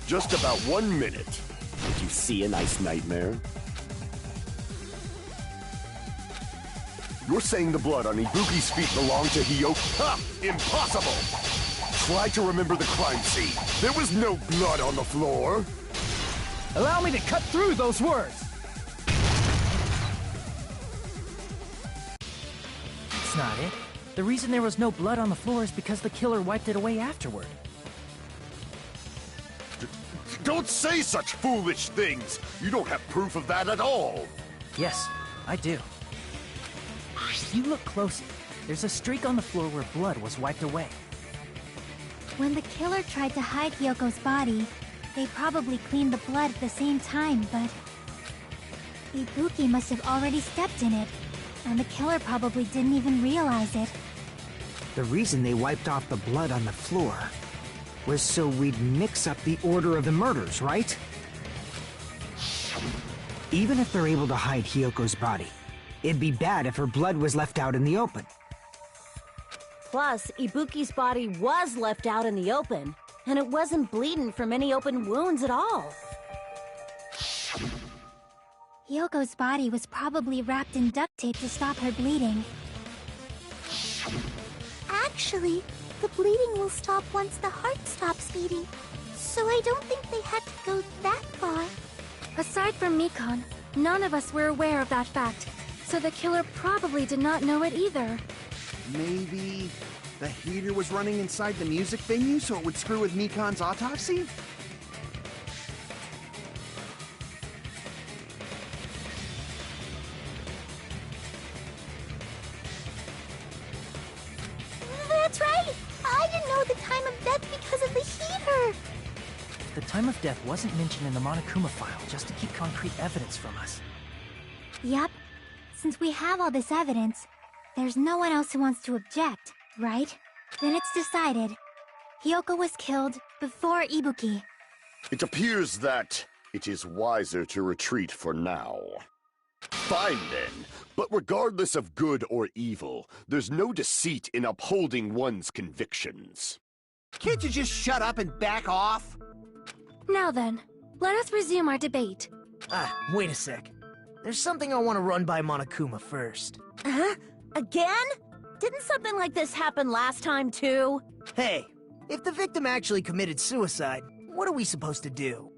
S2: Just about 1 minute. Did you see a nice nightmare? You're saying the blood on Ibuki's feet belonged to Hiyoko? Ha! Impossible! Try to remember the crime scene. There was no blood on the floor.
S11: Allow me to cut through those words! That's not it. The reason there was no blood on the floor is because the killer wiped it away afterward.
S2: Don't say such foolish things! You don't have proof of that at all!
S11: Yes, I do. If you look closely, there's a streak on the floor where blood was wiped away.
S1: When the killer tried to hide Hyoko's body, they probably cleaned the blood at the same time, but Ibuki must have already stepped in it, and the killer probably didn't even realize it.
S12: The reason they wiped off the blood on the floor was so we'd mix up the order of the murders, right? Even if they're able to hide Hyoko's body, it'd be bad if her blood was left out in the open.
S10: Plus, Ibuki's body was left out in the open, and it wasn't bleeding from any open wounds at all.
S1: Hyoko's body was probably wrapped in duct tape to stop her bleeding. Actually, the bleeding will stop once the heart stops beating, so I don't think they had to go that far.
S3: Aside from Mikan, none of us were aware of that fact, so the killer probably did not know it either.
S9: Maybe the heater was running inside the music venue so it would screw with Mikan's autopsy?
S1: That's right! I didn't know the time of death because of the heater!
S11: The time of death wasn't mentioned in the Monokuma file just to keep concrete evidence from us.
S1: Yep. Since we have all this evidence, there's no one else who wants to object, right? Then it's decided. Hyoko was killed before Ibuki.
S2: It appears that it is wiser to retreat for now. Fine then, but regardless of good or evil, there's no deceit in upholding one's convictions.
S9: Can't you just shut up and back off?
S3: Now then, let us resume our debate.
S6: Wait a sec. There's something I want to run by Monokuma first.
S10: Huh? Again? Didn't something like this happen last time, too?
S6: Hey, if the victim actually committed suicide, what are we supposed to do?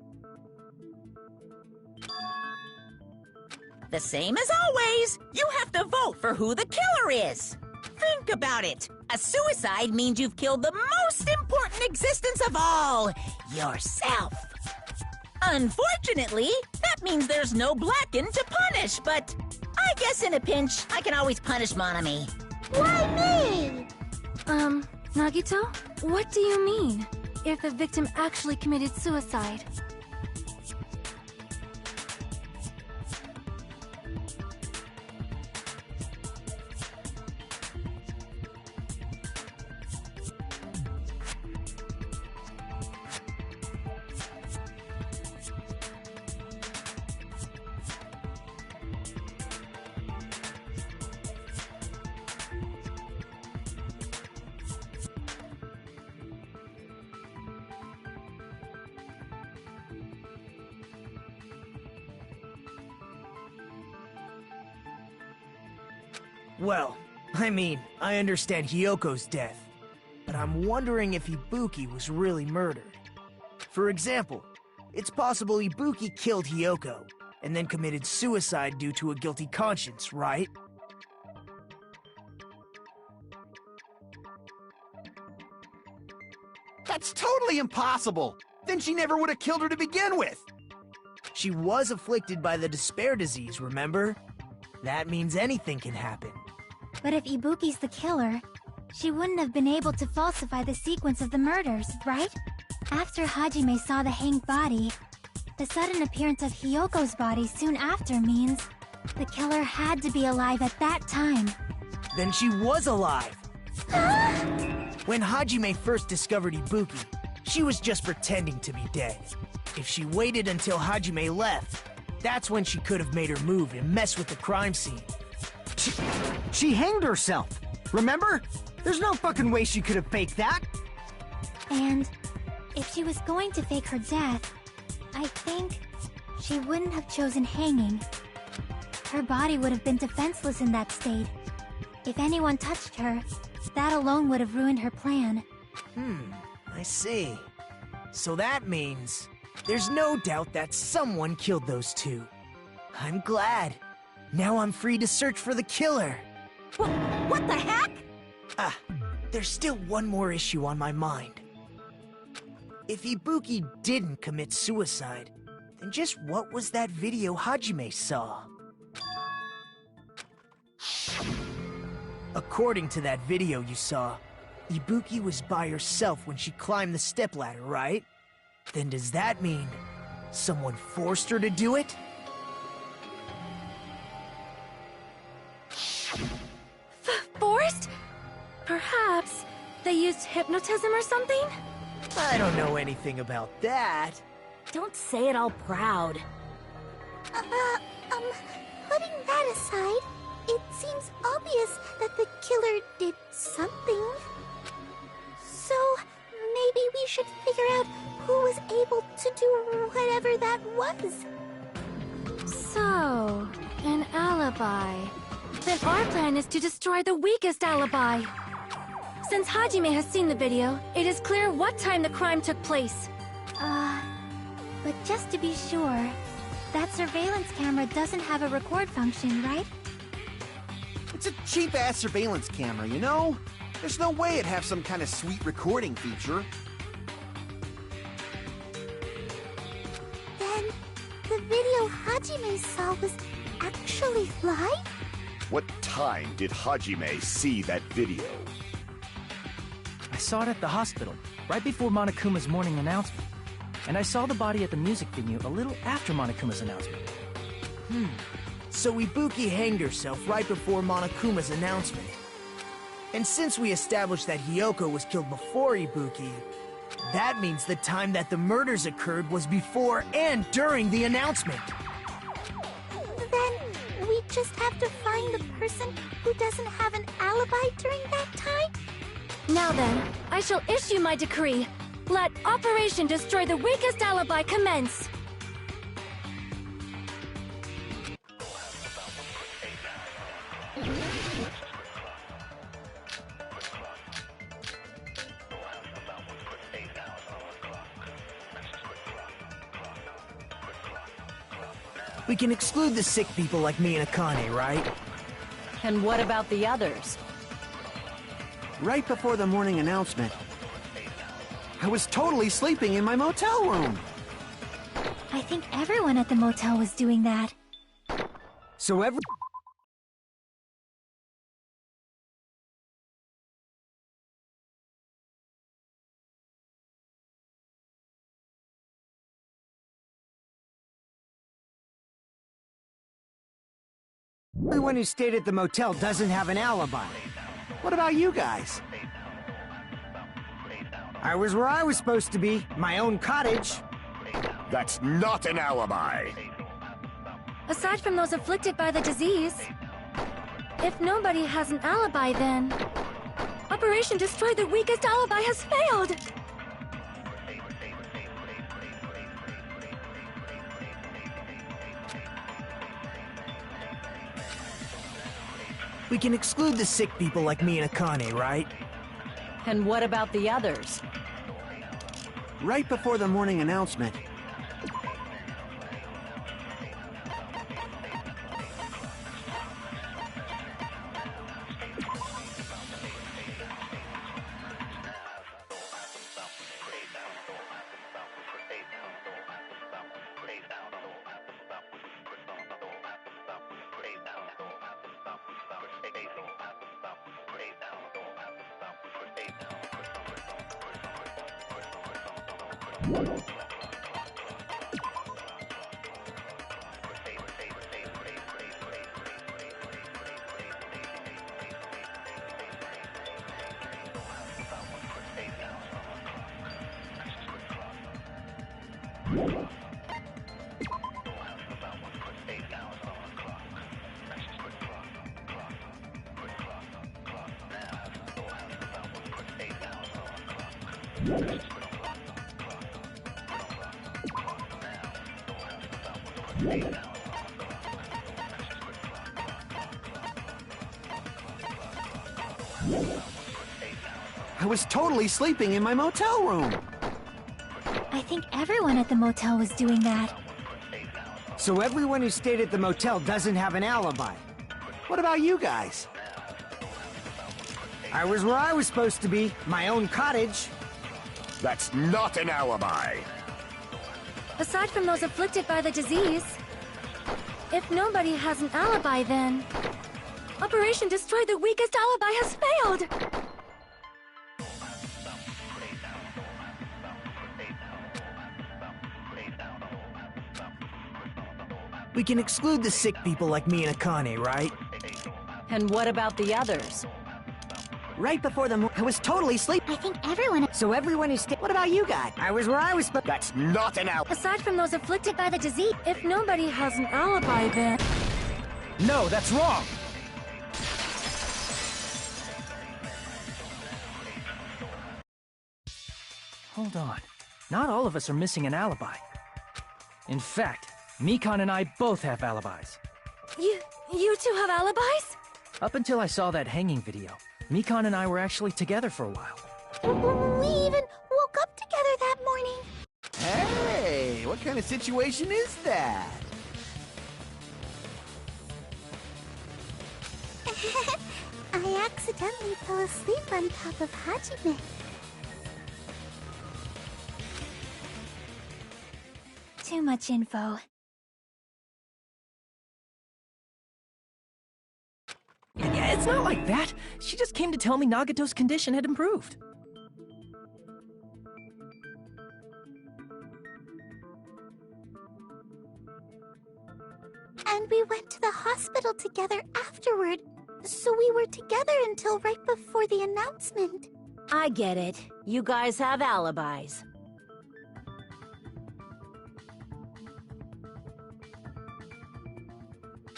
S4: The same as always. You have to vote for who the killer is. Think about it. A suicide means you've killed the most important existence of all, yourself. Unfortunately, that means there's no Blackened to punish, but I guess in a pinch, I can always punish Monami.
S1: Why me?
S3: Nagito? What do you mean? If the victim actually committed suicide?
S6: Well, I mean, I understand Hyoko's death, but I'm wondering if Ibuki was really murdered. For example, it's possible Ibuki killed Hyoko, and then committed suicide due to a guilty conscience, right?
S9: That's totally impossible! Then she never would have killed her to begin with!
S6: She was afflicted by the despair disease, remember? That means anything can happen.
S1: But if Ibuki's the killer, she wouldn't have been able to falsify the sequence of the murders, right? After Hajime saw the hanged body, the sudden appearance of Hyoko's body soon after means the killer had to be alive at that time.
S6: Then she was alive! When Hajime first discovered Ibuki, she was just pretending to be dead. If she waited until Hajime left, that's when she could have made her move and mess with the crime scene.
S12: She hanged herself, remember? There's no fucking way she could have faked that.
S1: And if she was going to fake her death, I think She wouldn't have chosen hanging. Her body would have been defenseless in that state. If anyone touched her, that alone would have ruined her plan.
S6: I see. So that means there's no doubt that someone killed those two. I'm glad. Now I'm free to search for the killer.
S10: What the heck?
S6: There's still one more issue on my mind. If Ibuki didn't commit suicide, then just what was that video Hajime saw? According to that video you saw, Ibuki was by herself when she climbed the stepladder, right? Then does that mean someone forced her to do it?
S3: Forced? Perhaps they used hypnotism or something?
S6: I don't know anything about that.
S10: Don't say it all proud.
S1: Putting that aside, it seems obvious that the killer did something. So, maybe we should figure out who was able to do whatever that was.
S3: So, an alibi. Then our plan is to destroy the weakest alibi. Since Hajime has seen the video, it is clear what time the crime took place.
S1: But just to be sure, that surveillance camera doesn't have a record function, right?
S9: It's a cheap-ass surveillance camera, you know? There's no way it'd have some kind of sweet recording feature.
S1: Then, the video Hajime saw was actually live?
S2: What time did Hajime see that video?
S11: I saw it at the hospital, right before Monokuma's morning announcement. And I saw the body at the music venue a little after Monokuma's announcement.
S6: So Ibuki hanged herself right before Monokuma's announcement. And since we established that Hiyoko was killed before Ibuki, that means the time that the murders occurred was before and during the announcement.
S1: Then, we just have to find the person who doesn't have an alibi during that time?
S3: Now then, I shall issue my decree. Let Operation Destroy the Weakest Alibi commence!
S6: We can exclude the sick people like me and Akane, right?
S10: And what about the others?
S9: Right before the morning announcement, I was totally sleeping in my motel room.
S1: I think everyone at the motel was doing that.
S12: So everyone who stayed at the motel doesn't have an alibi.
S9: What about you guys?
S12: I was where I was supposed to be, my own cottage.
S2: That's not an alibi.
S3: Aside from those afflicted by the disease, if nobody has an alibi, then Operation Destroy the Weakest Alibi has failed!
S6: We can exclude the sick people like me and Akane, right?
S10: And what about the others?
S9: Right before the morning announcement, I was totally sleeping in my motel room.
S3: I think everyone at the motel was doing that.
S12: So everyone who stayed at the motel doesn't have an alibi.
S9: What about you guys?
S12: I was where I was supposed to be, my own cottage.
S2: That's not an alibi.
S3: Aside from those afflicted by the disease, if nobody has an alibi, then Operation Destroy the Weakest Alibi has failed!
S6: We can exclude the sick people like me and Akane, right?
S10: And what about the others?
S9: Right before I was totally sleeping.
S1: I think everyone...
S12: So everyone who stayed...
S9: What about you guys?
S12: I was where I was supposed...
S2: That's not an alibi.
S3: Aside from those afflicted by the disease, if nobody has an alibi, then...
S11: No, that's wrong! Hold on. Not all of us are missing an alibi. In fact, Mikan and I both have alibis.
S3: You two have alibis?
S11: Up until I saw that hanging video, Mikan and I were actually together for a while.
S1: We even woke up together that morning.
S9: Hey, what kind of situation is that?
S1: I accidentally fell asleep on top of Hajime.
S3: Too much info.
S11: Yeah, it's not like that. She just came to tell me Nagato's condition had improved.
S1: And we went to the hospital together afterward. So we were together until right before the announcement.
S10: I get it. You guys have alibis.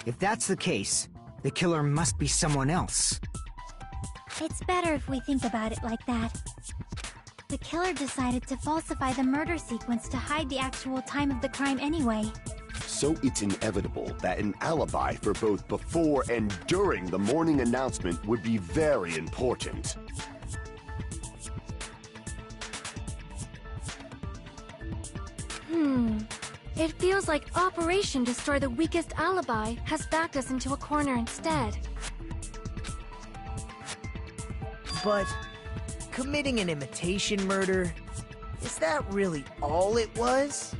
S12: If that's the case, the killer must be someone else.
S3: It's better if we think about it like that. The killer decided to falsify the murder sequence to hide the actual time of the crime anyway.
S2: So it's inevitable that an alibi for both before and during the morning announcement would be very important.
S3: It feels like Operation Destroy the Weakest Alibi has backed us into a corner instead.
S6: But committing an imitation murder, is that really all it was?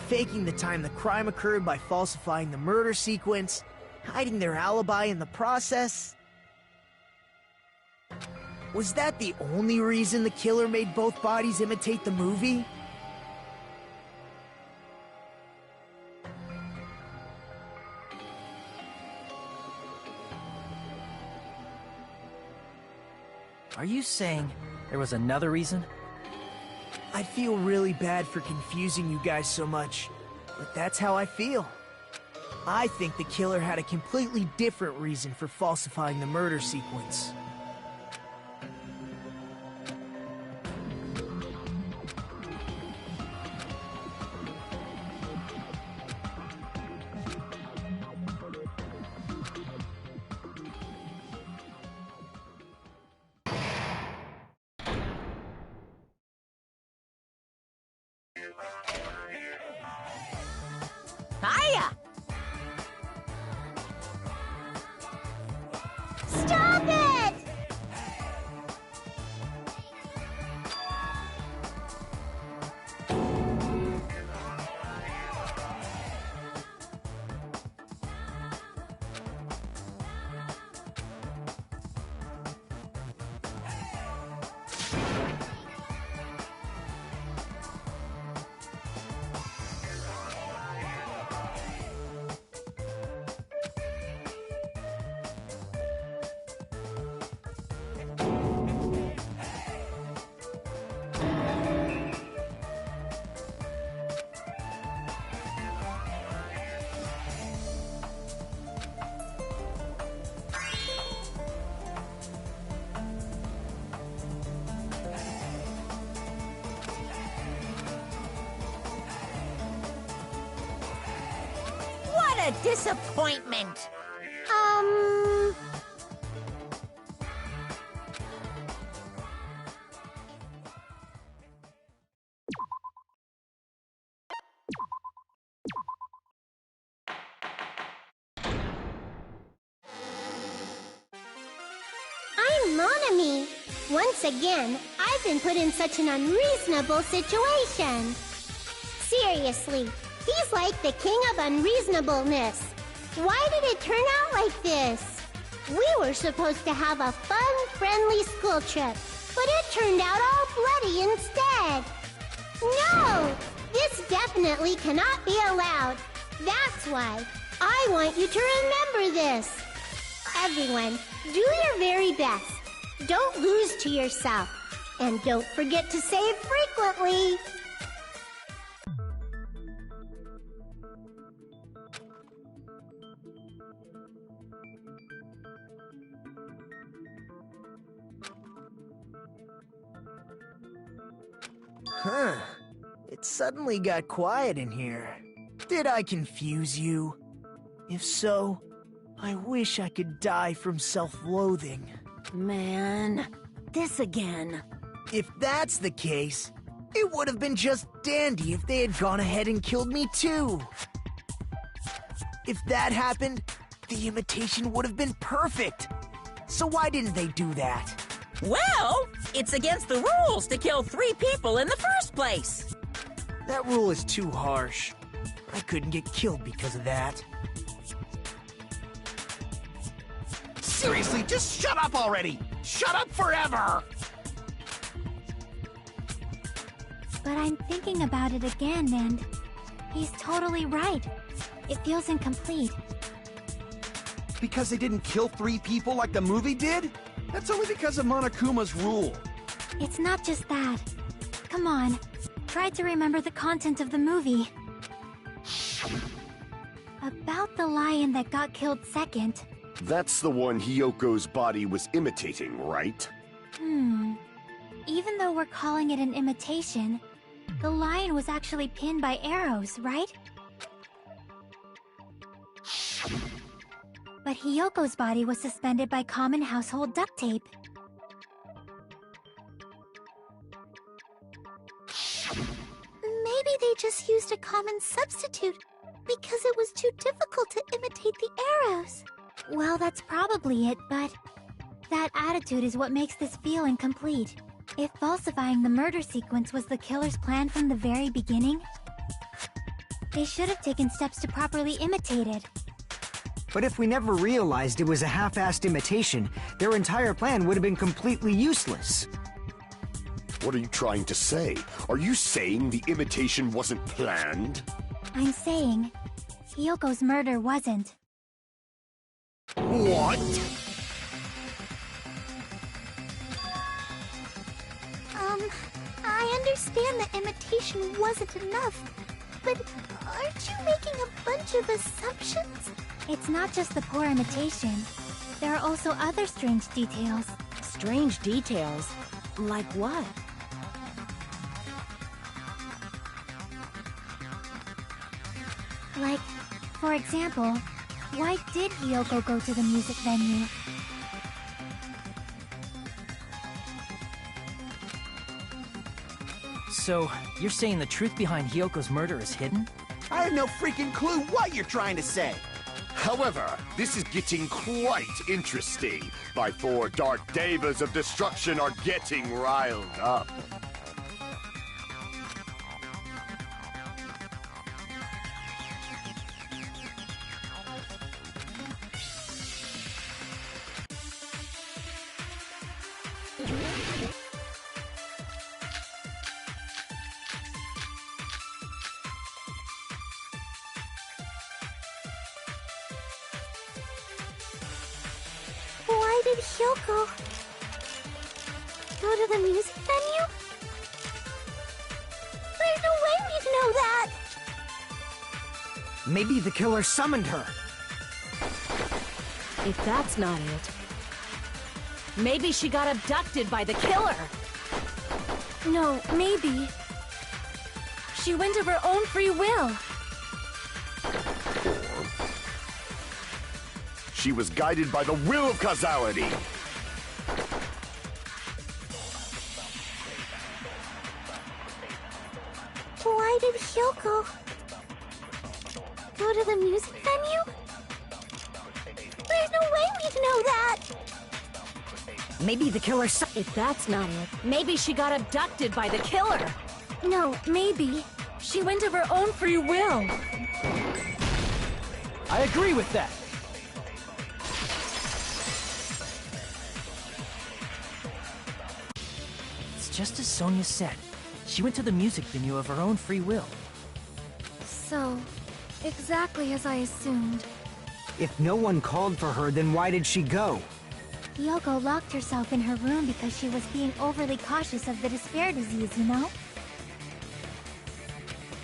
S6: Faking the time the crime occurred by falsifying the murder sequence, hiding their alibi in the process. Was that the only reason the killer made both bodies imitate the movie?
S11: Are you saying there was another reason?
S6: I feel really bad for confusing you guys so much, but that's how I feel. I think the killer had a completely different reason for falsifying the murder sequence.
S10: Hiya!
S1: Stop it!
S4: a disappointment.
S1: I'm Monami. Once again, I've been put in such an unreasonable situation. Seriously, he's like the king of unreasonableness. Why did it turn out like this? We were supposed to have a fun, friendly school trip, but it turned out all bloody instead. No! This definitely cannot be allowed. That's why I want you to remember this. Everyone, do your very best. Don't lose to yourself. And don't forget to save frequently.
S6: Huh. It suddenly got quiet in here. Did I confuse you? If so, I wish I could die from self-loathing.
S10: Man, this again.
S6: If that's the case, it would have been just dandy if they had gone ahead and killed me too. If that happened, the imitation would have been perfect. So why didn't they do that?
S4: Well, it's against the rules to kill 3 people in the first place.
S6: That rule is too harsh. I couldn't get killed because of that.
S9: Seriously, just shut up already! Shut up forever!
S3: But I'm thinking about it again, and he's totally right. It feels incomplete.
S9: Because they didn't kill 3 people like the movie did? That's only because of Monokuma's rule.
S3: It's not just that. Come on, try to remember the content of the movie. About the lion that got killed second.
S2: That's the one Hyoko's body was imitating, right?
S3: Even though we're calling it an imitation, the lion was actually pinned by arrows, right? But Hyoko's body was suspended by common household duct tape.
S1: Maybe they just used a common substitute because it was too difficult to imitate the arrows.
S3: Well, that's probably it, but that attitude is what makes this feel incomplete. If falsifying the murder sequence was the killer's plan from the very beginning, they should have taken steps to properly imitate it.
S12: But if we never realized it was a half-assed imitation, their entire plan would have been completely useless.
S2: What are you trying to say? Are you saying the imitation wasn't planned?
S3: I'm saying Hyoko's murder wasn't.
S2: What?
S1: I understand the imitation wasn't enough, but aren't you making a bunch of assumptions?
S3: It's not just the poor imitation. There are also other strange details.
S10: Strange details? Like what?
S3: Like, for example, why did Hyoko go to the music venue?
S11: So, you're saying the truth behind Hyoko's murder is hidden?
S9: I have no freaking clue what you're trying to say.
S2: However, this is getting quite interesting. My 4 dark devas of destruction are getting riled up.
S1: Why did Hyoko go to the music venue? There's no way we'd know that!
S12: Maybe the killer summoned her.
S10: If that's not it, maybe she got abducted by the killer.
S3: No, maybe. She went of her own free will.
S2: She was guided by the will of causality.
S1: Why did Hyoko go to the music venue? There's no way we'd know that!
S10: Maybe the killer saw. If that's not it, maybe she got abducted by the killer.
S3: No, maybe. She went of her own free will.
S11: I agree with that. It's just as Sonia said. She went to the music venue of her own free will.
S3: So, exactly as I assumed.
S12: If no one called for her, then why did she go?
S1: Hyoko locked herself in her room because she was being overly cautious of the despair disease, you know?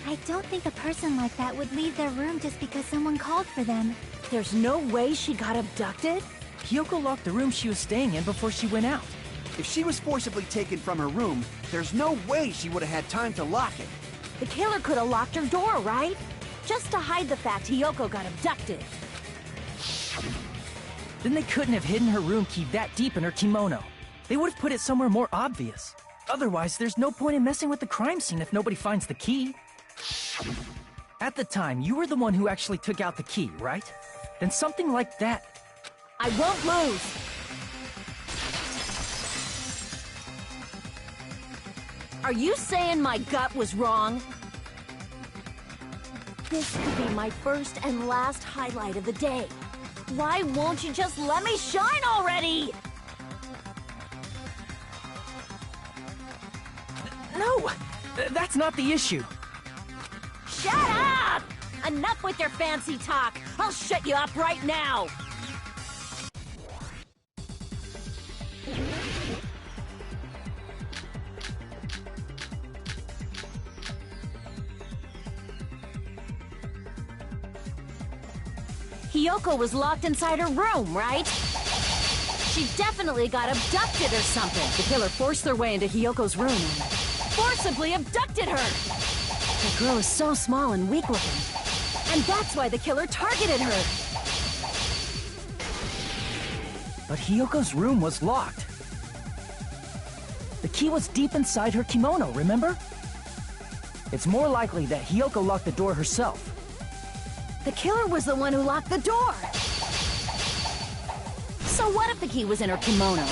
S1: I don't think a person like that would leave their room just because someone called for them.
S10: There's no way she got abducted?
S11: Hyoko locked the room she was staying in before she went out.
S9: If she was forcibly taken from her room, there's no way she would have had time to lock it.
S10: The killer could have locked her door, right? Just to hide the fact Hyoko got abducted.
S11: Then they couldn't have hidden her room key that deep in her kimono. They would have put it somewhere more obvious. Otherwise, there's no point in messing with the crime scene if nobody finds the key. At the time, you were the one who actually took out the key, right? Then something like that...
S10: I won't lose! Are you saying my gut was wrong? This could be my first and last highlight of the day. Why won't you just let me shine already?
S11: No! That's not the issue.
S10: Shut up! Enough with your fancy talk! I'll shut you up right now! Hyoko was locked inside her room, right? She definitely got abducted or something. The killer forced their way into Hyoko's room and forcibly abducted her. The girl is so small and weak-looking, and that's why the killer targeted her.
S11: But Hyoko's room was locked. The key was deep inside her kimono, remember? It's more likely that Hyoko locked the door herself.
S10: The killer was the one who locked the door. So what if the key was in her kimono?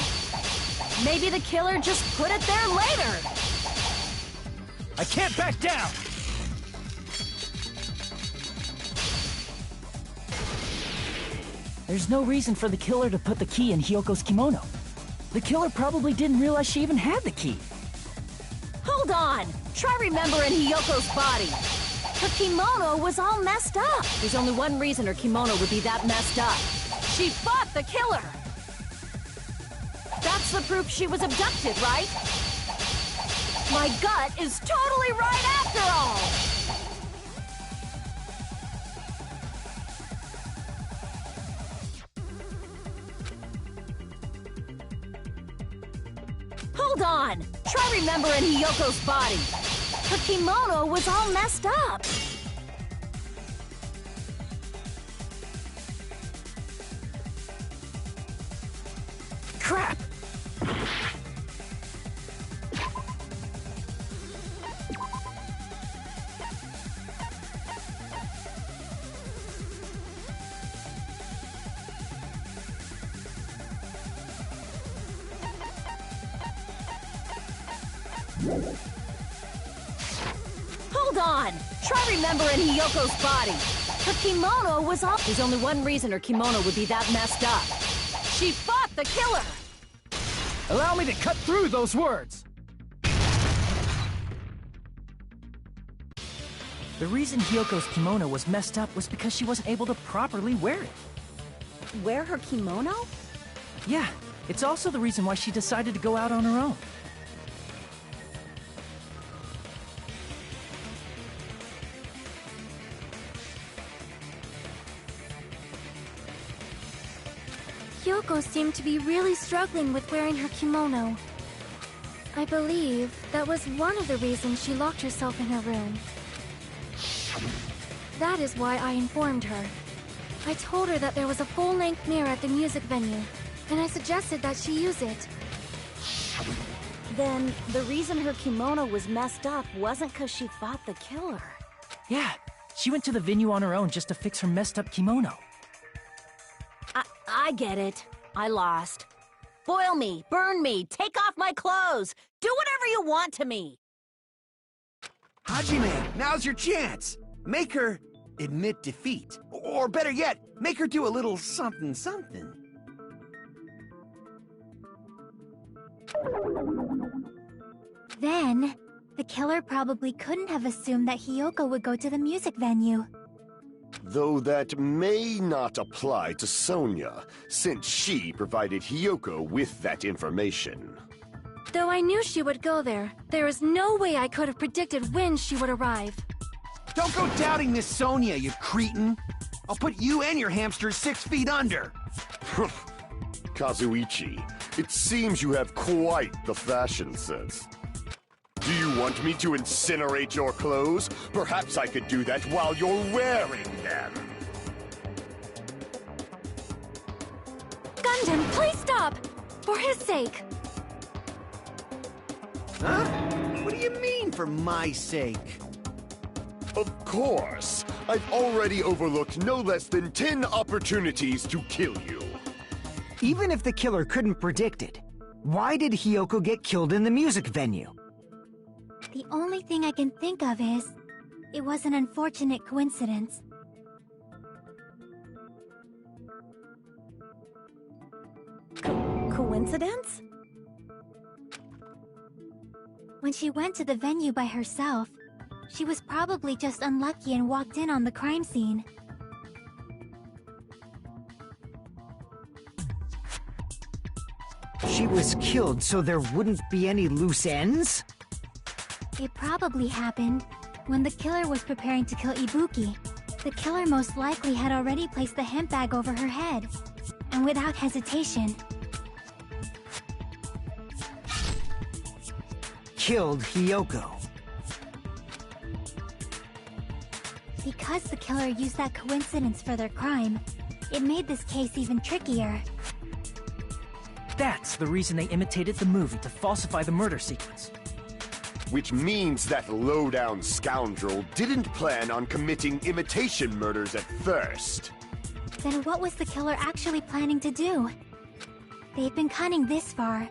S10: Maybe the killer just put it there later.
S11: I can't back down! There's no reason for the killer to put the key in Hyoko's kimono. The killer probably didn't realize she even had the key.
S10: Hold on! Try remembering Hyoko's body. Her kimono was all messed up. There's only one reason her kimono would be that messed up. She fought the killer! That's the proof she was abducted, right? My gut is totally right after all! Hold on! Try remembering Hyoko's body. Her kimono was all messed up.
S11: Crap!
S10: Hold on! Try remembering Hyoko's body. Her kimono was all... There's only one reason her kimono would be that messed up. She fought the killer!
S11: Allow me to cut through those words! The reason Hyoko's kimono was messed up was because she wasn't able to properly wear it.
S10: Wear her kimono?
S11: Yeah, it's also the reason why she decided to go out on her own.
S3: Hyoko seemed to be really struggling with wearing her kimono. I believe that was one of the reasons she locked herself in her room. That is why I informed her. I told her that there was a full-length mirror at the music venue, and I suggested that she use it.
S10: Then, the reason her kimono was messed up wasn't because she fought the killer.
S11: Yeah, she went to the venue on her own just to fix her messed up kimono.
S10: I get it. I lost. Boil me, burn me, take off my clothes, do whatever you want to me.
S9: Hajime, now's your chance. Make her admit defeat. Or better yet, make her do a little something something.
S1: Then, the killer probably couldn't have assumed that Hiyoko would go to the music venue.
S2: Though that may not apply to Sonia, since she provided Hiyoko with that information.
S3: Though I knew she would go there, there is no way I could have predicted when she would arrive.
S9: Don't go doubting Miss Sonia, you cretin. I'll put you and your hamster 6 feet under.
S2: Kazuichi, it seems you have quite the fashion sense. Do you want me to incinerate your clothes? Perhaps I could do that while you're wearing them.
S3: Gundam, please stop! For his sake!
S9: Huh? What do you mean, for my sake?
S2: Of course! I've already overlooked no less than 10 opportunities to kill you.
S12: Even if the killer couldn't predict it, why did Hiyoko get killed in the music venue?
S1: The only thing I can think of is, it was an unfortunate coincidence.
S10: Coincidence?
S1: When she went to the venue by herself, she was probably just unlucky and walked in on the crime scene.
S12: She was killed so there wouldn't be any loose ends?
S1: It probably happened when the killer was preparing to kill Ibuki. The killer most likely had already placed the hemp bag over her head, and without hesitation,
S12: killed Hiyoko.
S1: Because the killer used that coincidence for their crime, it made this case even trickier.
S11: That's the reason they imitated the movie to falsify the murder sequence.
S2: Which means that low-down scoundrel didn't plan on committing imitation murders at first.
S1: Then what was the killer actually planning to do? They've been cunning this far.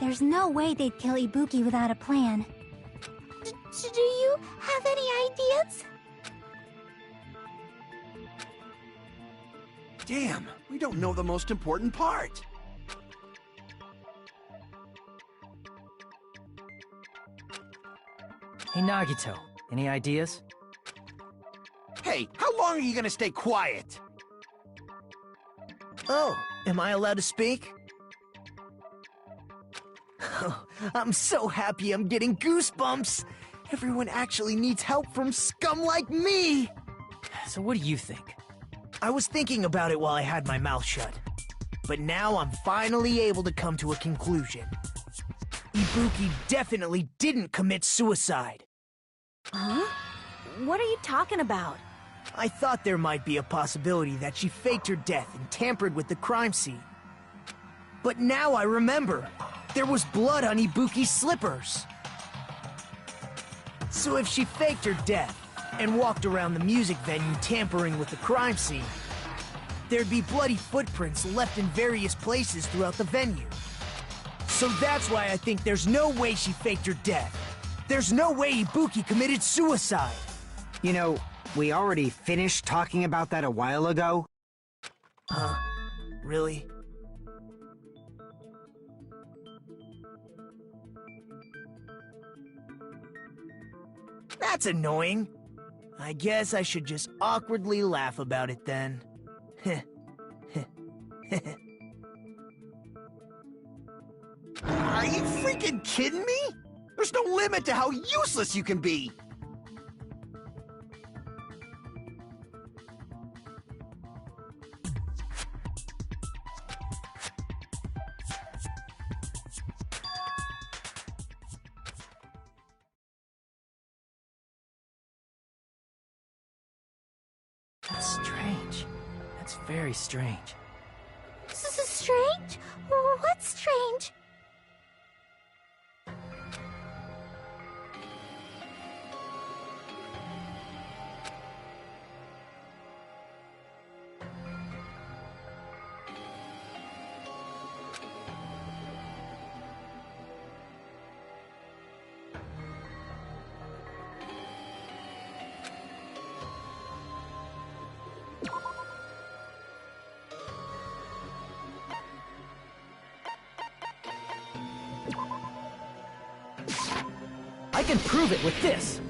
S1: There's no way they'd kill Ibuki without a plan. Do you have any ideas?
S9: Damn, we don't know the most important part.
S11: Hey Nagito, any ideas?
S9: Hey, how long are you gonna stay quiet?
S6: Oh, am I allowed to speak? Oh, I'm so happy I'm getting goosebumps! Everyone actually needs help from scum like me!
S11: So what do you think?
S6: I was thinking about it while I had my mouth shut. But now I'm finally able to come to a conclusion. Ibuki definitely didn't commit suicide.
S10: Huh? What are you talking about?
S6: I thought there might be a possibility that she faked her death and tampered with the crime scene. But now I remember. There was blood on Ibuki's slippers. So if she faked her death and walked around the music venue tampering with the crime scene, there'd be bloody footprints left in various places throughout the venue. So that's why I think there's no way she faked her death. There's no way Ibuki committed suicide.
S12: You know, we already finished talking about that a while ago.
S6: Huh? Really? That's annoying. I guess I should just awkwardly laugh about it then.
S9: Are you freaking kidding me? There's no limit to how useless you can be!
S11: That's strange. That very strange.
S1: Strange? What's strange?
S11: I can prove it with this!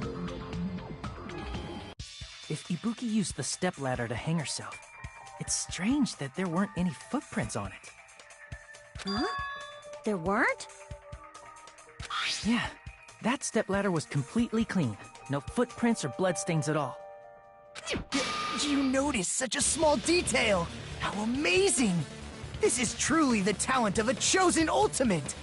S11: If Ibuki used the stepladder to hang herself, it's strange that there weren't any footprints on it.
S10: Huh? There weren't?
S11: Yeah, that stepladder was completely clean. No footprints or bloodstains at all.
S6: You noticed such a small detail! How amazing! This is truly the talent of a chosen ultimate!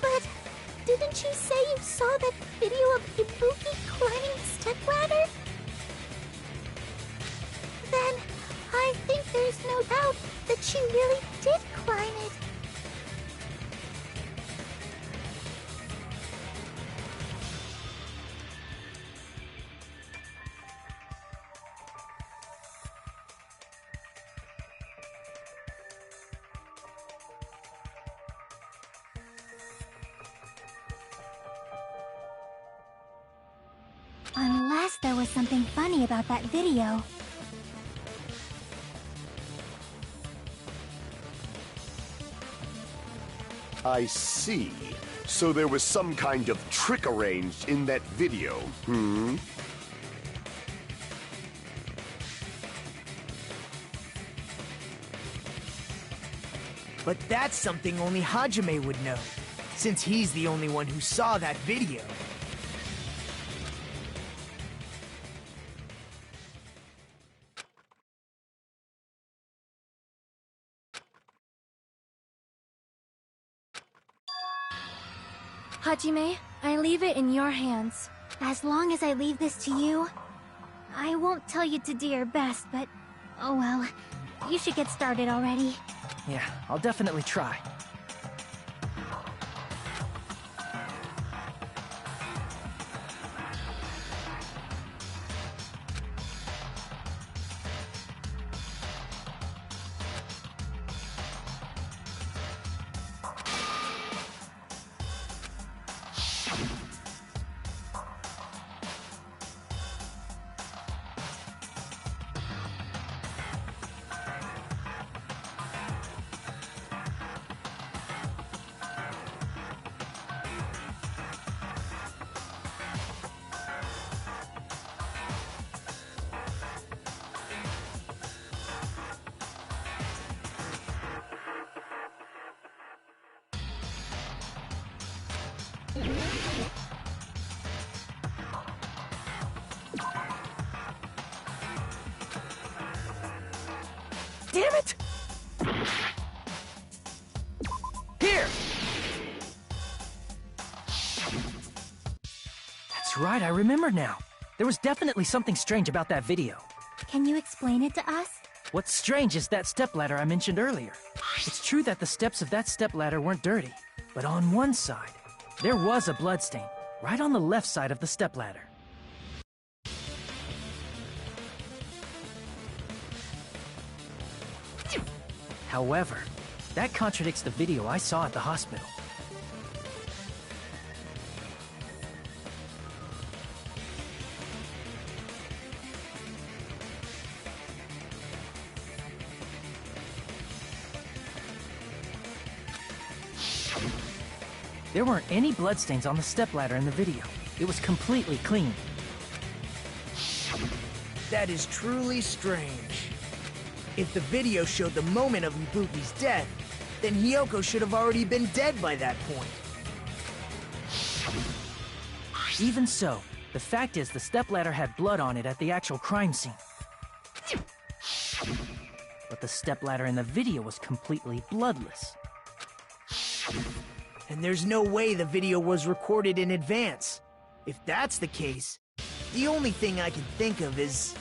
S1: But didn't you say you saw that video of Ibuki climbing the stepladder? Then I think there's no doubt that she really did climb it. Unless there was something funny about that video.
S2: I see. So there was some kind of trick arranged in that video, hmm?
S6: But that's something only Hajime would know, since he's the only one who saw that video.
S3: Hajime, I leave it in your hands.
S1: As long as I leave this to you, I won't tell you to do your best, but oh well. You should get started already.
S11: Yeah, I'll definitely try.
S6: Damn it! Here!
S11: That's right, I remember now. There was definitely something strange about that video.
S1: Can you explain it to us?
S11: What's strange is that stepladder I mentioned earlier. It's true that the steps of that stepladder weren't dirty, but on one side, there was a bloodstain, right on the left side of the stepladder. However, that contradicts the video I saw at the hospital. There weren't any bloodstains on the stepladder in the video. It was completely clean.
S6: That is truly strange. If the video showed the moment of Ibuki's death, then Hiyoko should have already been dead by that point.
S11: Even so, the fact is the stepladder had blood on it at the actual crime scene. thought the stepladder in the video was completely bloodless.
S6: And there's no way the video was recorded in advance. If that's the case, the only thing I can think of is...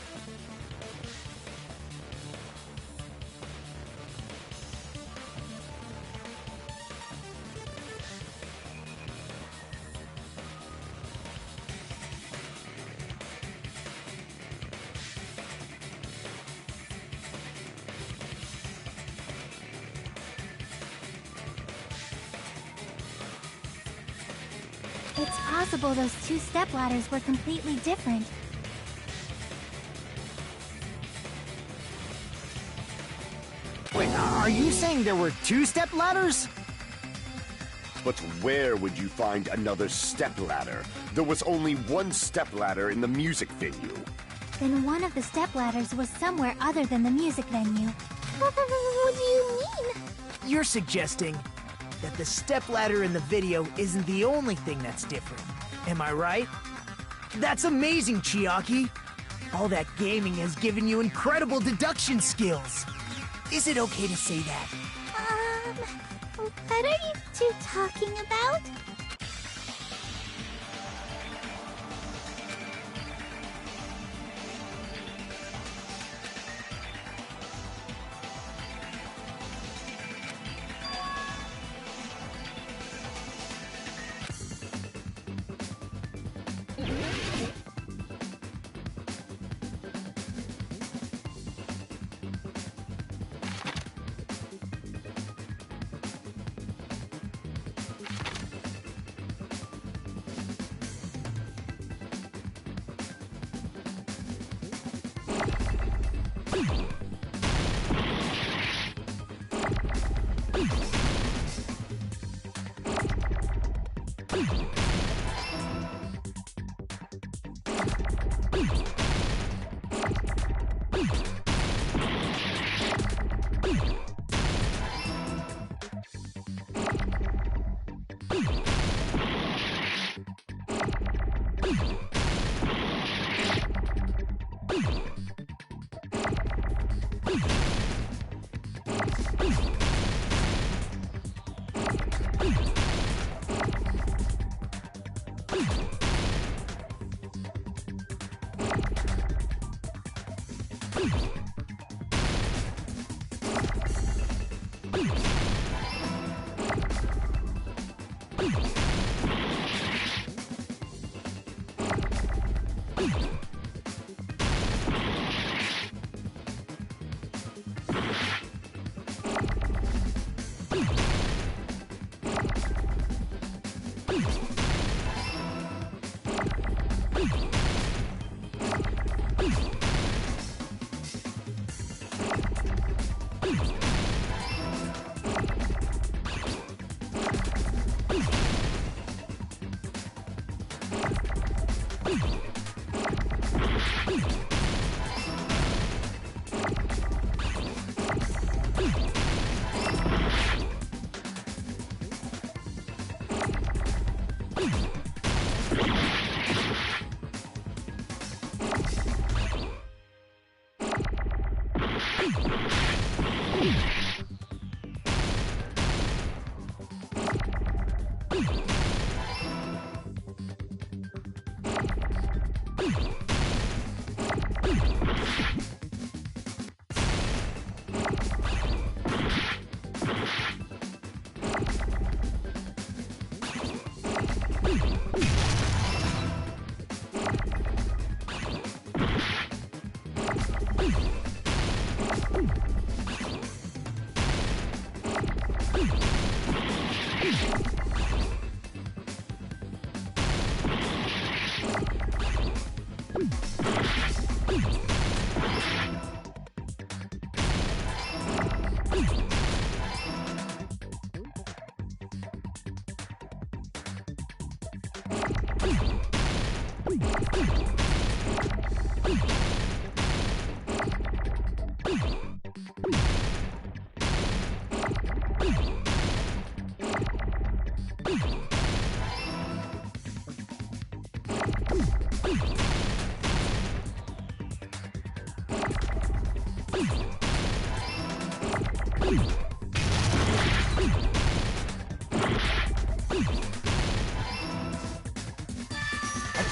S1: It's possible those two stepladders were completely different.
S12: Wait, are you saying there were two stepladders?
S2: But where would you find another stepladder? There was only one stepladder in the music venue.
S1: Then one of the stepladders was somewhere other than the music venue. What do you mean?
S6: You're suggesting that the stepladder in the video isn't the only thing that's different. Am I right? That's amazing, Chiaki! All that gaming has given you incredible deduction skills. Is it okay to say that?
S1: What are you two talking about?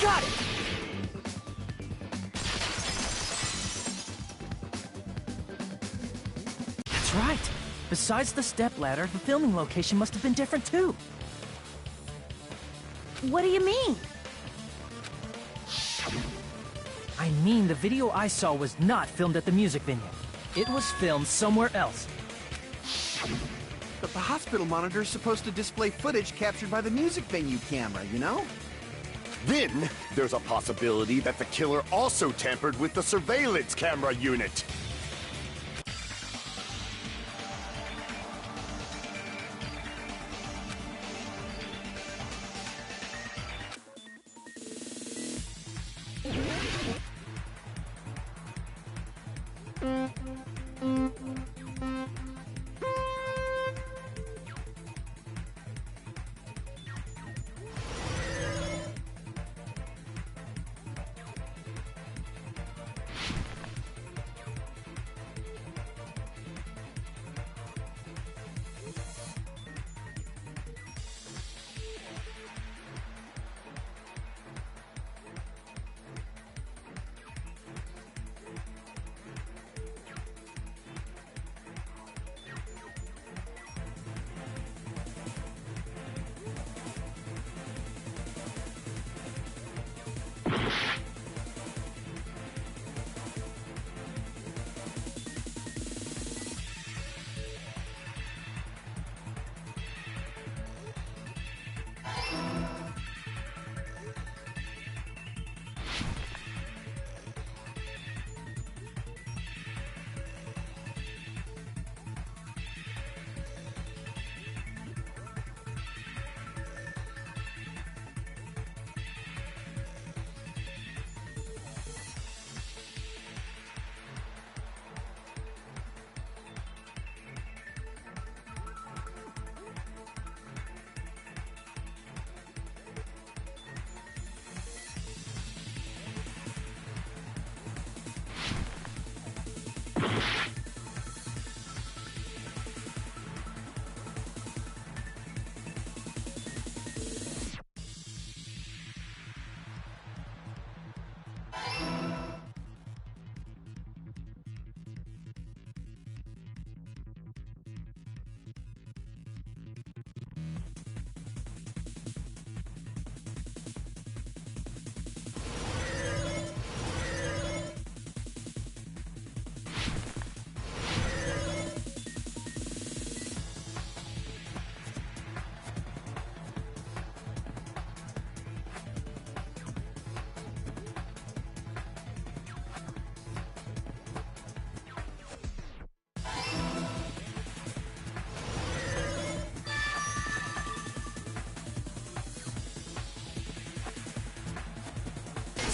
S11: got it! That's right. Besides the stepladder, the filming location must have been different too.
S10: What do you mean?
S11: I mean, the video I saw was not filmed at the music venue. It was filmed somewhere else.
S9: But the hospital monitor is supposed to display footage captured by the music venue camera, you know?
S2: Then, there's a possibility that the killer also tampered with the surveillance camera unit.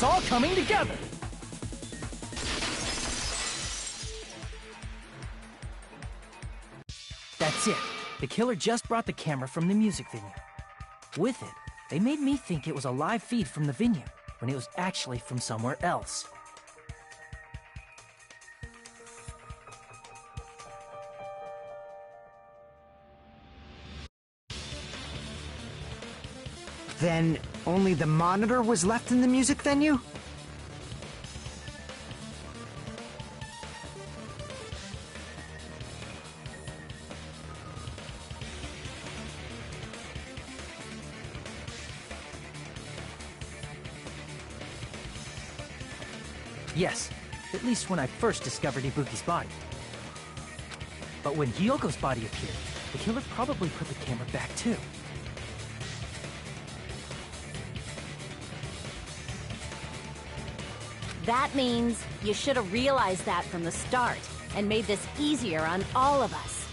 S11: It's all coming together! That's it. The killer just brought the camera from the music venue. With it, they made me think it was a live feed from the venue, when it was actually from somewhere else.
S12: Then only the monitor was left in the music venue?
S11: Yes, at least when I first discovered Ibuki's body. But when Hyoko's body appeared, the killer probably put the camera back too.
S10: That means you should have realized that from the start and made this easier on all of us.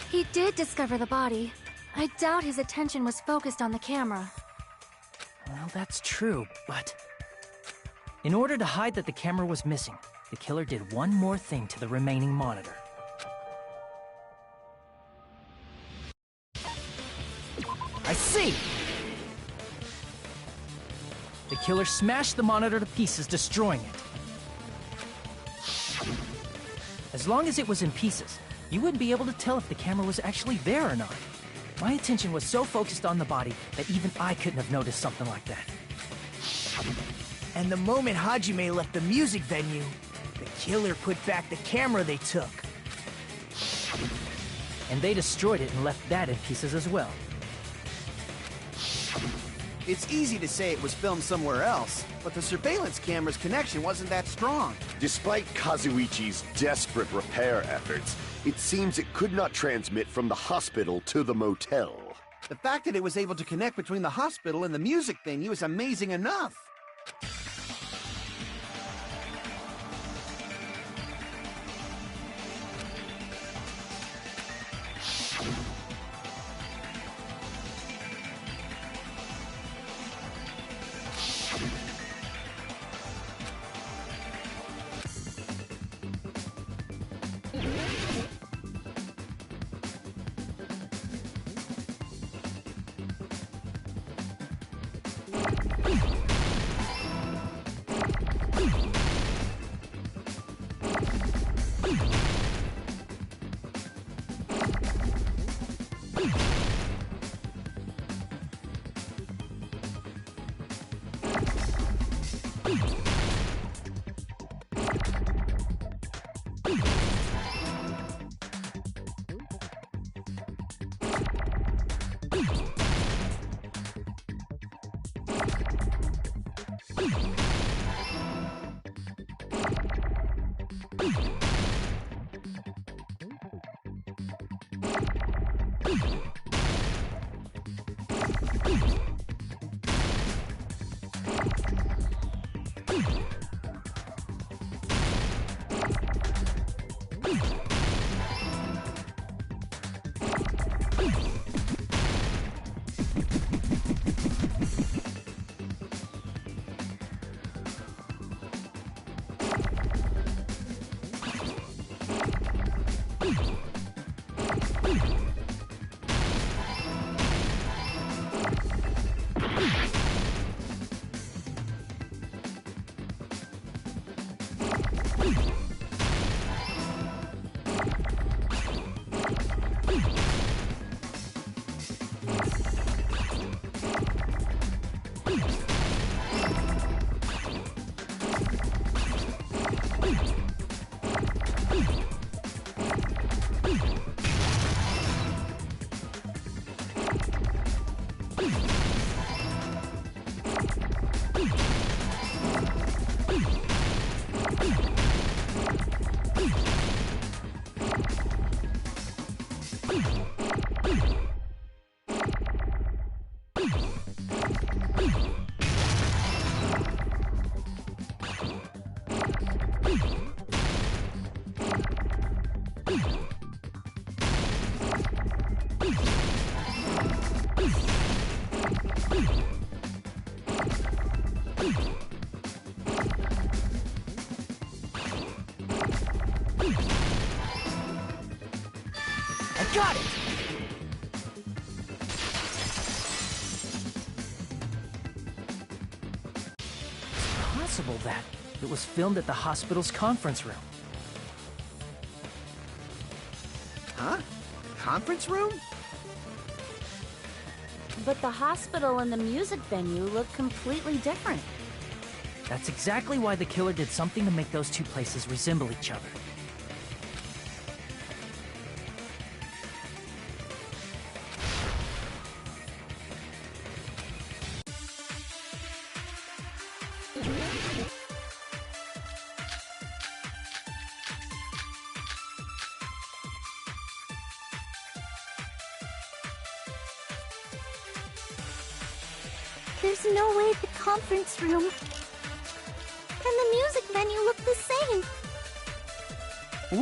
S3: He did discover the body. I doubt his attention was focused on the camera.
S11: Well, that's true, but... in order to hide that the camera was missing, the killer did one more thing to the remaining monitor. I see! The killer smashed the monitor to pieces, destroying it. As long as it was in pieces, you wouldn't be able to tell if the camera was actually there or not. My attention was so focused on the body that even I couldn't have noticed something like that.
S6: And the moment Hajime left the music venue, the killer put back the camera they took.
S11: And they destroyed it and left that in pieces as well.
S9: It's easy to say it was filmed somewhere else, but the surveillance camera's connection wasn't that strong.
S2: Despite Kazuichi's desperate repair efforts, it seems it could not transmit from the hospital to the motel.
S9: The fact that it was able to connect between the hospital and the music venue is amazing enough.
S6: Got it!
S11: It's possible that it was filmed at the hospital's conference room.
S9: Huh? Conference room?
S10: But the hospital and the music venue look completely different.
S11: That's exactly why the killer did something to make those two places resemble each other.
S1: There's no way the conference room and the music venue look the same.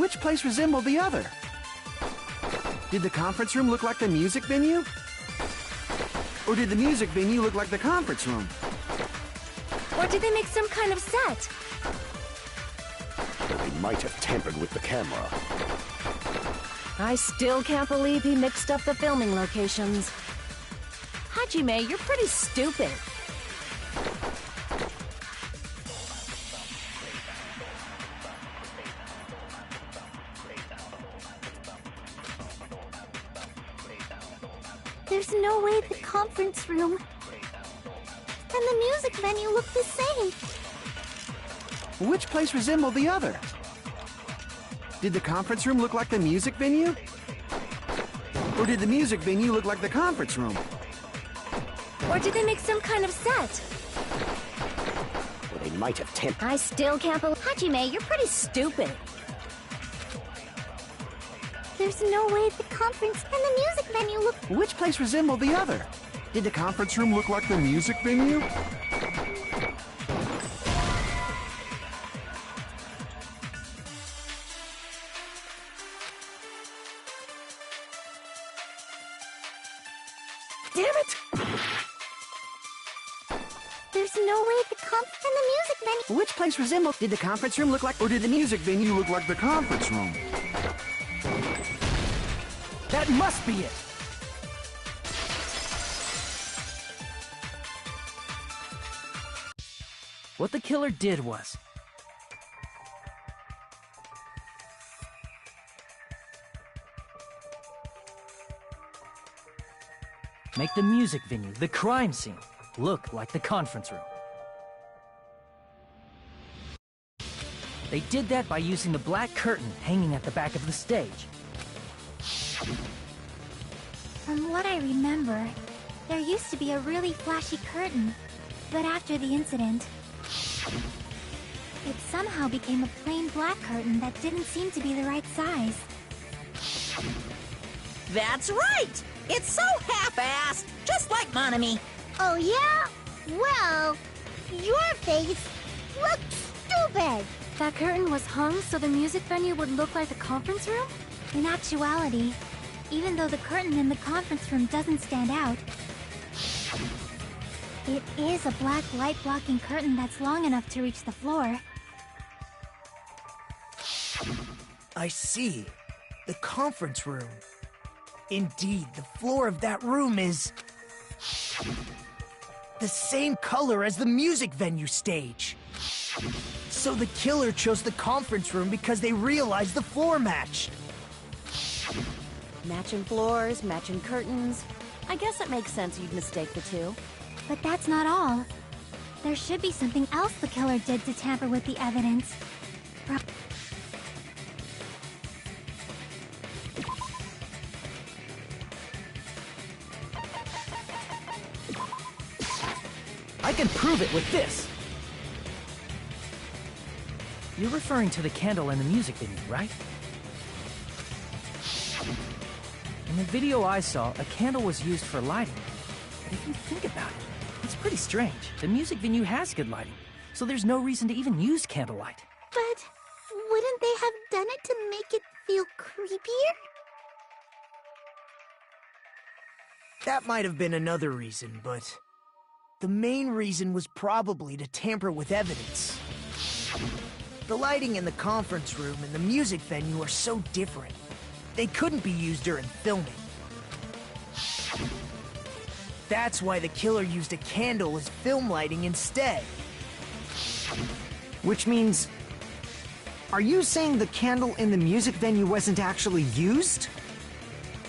S9: Which place resembled the other? Did the conference room look like the music venue? Or did the music venue look like the conference room?
S3: Or did they make some kind of set?
S2: They might have tampered with the camera.
S10: I still can't believe he mixed up the filming locations. Hajime, you're pretty stupid.
S1: There's no way the conference room and the music venue look the same.
S9: Which place resembled the other? Did the conference room look like the music venue? Or did the music venue look like the conference room?
S3: Or did they make some kind of set?
S2: Or they might have tampered.
S10: I still can't believe... Hajime, you're pretty stupid.
S1: There's no way the conference and the music venue look...
S9: Which place resembled the other? Did the conference room look like the music venue?
S6: Damn it!
S1: There's no way the conference and the music venue...
S9: Which place resembled? Did the conference room look like... Or did the music venue look like the conference room?
S6: That must be it!
S11: What the killer did was... make the music venue, the crime scene, look like the conference room. They did that by using the black curtain hanging at the back of the stage.
S1: From what I remember, there used to be a really flashy curtain, but after the incident, it somehow became a plain black curtain that didn't seem to be the right size.
S4: That's right! It's so half-assed, just like Monami.
S1: Oh yeah? Well, your face looks stupid!
S3: That curtain was hung so the music venue would look like the conference room?
S1: In actuality, even though the curtain in the conference room doesn't stand out, it is a black light-blocking curtain that's long enough to reach the floor.
S6: I see. The conference room. Indeed, the floor of that room is... the same color as the music venue stage. So the killer chose the conference room because they realized the floor matched.
S10: Matching floors, matching curtains. I guess it makes sense you'd mistake the two.
S1: But that's not all. There should be something else the killer did to tamper with the evidence.
S11: I can prove it with this! You're referring to the candle in the music venue, right? In the video I saw, a candle was used for lighting. But if you think about it, it's pretty strange. The music venue has good lighting, so there's no reason to even use candlelight.
S1: But wouldn't they have done it to make it feel creepier?
S6: That might have been another reason, but... the main reason was probably to tamper with evidence. The lighting in the conference room and the music venue are so different. They couldn't be used during filming. That's why the killer used a candle as film lighting instead.
S12: Which means... are you saying the candle in the music venue wasn't actually used?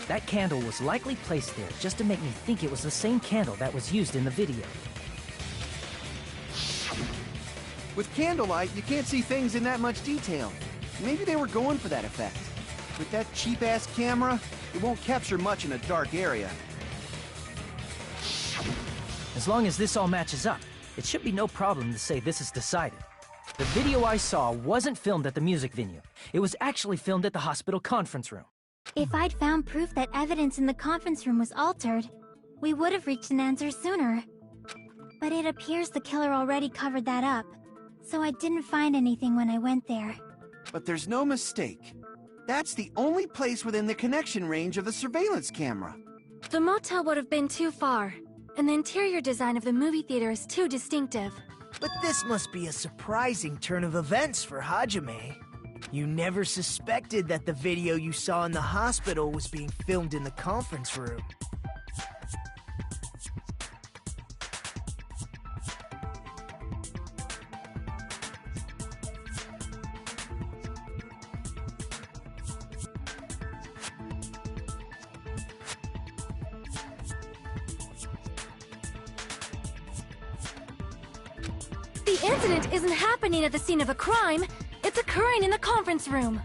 S11: That candle was likely placed there just to make me think it was the same candle that was used in the video.
S9: With candlelight, you can't see things in that much detail. Maybe they were going for that effect. With that cheap-ass camera, it won't capture much in a dark area.
S11: As long as this all matches up, it should be no problem to say this is decided. The video I saw wasn't filmed at the music venue. It was actually filmed at the hospital conference room.
S1: If I'd found proof that evidence in the conference room was altered, we would have reached an answer sooner. But it appears the killer already covered that up, so I didn't find anything when I went there.
S9: But there's no mistake. That's the only place within the connection range of the surveillance camera.
S3: The motel would have been too far, and the interior design of the movie theater is too distinctive.
S6: But this must be a surprising turn of events for Hajime. You never suspected that the video you saw in the hospital was being filmed in the conference room.
S3: The The incident isn't happening at the scene of a crime. It's occurring in the conference room.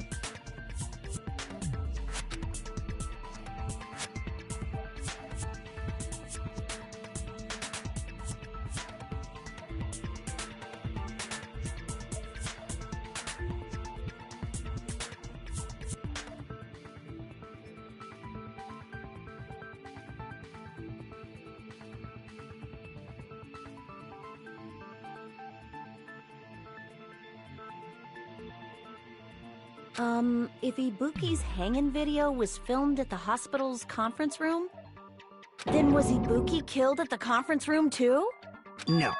S10: If Ibuki's hanging video was filmed at the hospital's conference room, then was Ibuki killed at the conference room too?
S12: No,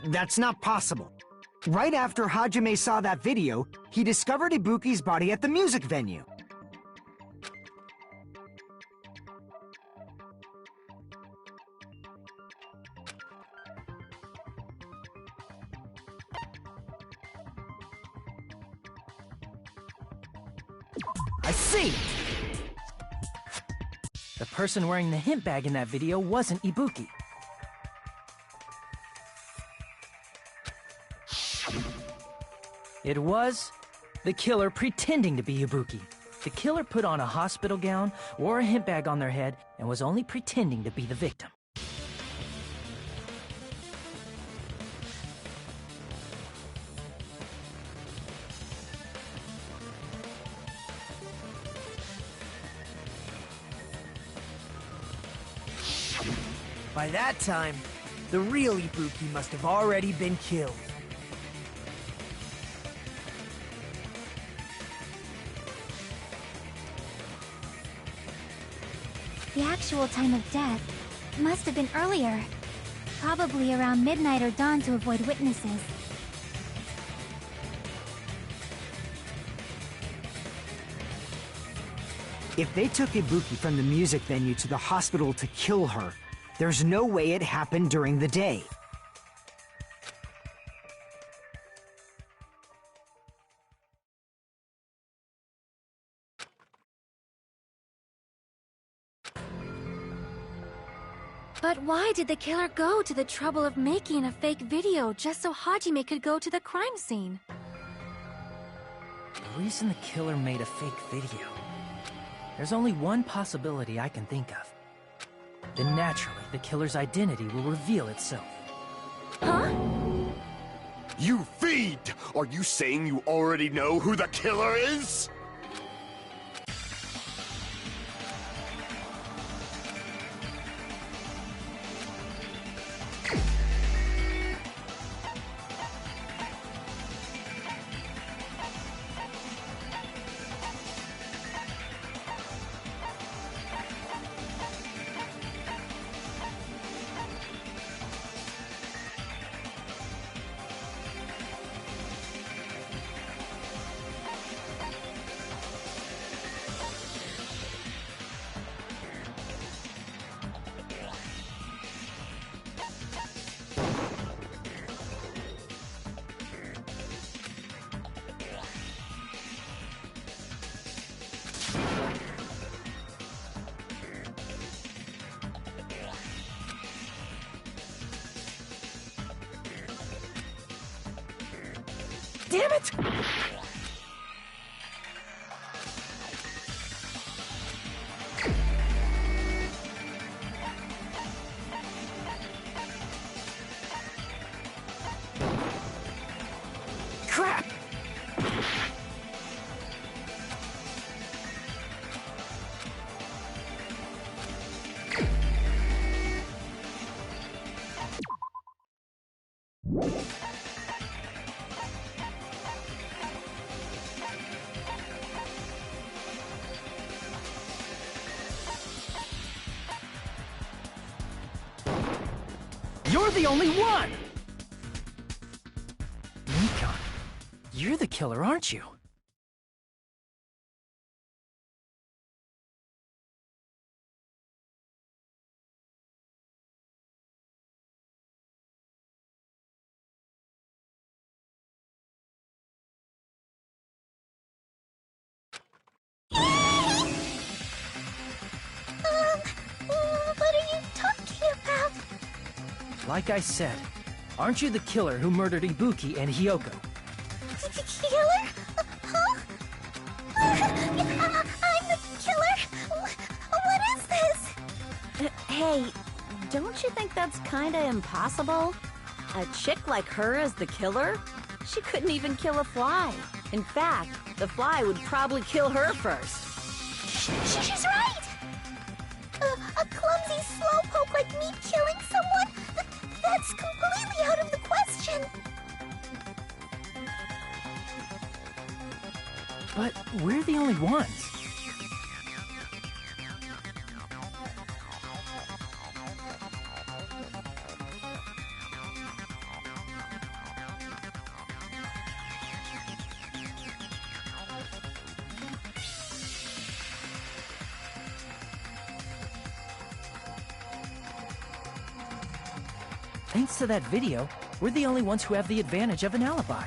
S12: that's not possible. Right after Hajime saw that video, he discovered Ibuki's body at the music venue.
S11: I see! The person wearing the hint bag in that video wasn't Ibuki. It was the killer pretending to be Ibuki. The killer put on a hospital gown, wore a hint bag on their head, and was only pretending to be the victim.
S6: By that time, the real Ibuki must have already been killed.
S1: The actual time of death must have been earlier. Probably around midnight or dawn to avoid witnesses.
S12: If they took Ibuki from the music venue to the hospital to kill her, there's no way it happened during the day.
S3: But why did the killer go to the trouble of making a fake video just so Hajime could go to the crime scene?
S11: The reason the killer made a fake video. There's only one possibility I can think of. Then naturally, the killer's identity will reveal itself.
S3: Huh?
S2: You fiend! Are you saying you already know who the killer is?
S6: Damn it! Crap!
S11: You're the only one! Mikan, you're the killer, aren't you?
S1: What are you talking about?
S11: Like I said, Aren't you the killer who murdered Ibuki and Hiyoko?
S1: Killer? Huh? I'm the killer? What is this?
S10: Hey, don't you think that's kinda impossible? A chick like her as the killer? She couldn't even kill a fly. In fact, the fly would probably kill her first.
S1: She's right! A clumsy slowpoke like me killing someone? That's completely out of the question!
S11: But we're the only ones. Thanks to that video, we're the only ones who have the advantage of an alibi.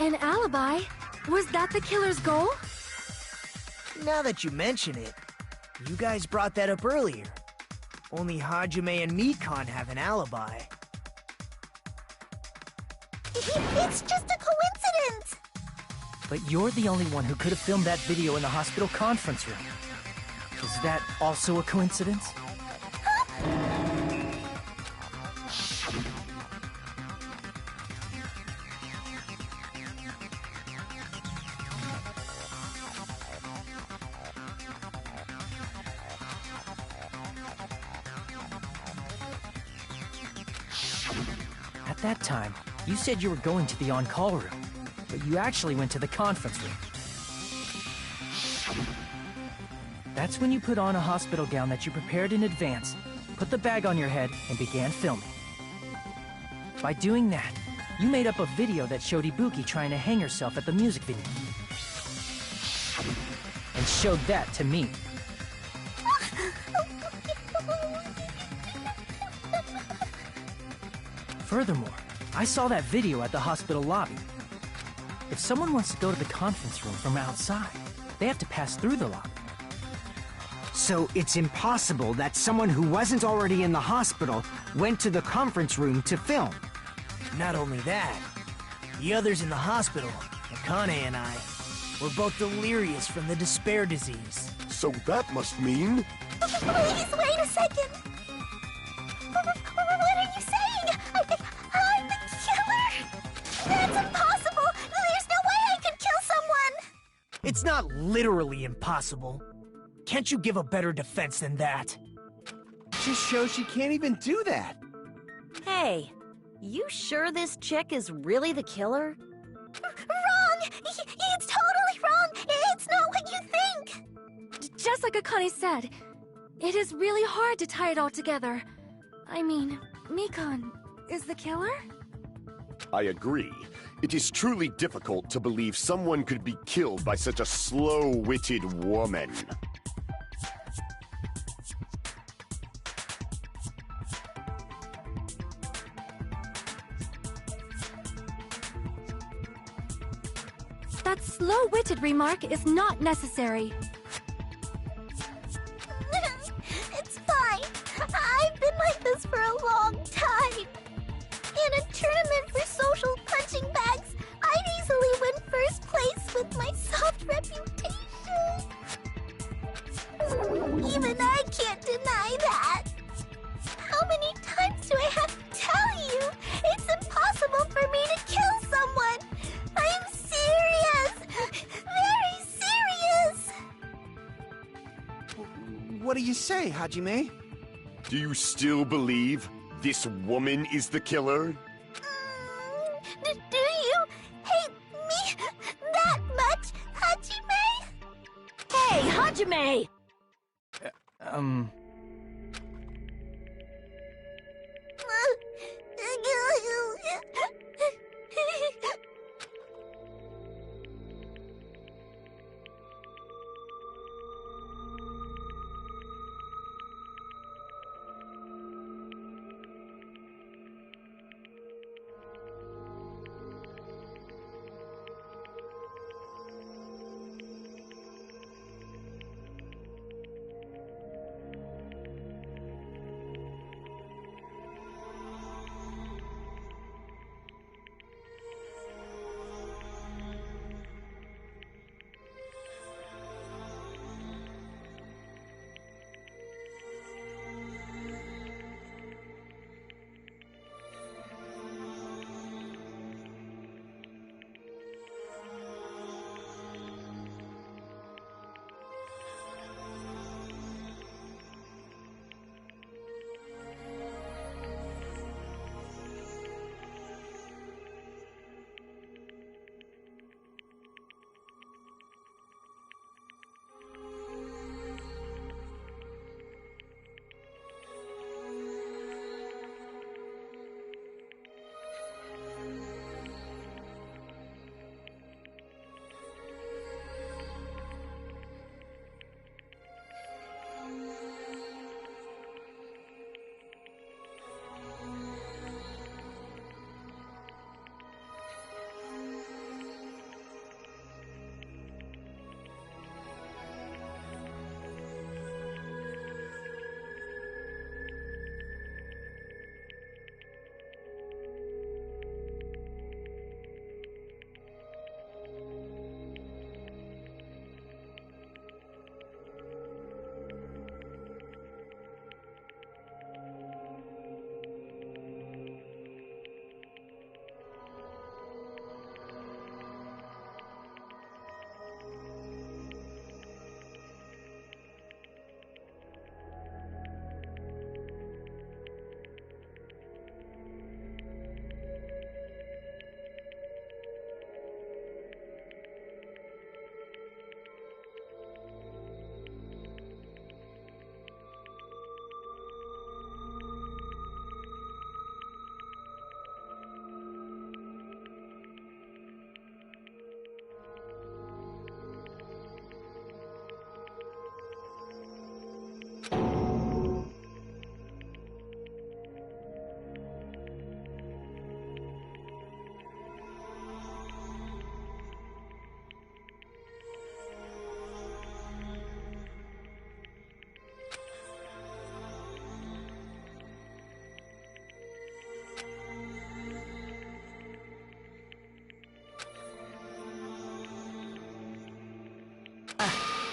S3: An alibi? Was that the killer's goal?
S6: Now that you mention it, you guys brought that up earlier. Only Hajime and Mikan have an alibi.
S1: It's just a coincidence!
S11: But you're the only one who could have filmed that video in the hospital conference room. Is that also a coincidence? At that time, you said you were going to the on-call room, but you actually went to the conference room. That's when you put on a hospital gown that you prepared in advance, put the bag on your head, and began filming. By doing that, you made up a video that showed Ibuki trying to hang herself at the music venue. And showed that to me. Furthermore, I saw that video at the hospital lobby. If someone wants to go to the conference room from outside, they have to pass through the lobby.
S12: So it's impossible that someone who wasn't already in the hospital went to the conference room to film.
S6: Not only that, the others in the hospital, Akane and I, were both delirious from the despair disease.
S2: So that must mean...
S1: Please, wait a second! What are you saying? I'm the killer? That's impossible! There's no way I could kill someone!
S6: It's not literally impossible. Can't you give a better defense than that?
S9: Just shows she can't even do that.
S10: Hey, you sure this chick is really the killer?
S1: Wrong! It's totally wrong! It's not what you think!
S3: Just like Akane said, it is really hard to tie it all together. I mean, Mikan is the killer?
S2: I agree. It is truly difficult to believe someone could be killed by such a slow-witted woman.
S3: That slow-witted remark is not necessary.
S1: It's fine. I've been like this for a long time. In a tournament for social punching bags, I'd easily win first place with my soft reputation. Even I can't deny that. How many times do I have to tell you? It's impossible for me to kill someone. I'm serious. Very serious.
S9: What do you say, Hajime?
S2: Do you still believe this woman is the killer?
S1: Do you hate me that much, Hajime?
S10: Hey, Hajime!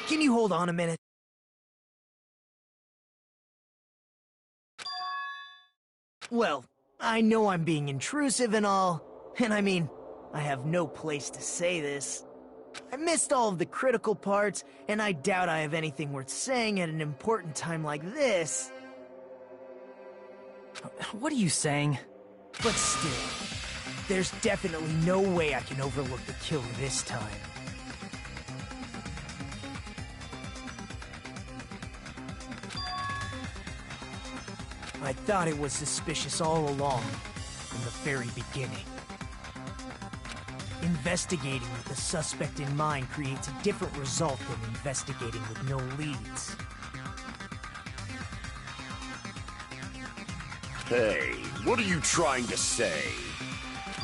S6: Can you hold on a minute? Well, I know I'm being intrusive and all, and I mean, I have no place to say this. I missed all of the critical parts, and I doubt I have anything worth saying at an important time like this.
S11: What are you saying?
S6: But still, there's definitely no way I can overlook the killer this time. I thought it was suspicious all along, from the very beginning. Investigating with the suspect in mind creates a different result than investigating with no leads.
S2: Hey, what are you trying to say?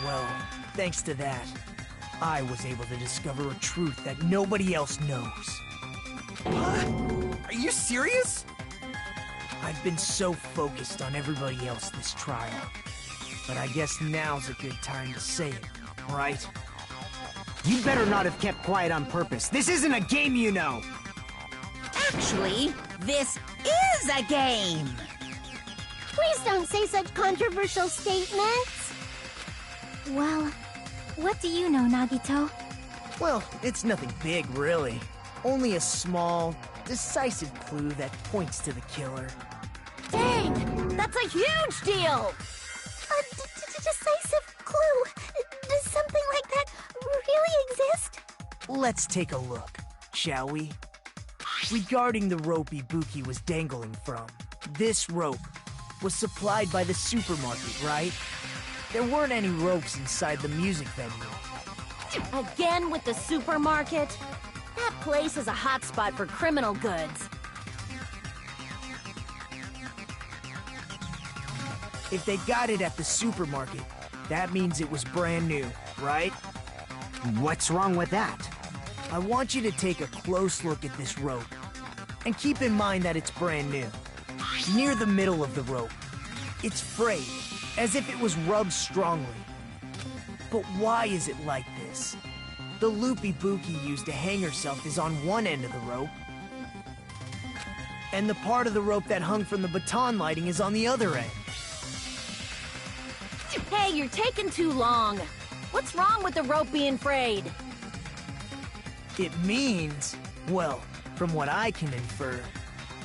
S6: Well, thanks to that, I was able to discover a truth that nobody else knows.
S9: What? Are you serious?
S6: I've been so focused on everybody else this trial. But I guess now's a good time to say it, right?
S12: You better not have kept quiet on purpose. This isn't a game, you know!
S4: Actually, this is a game!
S1: Please don't say such controversial statements.
S3: Well, what do you know, Nagito?
S6: Well, it's nothing big, really. Only a small, decisive clue that points to the killer.
S10: Dang! That's a huge deal!
S1: A decisive clue? Does something like that really exist?
S6: Let's take a look, shall we? Regarding the rope Ibuki was dangling from, this rope was supplied by the supermarket, right? There weren't any ropes inside the music venue.
S10: Again with the supermarket? That place is a hotspot for criminal goods.
S6: If they got it at the supermarket, that means it was brand new, right?
S12: What's wrong with that?
S6: I want you to take a close look at this rope. And keep in mind that it's brand new. Near the middle of the rope, it's frayed, as if it was rubbed strongly. But why is it like this? The loop Ibuki used to hang herself is on one end of the rope, and the part of the rope that hung from the baton lighting is on the other end.
S10: Hey, you're taking too long. What's wrong with the rope being frayed?
S6: It means, well, from what I can infer,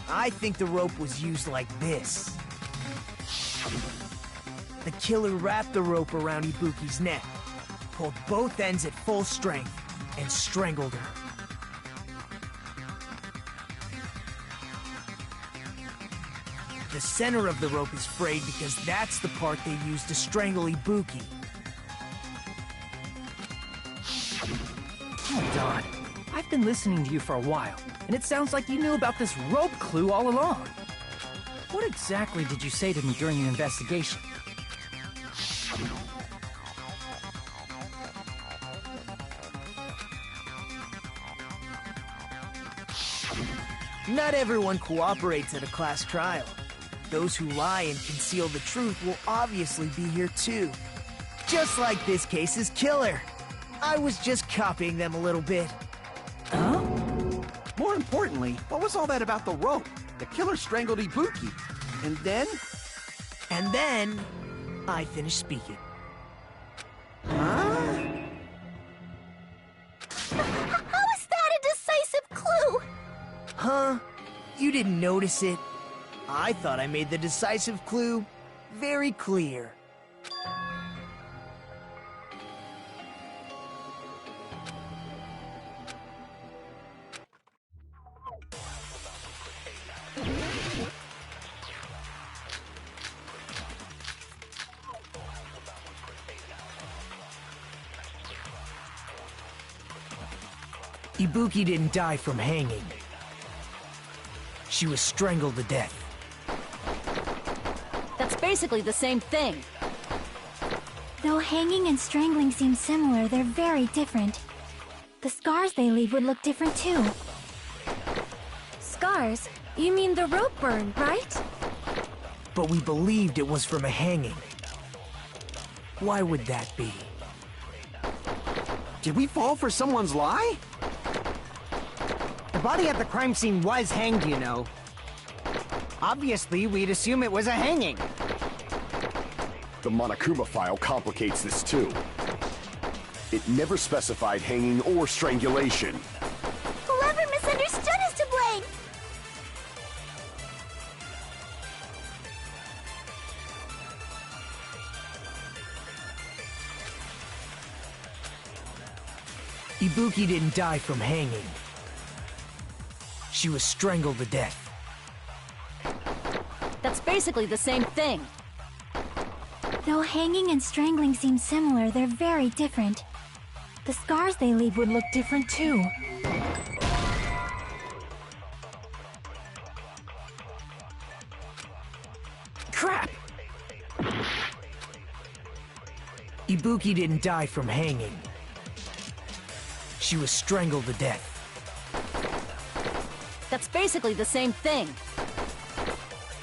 S6: I think the rope was used like this. The killer wrapped the rope around Ibuki's neck, pulled both ends at full strength, and strangled her. The center of the rope is frayed because that's the part they used to strangle Ibuki.
S11: Hold on. I've been listening to you for a while, and it sounds like you knew about this rope clue all along. What exactly did you say to me during the investigation?
S6: Not everyone cooperates at a class trial. Those who lie and conceal the truth will obviously be here too. Just like this case's killer. I was just copying them a little bit.
S9: Huh? More importantly, what was all that about the rope? The killer strangled Ibuki. And then?
S6: And then, I finished speaking.
S9: Huh?
S1: How is that a decisive clue?
S6: Huh? You didn't notice it? I thought I made the decisive clue very clear. Ibuki didn't die from hanging. She was strangled to death.
S10: That's basically the same thing.
S3: Though hanging and strangling seem similar, they're very different. The scars they leave would look different too. Scars? You mean the rope burn, right?
S6: But we believed it was from a hanging. Why would that be?
S9: Did we fall for someone's lie?
S12: body at the crime scene was hanged, you know. Obviously, we'd assume it was a hanging.
S2: The Monokuma file complicates this too. It never specified hanging or strangulation.
S1: Whoever misunderstood is to blame!
S6: Ibuki didn't die from hanging. She was strangled to death.
S10: That's basically the same thing.
S1: Though hanging and strangling seem similar, they're very different. The scars they leave would look different too.
S6: Crap! Ibuki didn't die from hanging. She was strangled to death.
S10: That's basically the same thing.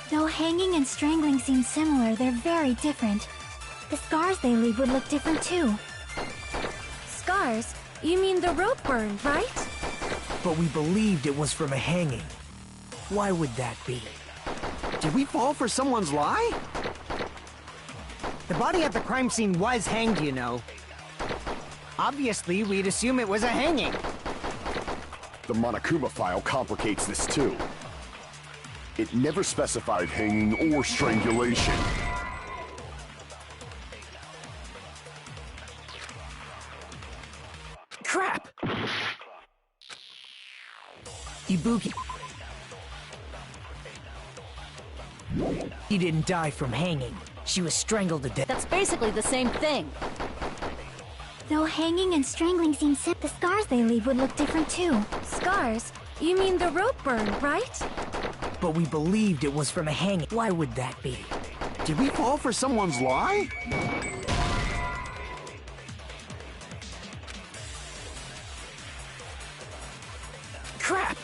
S1: Though hanging and strangling seem similar, they're very different. The scars they leave would look different too.
S3: Scars? You mean the rope burn, right?
S6: But we believed it was from a hanging. Why would that be?
S9: Did we fall for someone's lie?
S12: The body at the crime scene was hanged, you know. Obviously, we'd assume it was a hanging.
S2: The Monokuma file complicates this too. It never specified hanging or strangulation.
S6: Crap! Ibuki... He didn't die from hanging. She was strangled to death.
S10: That's basically the same thing.
S1: Though hanging and strangling seem similar, the scars they leave would look different too.
S3: Scars? You mean the rope burn, right?
S6: But we believed it was from a hanging. Why would that be?
S9: Did we fall for someone's lie?
S6: Crap!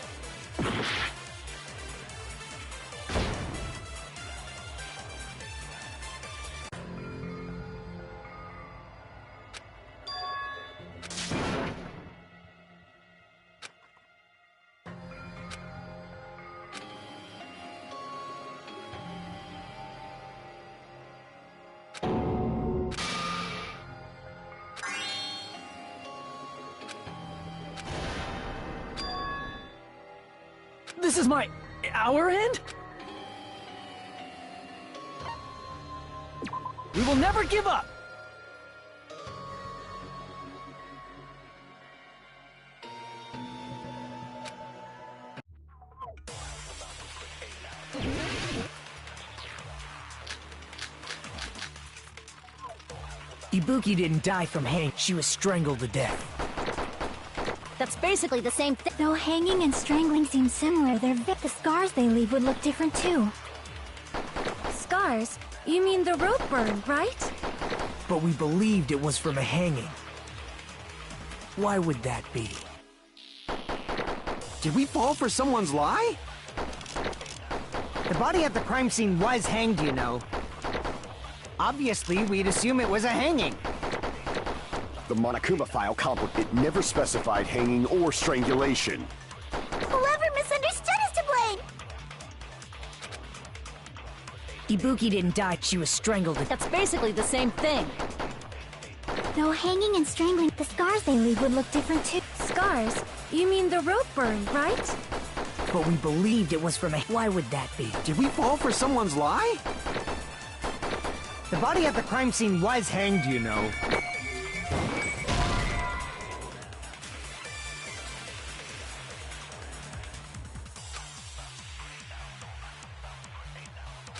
S6: This is our end? We will never give up! Ibuki didn't die from hanging. She was strangled to death.
S10: That's basically the same thing.
S1: Though hanging and strangling seem similar, the scars they leave would look different too.
S3: Scars? You mean the rope burn, right?
S6: But we believed it was from a hanging. Why would that be?
S9: Did we fall for someone's lie?
S12: The body at the crime scene was hanged, you know. Obviously, we'd assume it was a hanging.
S2: The Monokuma file it never specified hanging or strangulation.
S1: Whoever misunderstood is to blame!
S6: Ibuki didn't die, she was strangled.
S10: That's basically the same thing.
S1: Though hanging and strangling, the scars they leave would look different too.
S3: Scars? You mean the rope burn, right?
S6: But we believed it was from a... Why would that be?
S9: Did we fall for someone's lie?
S12: The body at the crime scene was hanged, you know.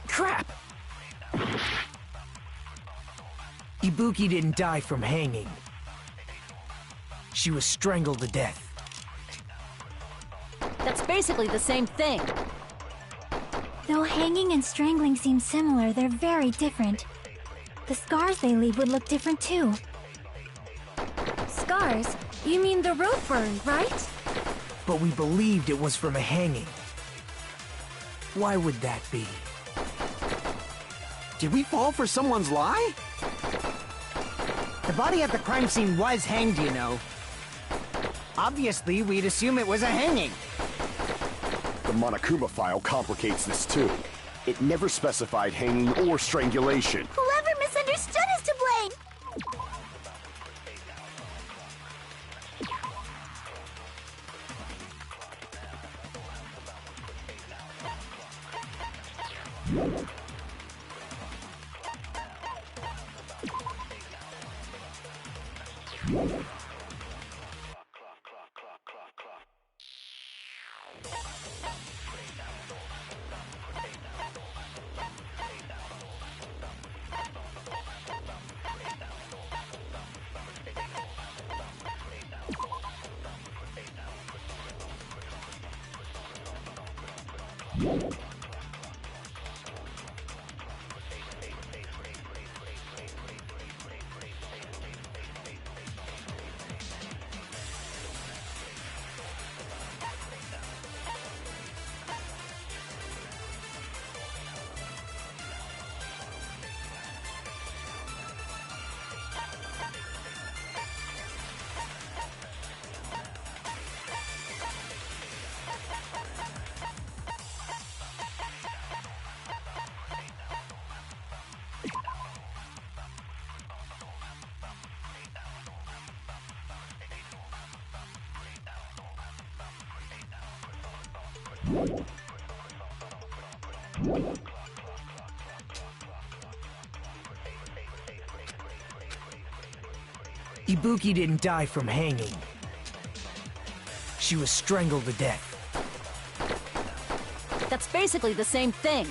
S6: Crap! Ibuki didn't die from hanging. She was strangled to death.
S10: That's basically the same thing.
S1: Though hanging and strangling seem similar, they're very different. The scars they leave would look different too.
S3: Scars? You mean the rope burn, right?
S6: But we believed it was from a hanging. Why would that be?
S9: Did we fall for someone's lie?
S12: The body at the crime scene was hanged, you know. Obviously, we'd assume it was a hanging.
S2: Monokuma file complicates this too. It never specified hanging or strangulation.
S1: Whoever misunderstood is to blame!
S6: Ibuki didn't die from hanging. She was strangled to death.
S10: That's basically the same thing.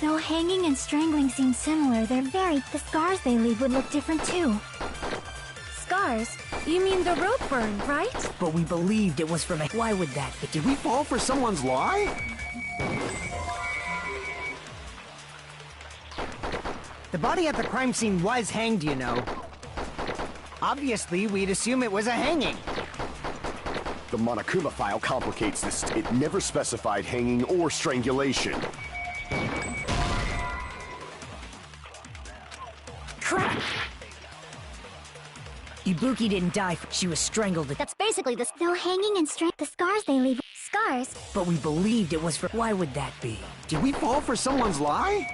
S1: Though hanging and strangling seem similar, they're very... The scars they leave would look different too.
S3: Scars? You mean the rope burn, right?
S6: But we believed it was from a... Why would that be?
S9: Did we fall for someone's lie?
S12: The body at the crime scene was hanged, you know. Obviously, we'd assume it was a hanging.
S2: The Monokuma file complicates this. It never specified hanging or strangulation.
S6: Crap! Ibuki didn't die. She was strangled to...
S1: That's basically the... Though hanging and the scars they leave... Scars?
S6: But we believed it was for... Why would that be?
S9: Did we fall for someone's lie?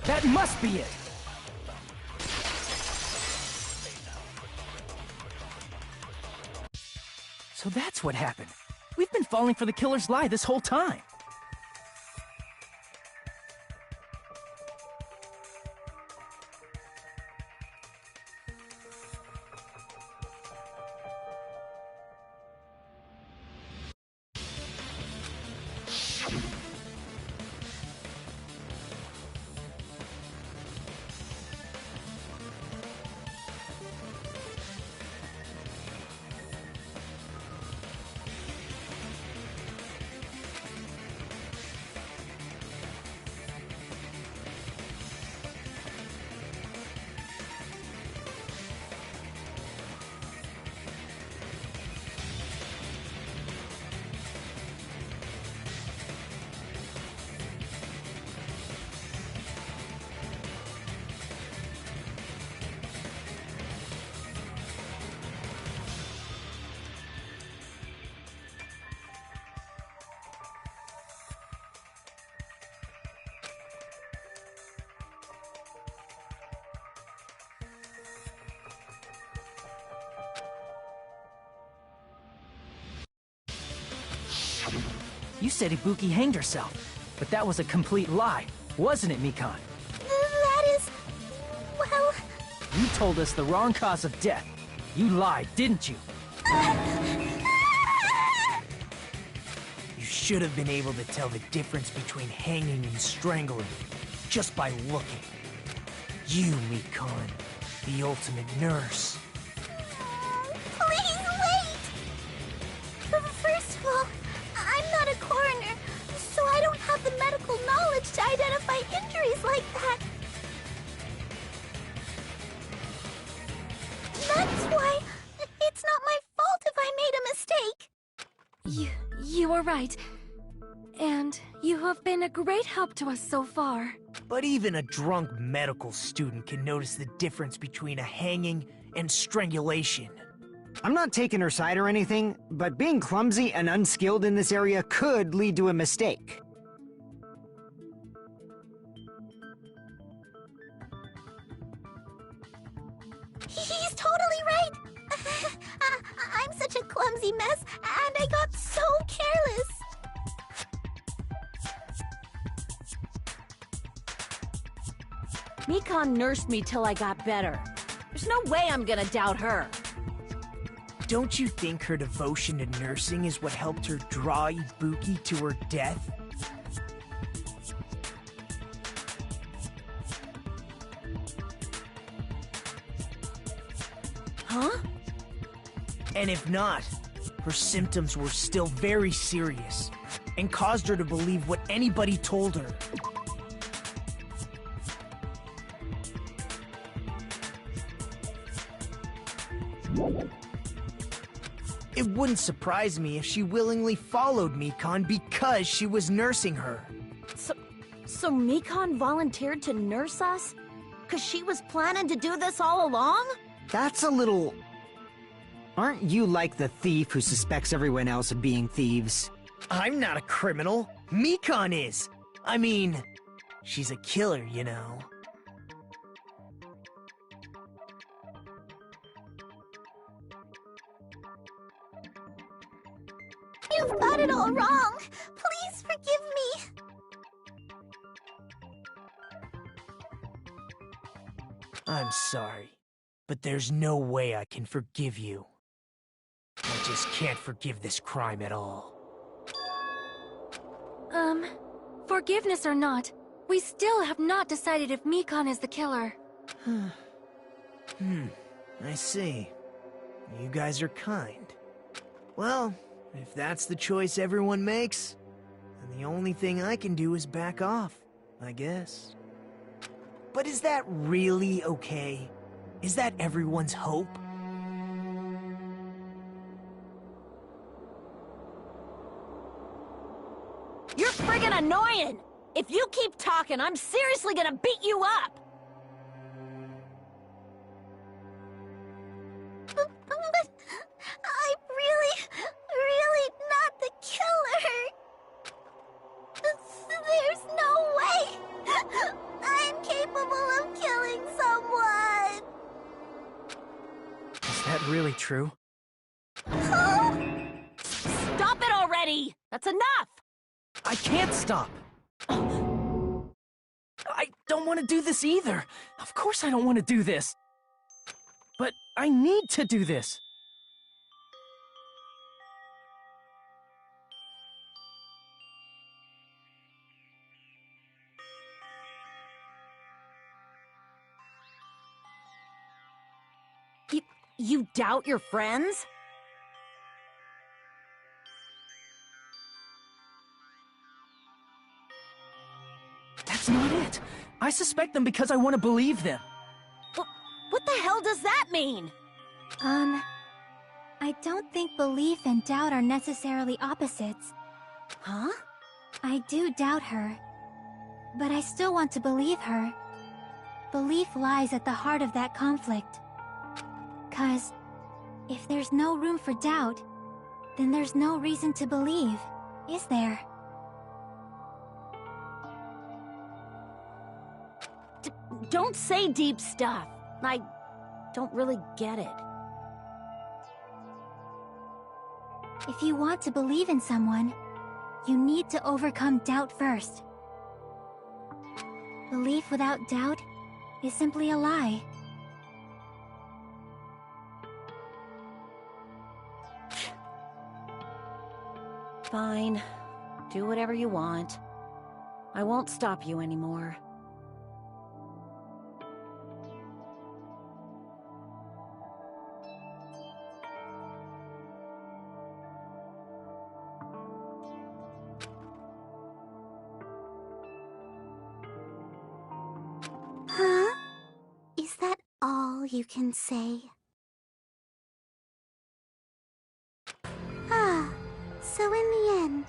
S11: That must be it! So that's what happened. We've been falling for the killer's lie this whole time. You said Ibuki hanged herself, but that was a complete lie, wasn't it, Mikan?
S1: That is... well...
S11: You told us the wrong cause of death. You lied, didn't you?
S6: You should have been able to tell the difference between hanging and strangling just by looking. You, Mikan, the ultimate nurse.
S1: Please wait! First of all, I'm not a coroner, so I don't have the medical knowledge to identify injuries like that. That's why it's not my fault if I made a mistake.
S3: You were right. And you have been a great help to us so far.
S6: But even a drunk medical student can notice the difference between a hanging and strangulation.
S12: I'm not taking her side or anything, but being clumsy and unskilled in this area could lead to a mistake.
S1: He's totally right! I'm such a clumsy mess, and I got so careless!
S10: Mikan nursed me till I got better. There's no way I'm gonna doubt her.
S6: Don't you think her devotion to nursing is what helped her draw Ibuki to her death?
S10: Huh?
S6: And if not, her symptoms were still very serious and caused her to believe what anybody told her. It wouldn't surprise me if she willingly followed Mikan because she was nursing her.
S10: So Mikan volunteered to nurse us? 'Cause she was planning to do this all along?
S12: That's a little... Aren't you like the thief who suspects everyone else of being thieves?
S6: I'm not a criminal. Mikan is. I mean, she's a killer, you know.
S1: You've got it all wrong! Please forgive me!
S6: I'm sorry, but there's no way I can forgive you. I just can't forgive this crime at all.
S3: Forgiveness or not, we still have not decided if Mikan is the killer.
S6: I see. You guys are kind. Well, if that's the choice everyone makes, then the only thing I can do is back off, I guess. But is that really okay? Is that everyone's hope?
S10: You're friggin' annoying! If you keep talking, I'm seriously gonna beat you up!
S1: But I'm really not the killer! There's no way! I'm capable of killing someone!
S6: Is that really true?
S10: Stop it already! That's enough!
S11: I can't stop! I don't want to do this either! Of course I don't want to do this! But I need to do this!
S10: You doubt your friends?
S11: That's not it! I suspect them because I want to believe them!
S10: What the hell does that mean?
S1: I don't think belief and doubt are necessarily opposites.
S10: Huh?
S1: I do doubt her, but I still want to believe her. Belief lies at the heart of that conflict. 'Cause if there's no room for doubt, then there's no reason to believe, is there?
S10: Don't say deep stuff. I don't really get it.
S1: If you want to believe in someone, you need to overcome doubt first. Belief without doubt is simply a lie.
S10: Fine. Do whatever you want. I won't stop you anymore.
S1: Huh? Is that all you can say? So in the end,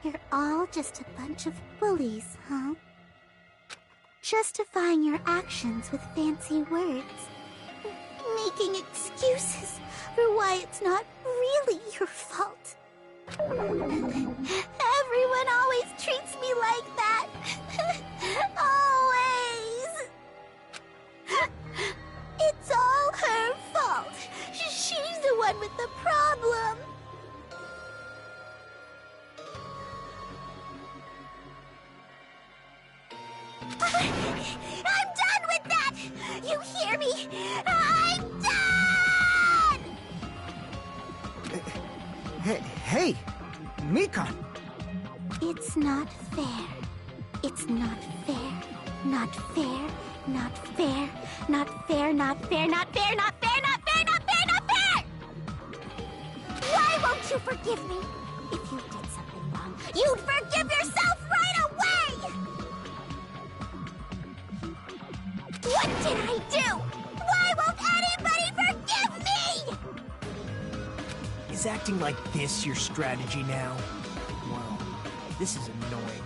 S1: you're all just a bunch of bullies, huh? Justifying your actions with fancy words. Making excuses wonder why it's not really your fault. Everyone always treats me like that. Always. It's all her fault. She's the one with the problem. I'm done with that! You hear me? I'm done!
S12: Hey, Mikan!
S1: It's not fair. It's not fair. Not fair. Not fair. Not fair. Not fair. Not fair. Not fair. Not fair. Not fair. Not fair! Why won't you forgive me? If you did something wrong, you'd forgive yourself right away! What did I do? Why won't anybody forgive me?
S6: Is acting like this your strategy now? Wow, this is annoying.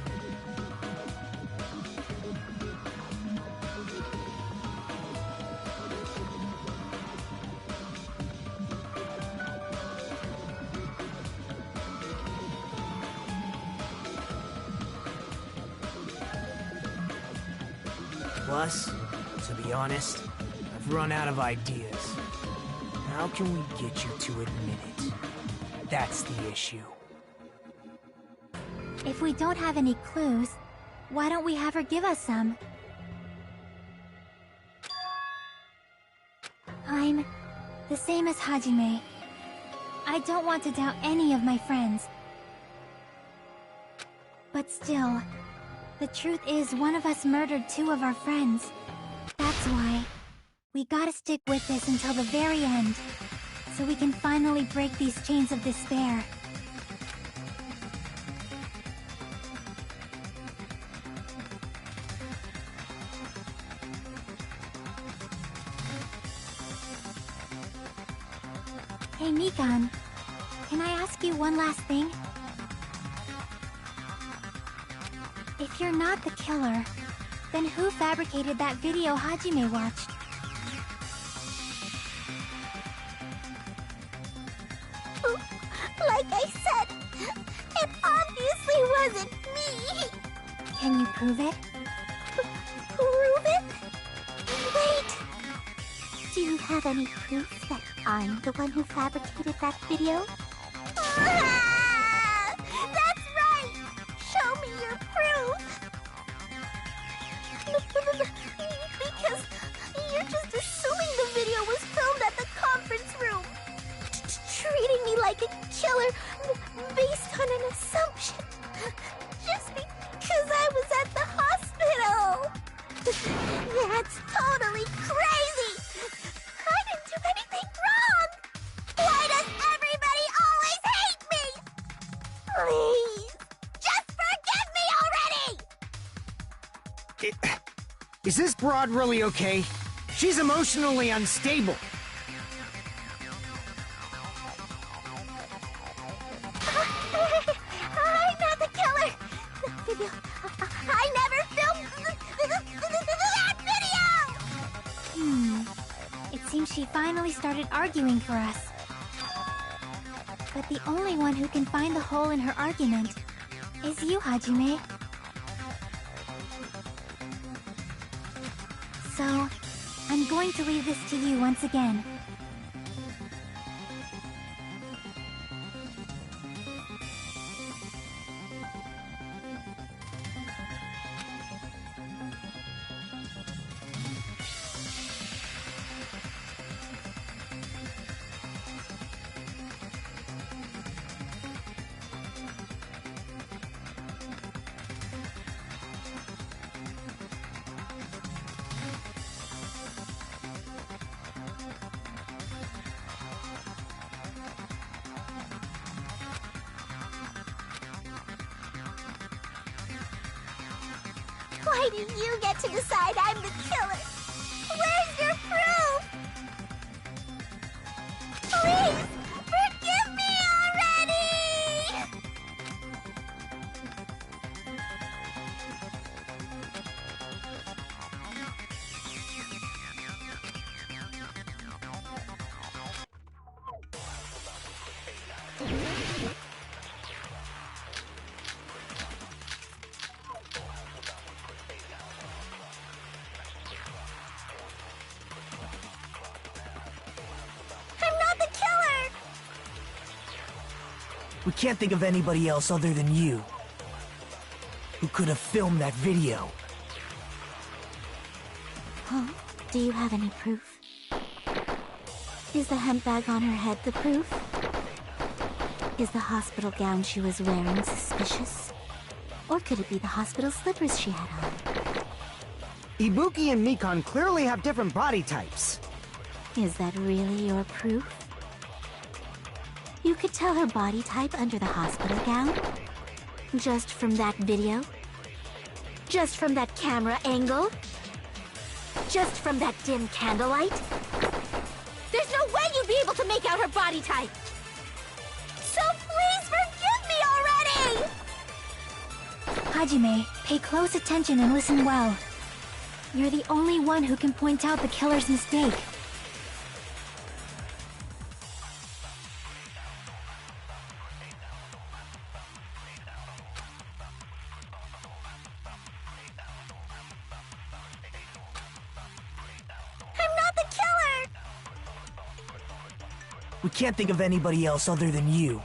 S6: Plus, to be honest, I've run out of ideas. How can we get you to admit it? That's the issue.
S3: If we don't have any clues, why don't we have her give us some? I'm the same as Hajime. I don't want to doubt any of my friends. But still, the truth is one of us murdered 2 of our friends. That's why we gotta stick with this until the very end, so we can finally break these chains of despair. Hey, Mikan, can I ask you one last thing? If you're not the killer, then who fabricated that video Hajime watched?
S1: Like I said, it obviously wasn't me.
S3: Can you prove it?
S1: Prove it? Wait. Do you have any proof that I'm the one who fabricated that video? Ah! That's right! Show me your proof! Because you're just assuming the video was filmed at the conference room. Treating me like a killer based on an assumption. Just because I was at the hospital. That's totally crazy! I didn't do anything wrong! Why does everybody always hate me? Please, just forgive me already!
S12: Is this broad really okay? She's emotionally unstable.
S1: I'm not the killer! The video... I never filmed that video!
S3: It seems she finally started arguing for us. But the only one who can find the hole in her argument is you, Hajime. So, I'm going to leave this to you once again.
S1: Why do you get to decide I'm the killer? Where's your proof? Please, forgive me already!
S6: We can't think of anybody else other than you who could have filmed that video.
S1: Huh? Do you have any proof? Is the hemp bag on her head the proof? Is the hospital gown she was wearing suspicious? Or could it be the hospital slippers she had on?
S12: Ibuki and Mikan clearly have different body types.
S1: Is that really your proof? You could tell her body type under the hospital gown? Just from that video? Just from that camera angle? Just from that dim candlelight? There's no way you'd be able to make out her body type! So please forgive me already!
S3: Hajime, pay close attention and listen well. You're the only one who can point out the killer's mistake.
S6: We can't think of anybody else other than you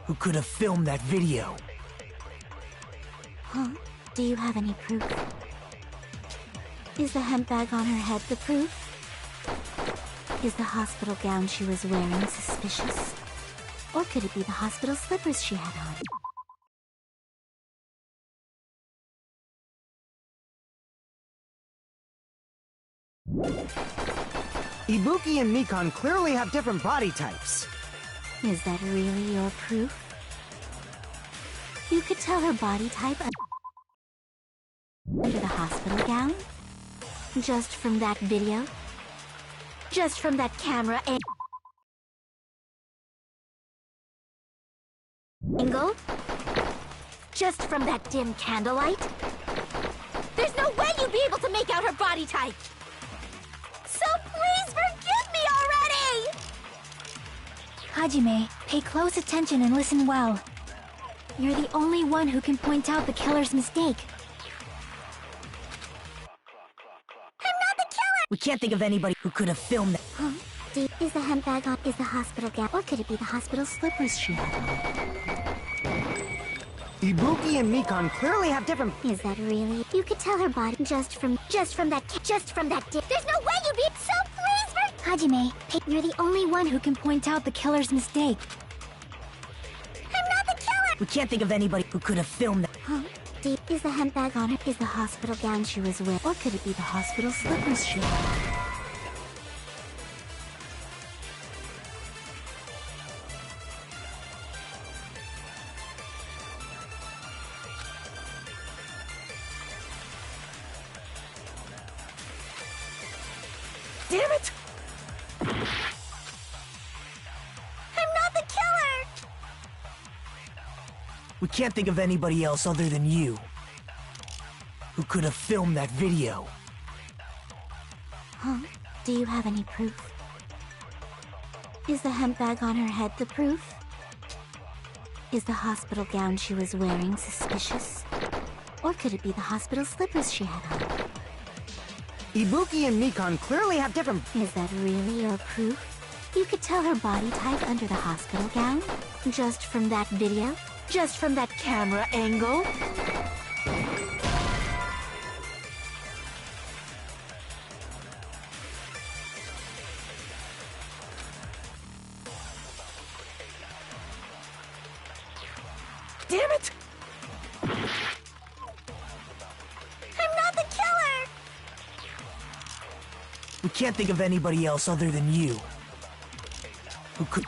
S6: who could have filmed that video.
S1: Huh? Do you have any proof? Is the hemp bag on her head the proof? Is the hospital gown she was wearing suspicious? Or could it be the hospital slippers she had on?
S12: Ibuki and Mikan clearly have different body types.
S1: Is that really your proof? You could tell her body type under the hospital gown? Just from that video? Just from that camera angle? Just from that dim candlelight? There's no way you'd be able to make out her body type! So please forgive me already!
S3: Hajime, pay close attention and listen well. You're the only one who can point out the killer's mistake.
S1: I'm not the killer!
S6: We can't think of anybody who could have filmed that.
S1: Huh? Is the hemp bag on? Is the hospital gown? Or could it be the hospital slippers she had on?
S12: Ibuki and Mikan clearly have different...
S1: Is that really? You could tell her body just from that There's no way you'd be... So please
S3: Hajime, you're the only one who can point out the killer's mistake.
S1: I'm not the killer!
S6: We can't think of anybody who could have filmed that.
S1: Huh? Is the hemp bag on her? Is the hospital gown she was wearing? Or could it be the hospital slippers she had on?
S6: Damn it!
S1: I'm not the killer!
S6: We can't think of anybody else other than you who could have filmed that video.
S1: Huh? Do you have any proof? Is the hemp bag on her head the proof? Is the hospital gown she was wearing suspicious? Or could it be the hospital slippers she had on?
S12: Ibuki and Mikan clearly have different...
S1: Is that really your proof? You could tell her body type under the hospital gown? Just from that video? Just from that camera angle?
S6: Damn it! We can't think of anybody else other than you who could...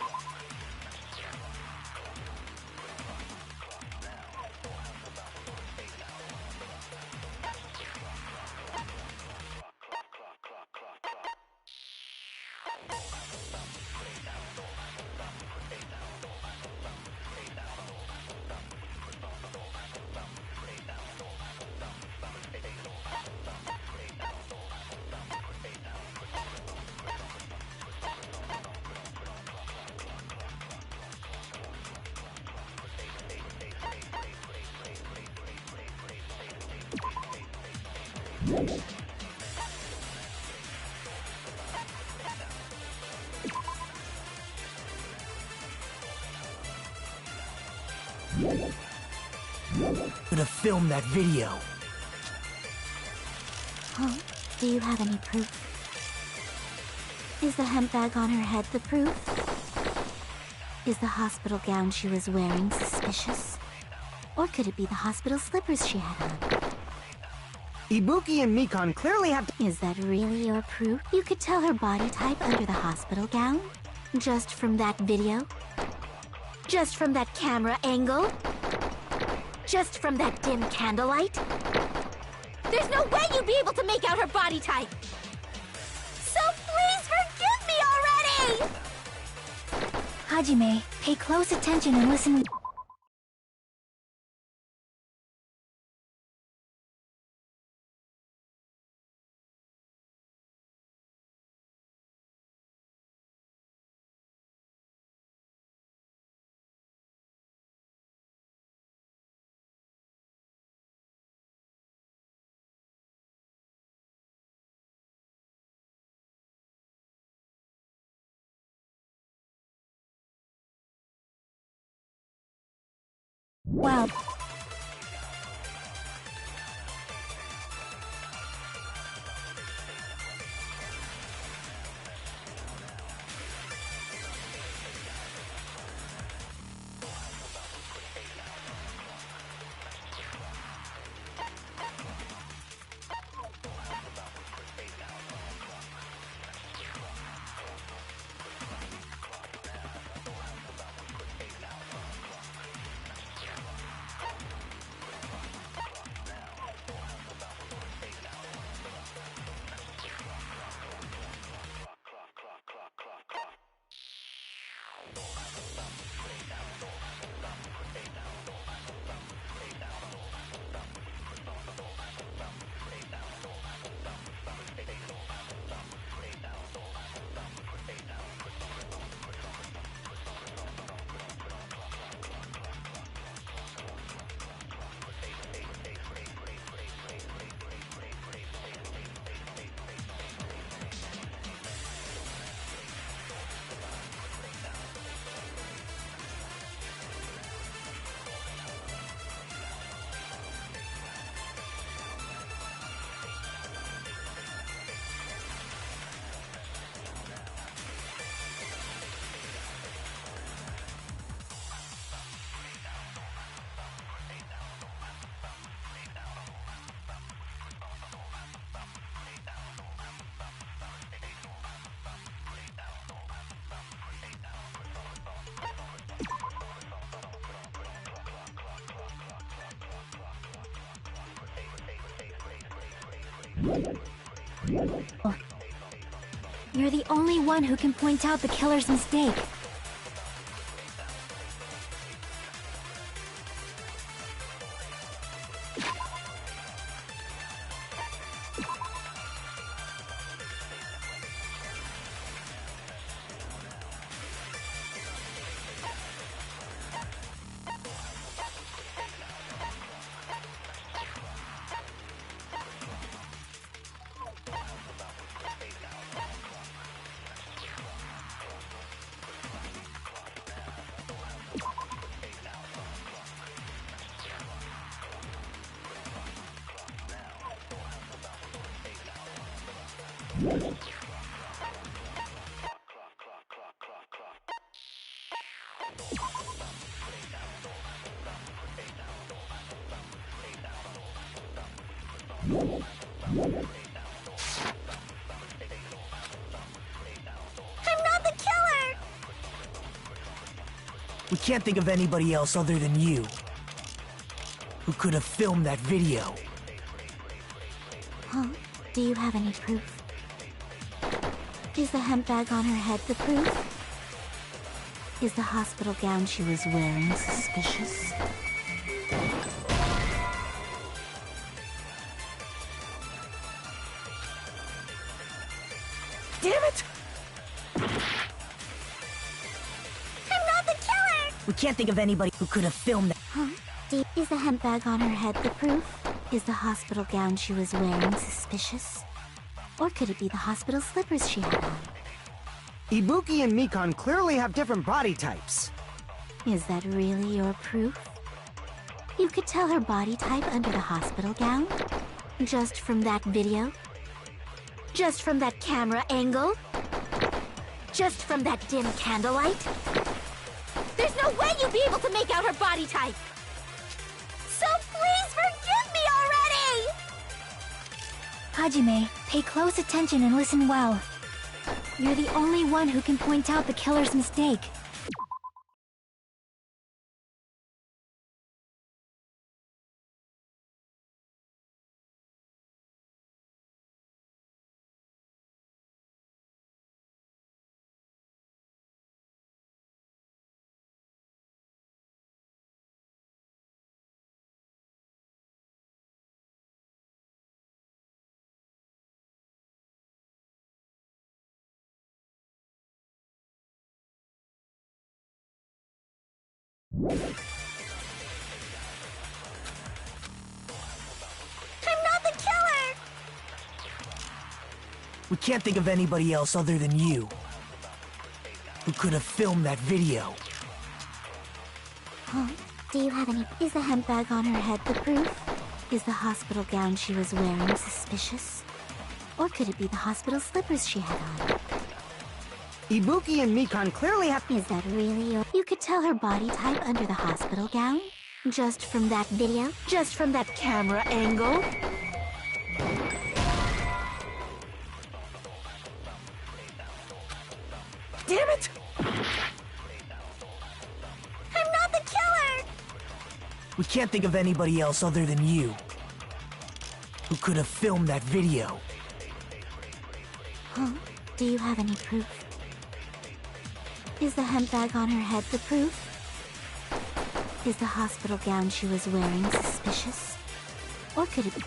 S6: Could have filmed that video.
S1: Huh? Do you have any proof? Is the hemp bag on her head the proof? Is the hospital gown she was wearing suspicious? Or could it be the hospital slippers she had on?
S12: Ibuki and Mikan clearly have...
S1: Is that really your proof? You could tell her body type under the hospital gown? Just from that video? Just from that camera angle? Just from that dim candlelight? There's no way you'd be able to make out her body type! So please forgive me already!
S3: Hajime, pay close attention and listen. Well... You're the only one who can point out the killer's mistake.
S6: We can't think of anybody else other than you who could have filmed that video.
S1: Huh? Do you have any proof? Is the hemp bag on her head the proof? Is the hospital gown she was wearing suspicious?
S6: Damn it! We can't think of anybody who could have filmed that.
S1: Huh? Is the hemp bag on her head the proof? Is the hospital gown she was wearing suspicious? Or could it be the hospital slippers she had on?
S12: Ibuki and Mikan clearly have different body types.
S1: Is that really your proof? You could tell her body type under the hospital gown? Just from that video? Just from that camera angle? Just from that dim candlelight? There's no way you'd be able to make out her body type! So please forgive me already!
S3: Hajime, pay close attention and listen well. You're the only one who can point out the killer's mistake.
S1: I'm not the killer!
S6: We can't think of anybody else other than you who could have filmed that video.
S1: Huh? Do you have any? Is the hemp bag on her head the proof? Is the hospital gown she was wearing suspicious? Or could it be the hospital slippers she had on?
S12: Ibuki and Mikan clearly have...
S1: Is that really your... You could tell her body type under the hospital gown? Just from that video? Just from that camera angle?
S6: Damn it!
S1: I'm not the killer!
S6: We can't think of anybody else other than you who could have filmed that video.
S1: Huh? Do you have any proof? Is the hemp bag on her head the proof? Is the hospital gown she was wearing suspicious? Or could it be...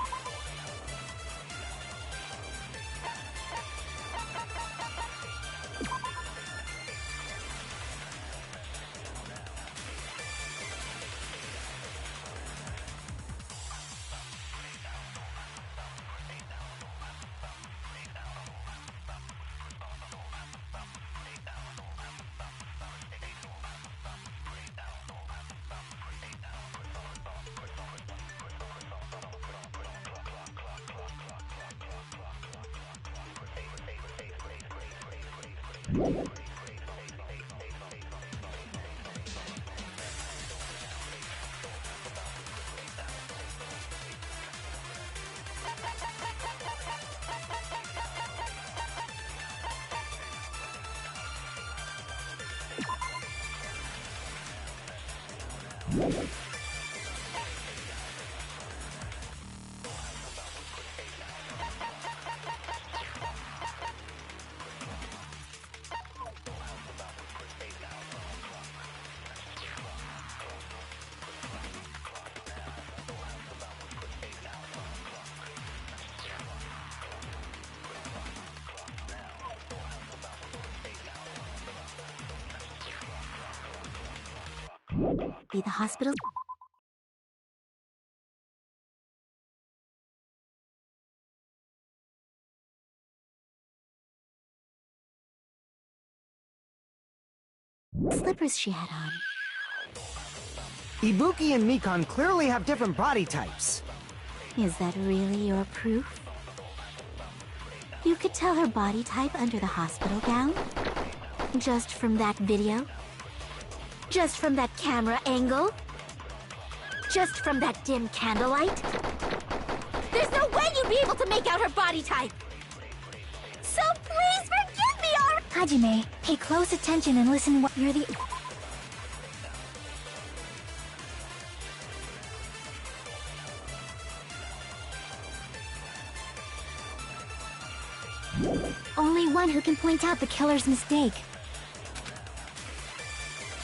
S1: be the hospital? Slippers she had on.
S12: Ibuki and Mikan clearly have different body types.
S1: Is that really your proof? You could tell her body type under the hospital gown? Just from that video? Just from that camera angle? Just from that dim candlelight? There's no way you'd be able to make out her body type! So please forgive me,
S3: Hajime, pay close attention and listen what you're the... Only one who can point out the killer's mistake.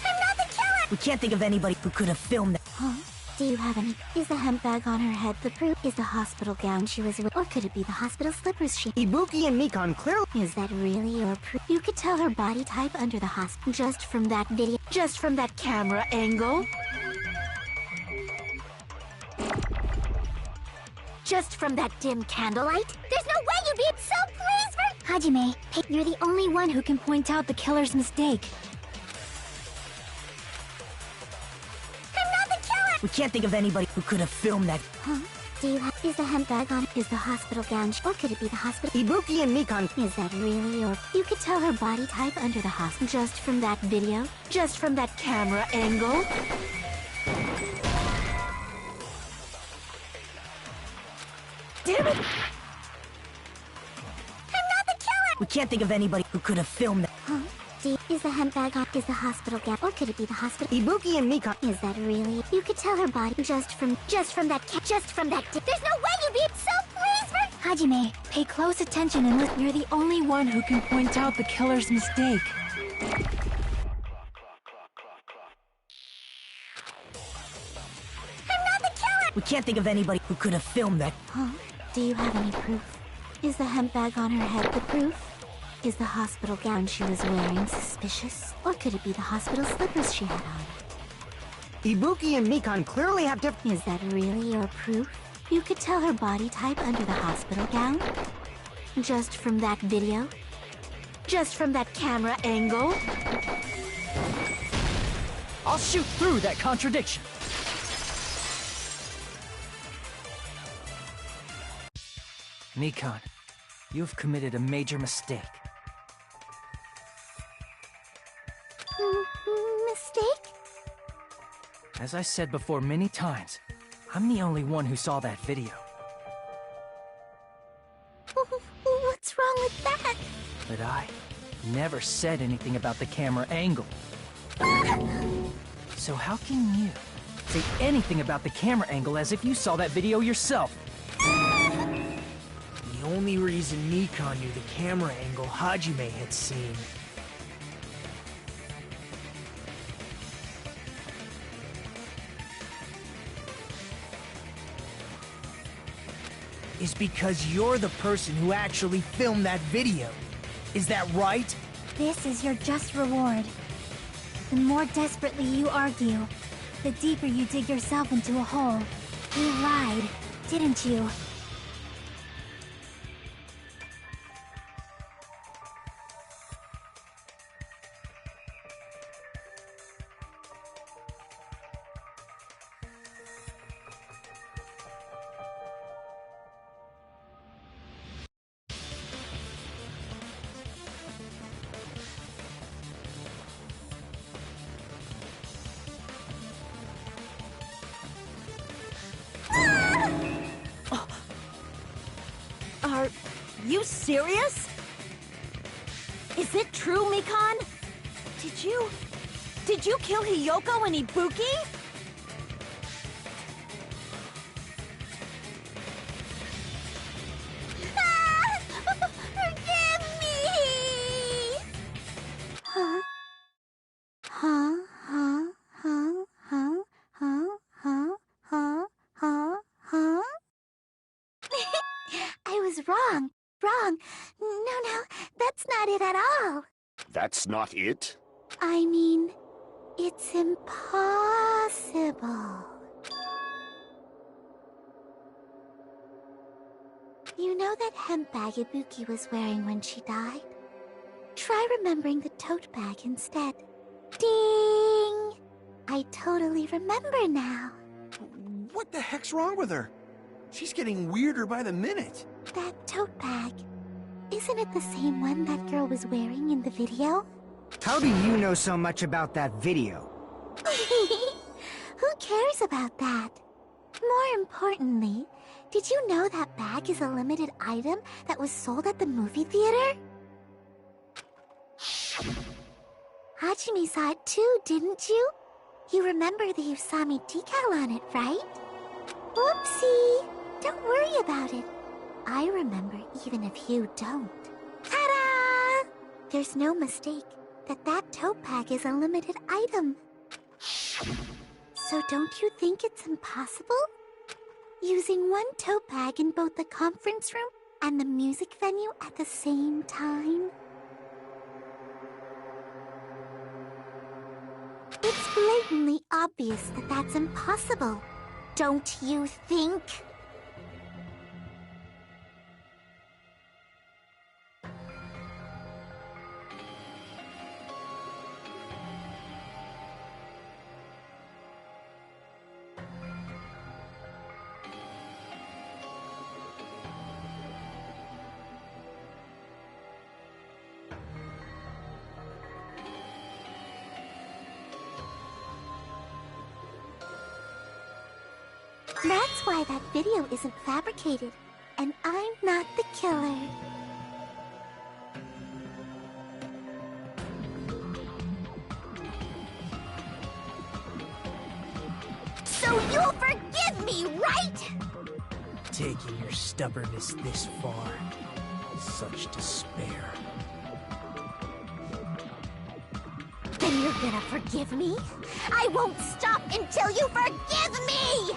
S1: I'm not the killer!
S6: We can't think of anybody who could have filmed that.
S1: Huh? Do you have any? Is the hemp bag on her head the proof? Is the hospital gown she was wearing? Or could it be the hospital slippers she...
S12: Ibuki and Mikan clearly...
S1: Is that really your proof? You could tell her body type under the hospital just from that video. Just from that camera angle. Just from that dim candlelight. There's no way you'd be... So please for...
S3: Hajime, you're the only one who can point out the killer's mistake.
S1: I'm not the killer!
S6: We can't think of anybody who could have filmed that.
S1: Huh? Is the hemp bag on? Is the hospital gown? Or could it be the hospital?
S12: Ibuki and Mikan.
S1: Is that really or? You could tell her body type under the hospital just from that video? Just from that camera angle?
S6: Damn it!
S1: I'm not the killer!
S6: We can't think of anybody who could have filmed that.
S1: Huh? Is the hemp bag on? Is the hospital gown? Or could it be the hospital?
S12: Ibuki and Mikan.
S1: Is that really? You could tell her body just from that. There's no way you'd be so pleased.
S3: Hajime, pay close attention and listen. You're the only one who can point out the killer's mistake.
S1: I'm not the killer!
S6: We can't think of anybody who could have filmed that.
S1: Huh? Do you have any proof? Is the hemp bag on her head the proof? Is the hospital gown she was wearing suspicious? Or could it be the hospital slippers she had on?
S12: Ibuki and Mikan clearly have different...
S1: Is that really your proof? You could tell her body type under the hospital gown? Just from that video? Just from that camera angle?
S11: I'll shoot through that contradiction. Mikan, you've committed a major mistake.
S1: Mistake?
S11: As I said before many times, I'm the only one who saw that video.
S1: What's wrong with that?
S11: But I never said anything about the camera angle. So how can you say anything about the camera angle as if you saw that video yourself?
S6: The only reason Mikan knew the camera angle Hajime had seen is because you're the person who actually filmed that video. Is that right?
S3: This is your just reward. The more desperately you argue, the deeper you dig yourself into a hole. You lied, didn't you?
S10: Are you serious? Is it true, Mikan? Did you kill Hiyoko and Ibuki?
S1: Forgive me! Huh? Huh? Huh? Huh? Huh? Huh? Huh? Huh? Huh? Huh? I was wrong. Wrong. No, that's not it at all.
S2: That's not it?
S1: I mean, it's impossible. You know that hemp bag Ibuki was wearing when she died? Try remembering the tote bag instead. Ding! I totally remember now.
S9: What the heck's wrong with her? She's getting weirder by the minute.
S1: That tote bag. Isn't it the same one that girl was wearing in the video?
S12: How do you know so much about that video?
S1: Who cares about that? More importantly, did you know that bag is a limited item that was sold at the movie theater? Hajime saw it too, didn't you? You remember the Usami decal on it, right? Whoopsie! Don't worry about it. I remember even if you don't. Ta-da! There's no mistake that tote bag is a limited item. So don't you think it's impossible? Using one tote bag in both the conference room and the music venue at the same time? It's blatantly obvious that that's impossible. Don't you think? That's why that video isn't fabricated, and I'm not the killer. So you'll forgive me, right?
S6: Taking your stubbornness this far. Such despair.
S1: Then you're gonna forgive me? I won't stop until you forgive me!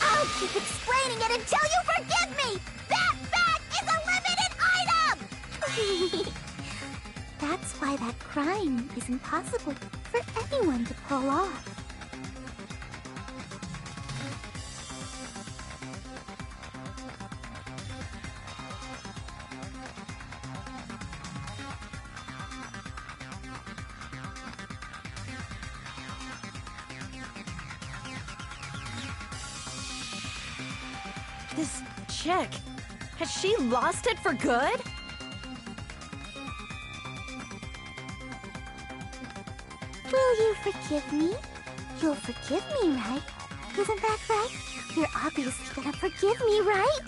S1: I'll keep explaining it until you forgive me! That bat is a limited item! That's why that crime is impossible for anyone to pull off.
S10: This chick, has she lost it for good?
S1: Will you forgive me? You'll forgive me, right? Isn't that right? You're obviously gonna forgive me, right?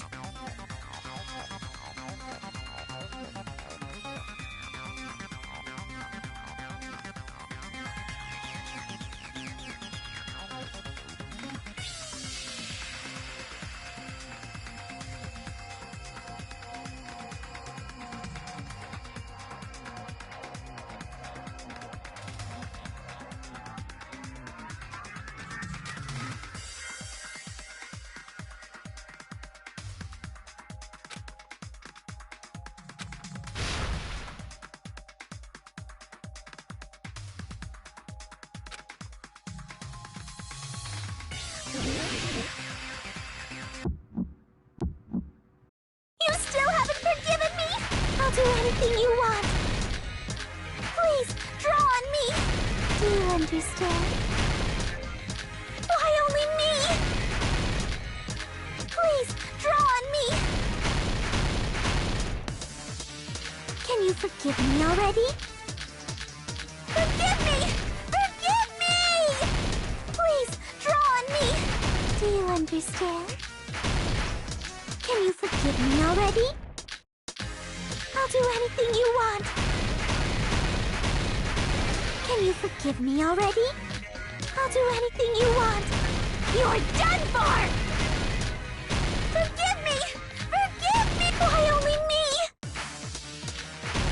S1: You still haven't forgiven me? I'll do anything you want. Please, draw on me. Do you understand? Why only me? Please, draw on me. Can you forgive me already? Forgive me! Forgive me! Please, draw on me. Do you understand? Can you forgive me already? I'll do anything you want. Can you forgive me already? I'll do anything you want. You're done for! Forgive me! Forgive me! Why only me?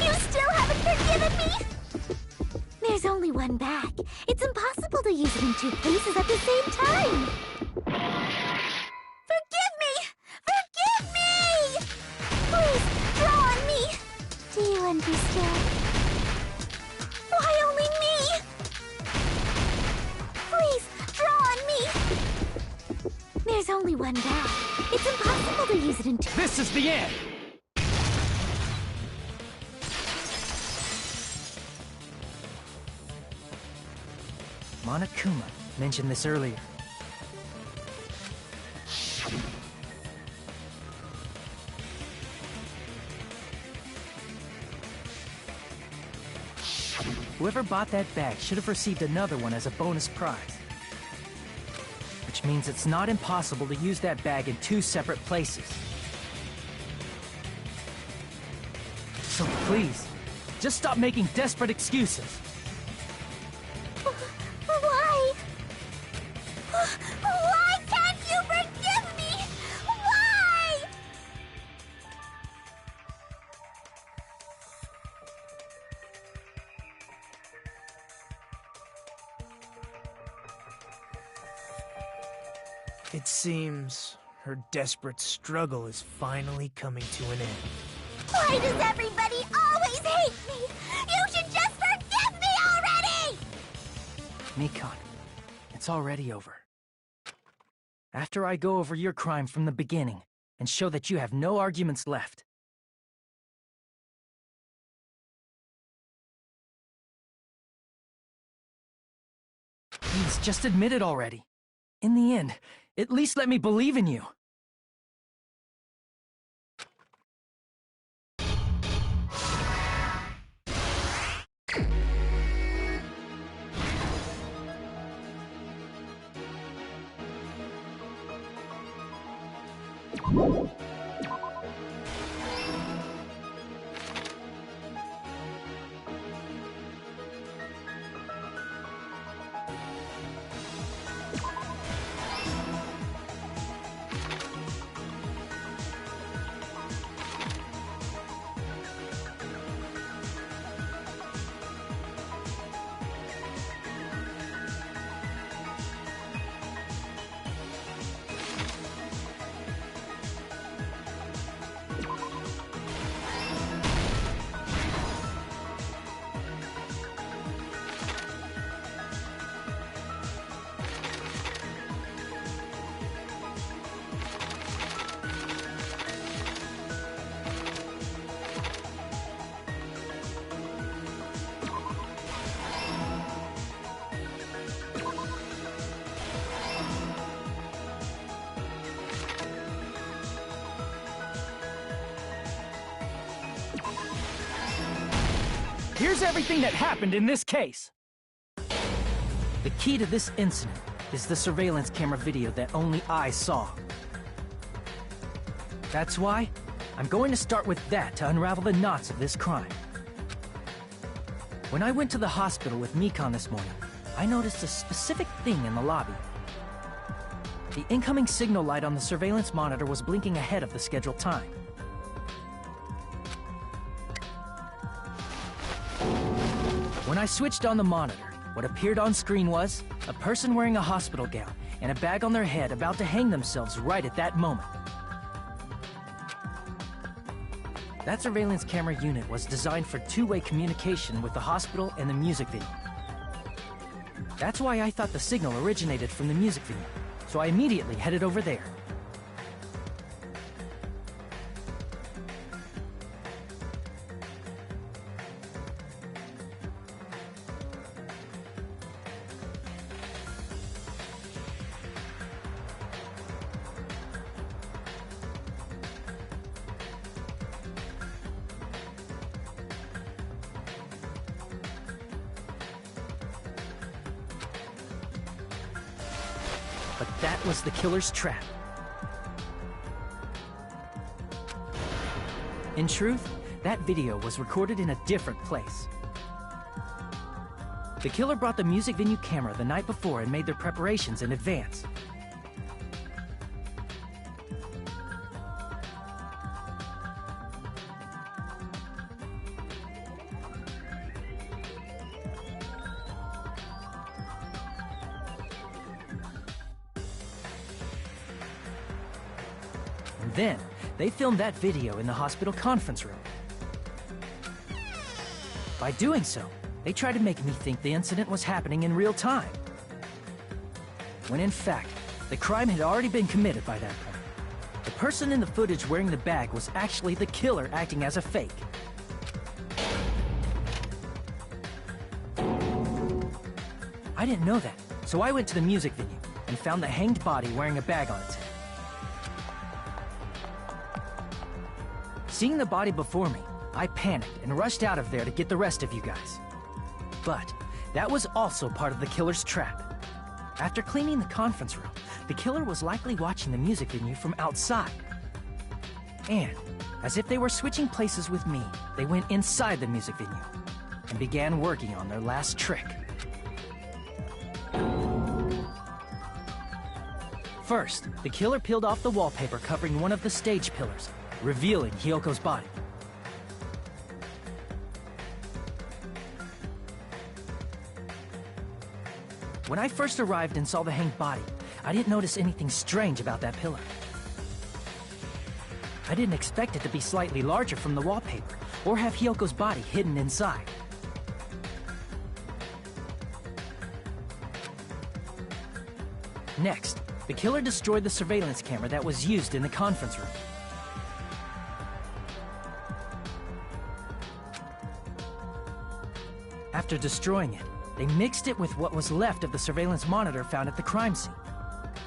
S1: You still haven't forgiven me? There's only one bag. It's impossible to use it in two places at the same time. Forgive me! Forgive me! Please, draw on me! Do you understand? only one bag. It's impossible to use it in two.
S11: This is the end! Monokuma mentioned this earlier. Whoever bought that bag should have received another one as a bonus prize. Which means it's not impossible to use that bag in two separate places. So please, just stop making desperate excuses.
S1: Why? Why can't you forgive me? Why?
S6: It seems her desperate struggle is finally coming to an end.
S1: Why does everybody always hate me? You should just forgive me already!
S11: Mikan, it's already over. After I go over your crime from the beginning and show that you have no arguments left. Please, just admit it already. In the end, at least let me believe in you. Here's everything that happened in this case. The key to this incident is the surveillance camera video that only I saw. That's why I'm going to start with that to unravel the knots of this crime. When I went to the hospital with Mikan this morning, I noticed a specific thing in the lobby. The incoming signal light on the surveillance monitor was blinking ahead of the scheduled time. When I switched on the monitor, what appeared on screen was a person wearing a hospital gown and a bag on their head about to hang themselves right at that moment. That surveillance camera unit was designed for two-way communication with the hospital and the music venue. That's why I thought the signal originated from the music venue, so I immediately headed over there. But that was the killer's trap. In truth, that video was recorded in a different place. The killer brought the music venue camera the night before and made their preparations in advance. And then, they filmed that video in the hospital conference room. By doing so, they tried to make me think the incident was happening in real time. When in fact, The crime had already been committed by that point. The person in the footage wearing the bag was actually the killer acting as a fake. I didn't know that, so I went to the music venue and found the hanged body wearing a bag on its head. Seeing the body before me, I panicked and rushed out of there to get the rest of you guys. But that was also part of the killer's trap. After cleaning the conference room, the killer was likely watching the music venue from outside. And, as if they were switching places with me, they went inside the music venue and began working on their last trick. First, the killer peeled off the wallpaper covering one of the stage pillars, revealing Hiyoko's body. When I first arrived and saw the hanged body, I didn't notice anything strange about that pillar. I didn't expect it to be slightly larger from the wallpaper, or have Hiyoko's body hidden inside. Next, the killer destroyed the surveillance camera that was used in the conference room. After destroying it, they mixed it with what was left of the surveillance monitor found at the crime scene.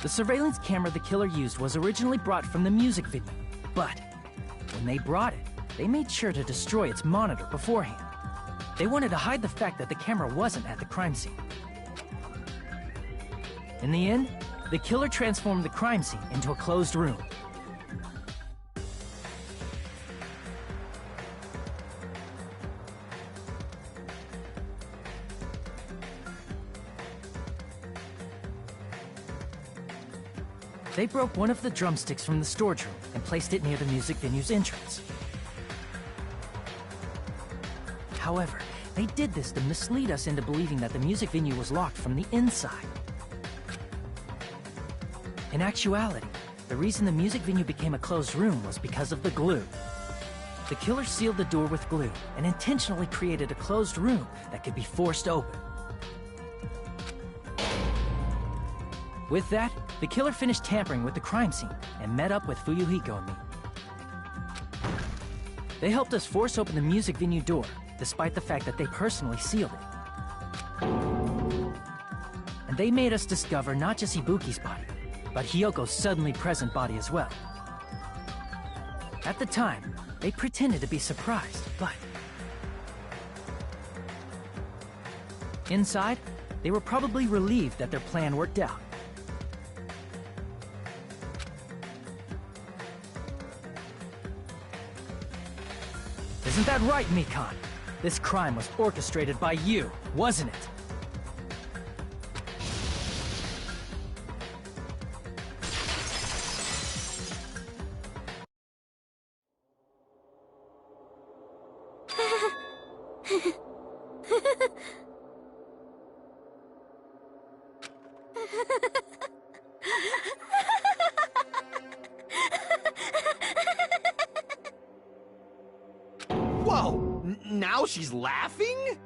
S11: The surveillance camera the killer used was originally brought from the music venue, but when they brought it, they made sure to destroy its monitor beforehand. They wanted to hide the fact that the camera wasn't at the crime scene. In the end, the killer transformed the crime scene into a closed room. They broke one of the drumsticks from the storage room and placed it near the music venue's entrance. However, they did this to mislead us into believing that the music venue was locked from the inside. In actuality, the reason the music venue became a closed room was because of the glue. The killer sealed the door with glue and intentionally created a closed room that could be forced open. With that, the killer finished tampering with the crime scene and met up with Fuyuhiko and me. They helped us force open the music venue door, despite the fact that they personally sealed it. And they made us discover not just Ibuki's body, but Hiyoko's suddenly present body as well. At the time, they pretended to be surprised, but inside, they were probably relieved that their plan worked out. Isn't that right, Mikan? This crime was orchestrated by you, wasn't it?
S9: Whoa! Now she's laughing?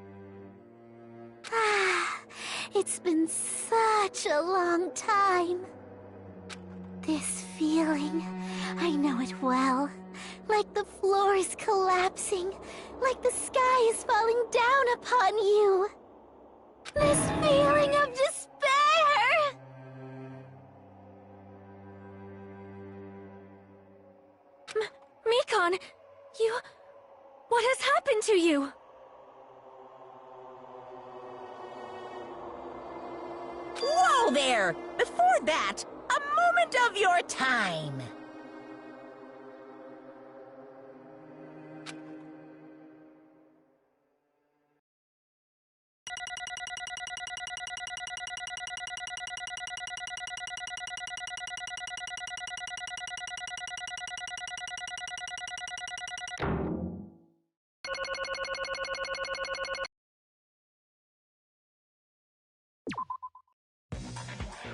S1: It's been such a long time. This feeling, I know it well. Like the floor is collapsing, like the sky is falling down upon you. This feeling of despair!
S3: Mikan, you... What has happened to you?
S4: Whoa there! Before that, a moment of your time.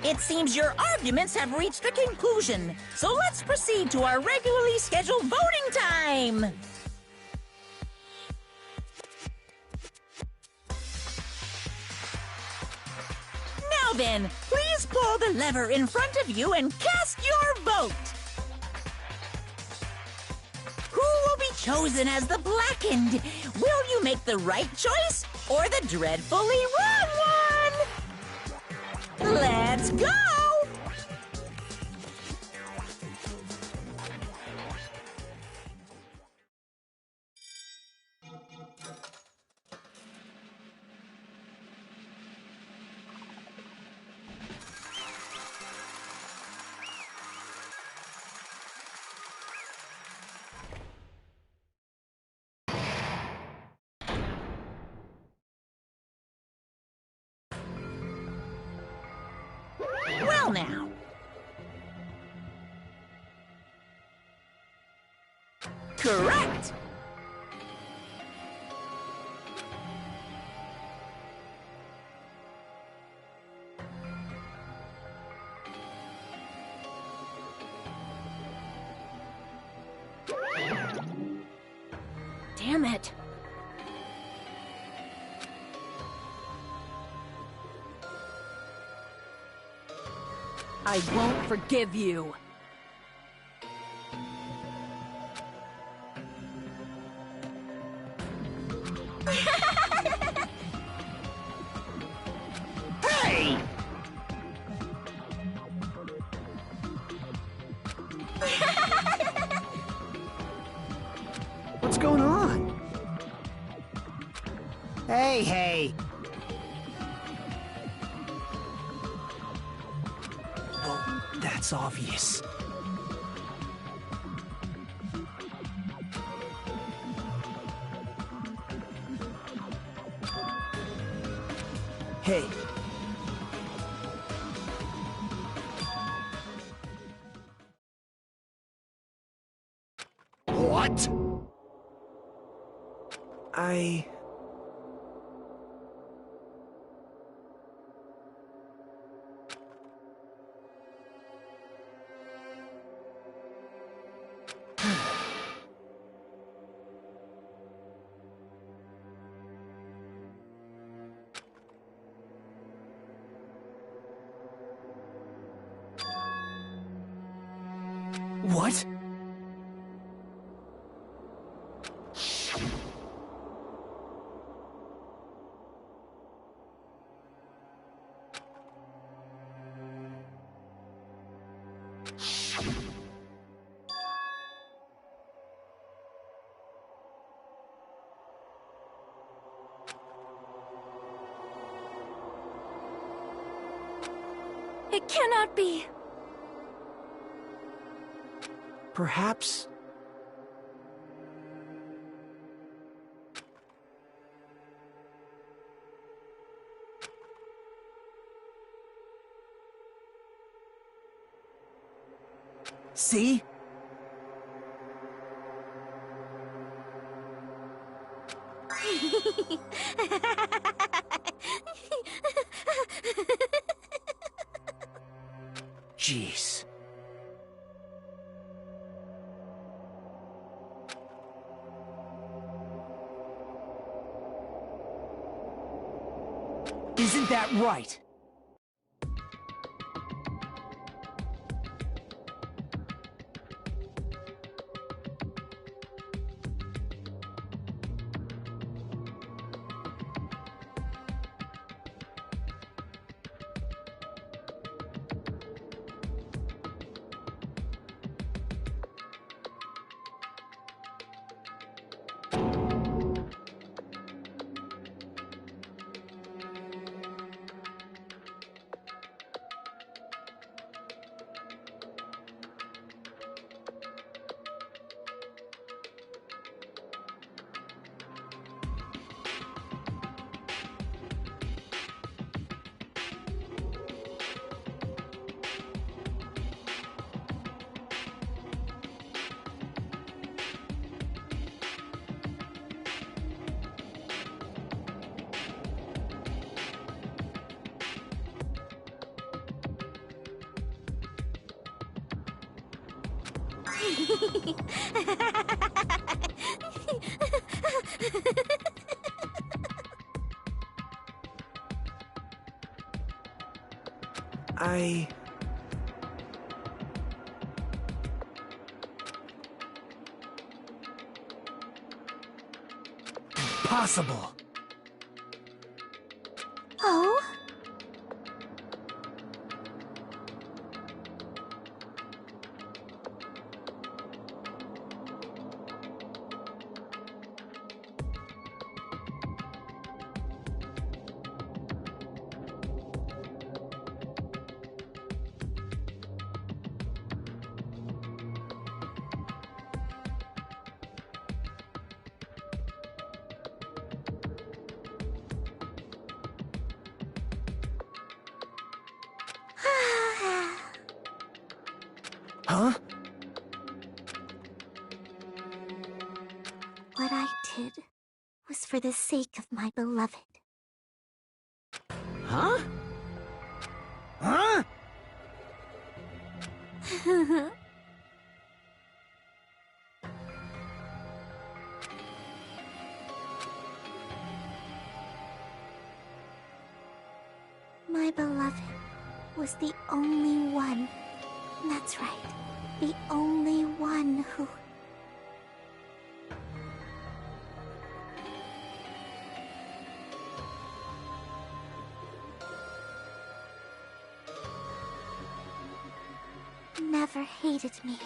S4: It seems your arguments have reached a conclusion, so let's proceed to our regularly scheduled voting time! Now then, please Please pull the lever in front of you and cast your vote. Who will be chosen as the Blackened? Will you make the right choice or the dreadfully wrong one? Let's go! Well now. Correct!
S10: Damn it. I won't forgive you.
S6: Hey! What's going on? Hey! Well, that's obvious. Hey.
S2: What?
S6: What?
S3: It cannot be.
S6: Perhaps... See? Jeez. Isn't that right? Impossible.
S1: Oh?
S6: Huh?
S1: What I did was for the sake of my beloved.
S9: Huh?
S6: Huh?
S1: My beloved was the only one. That's right. The only one who... never hated me.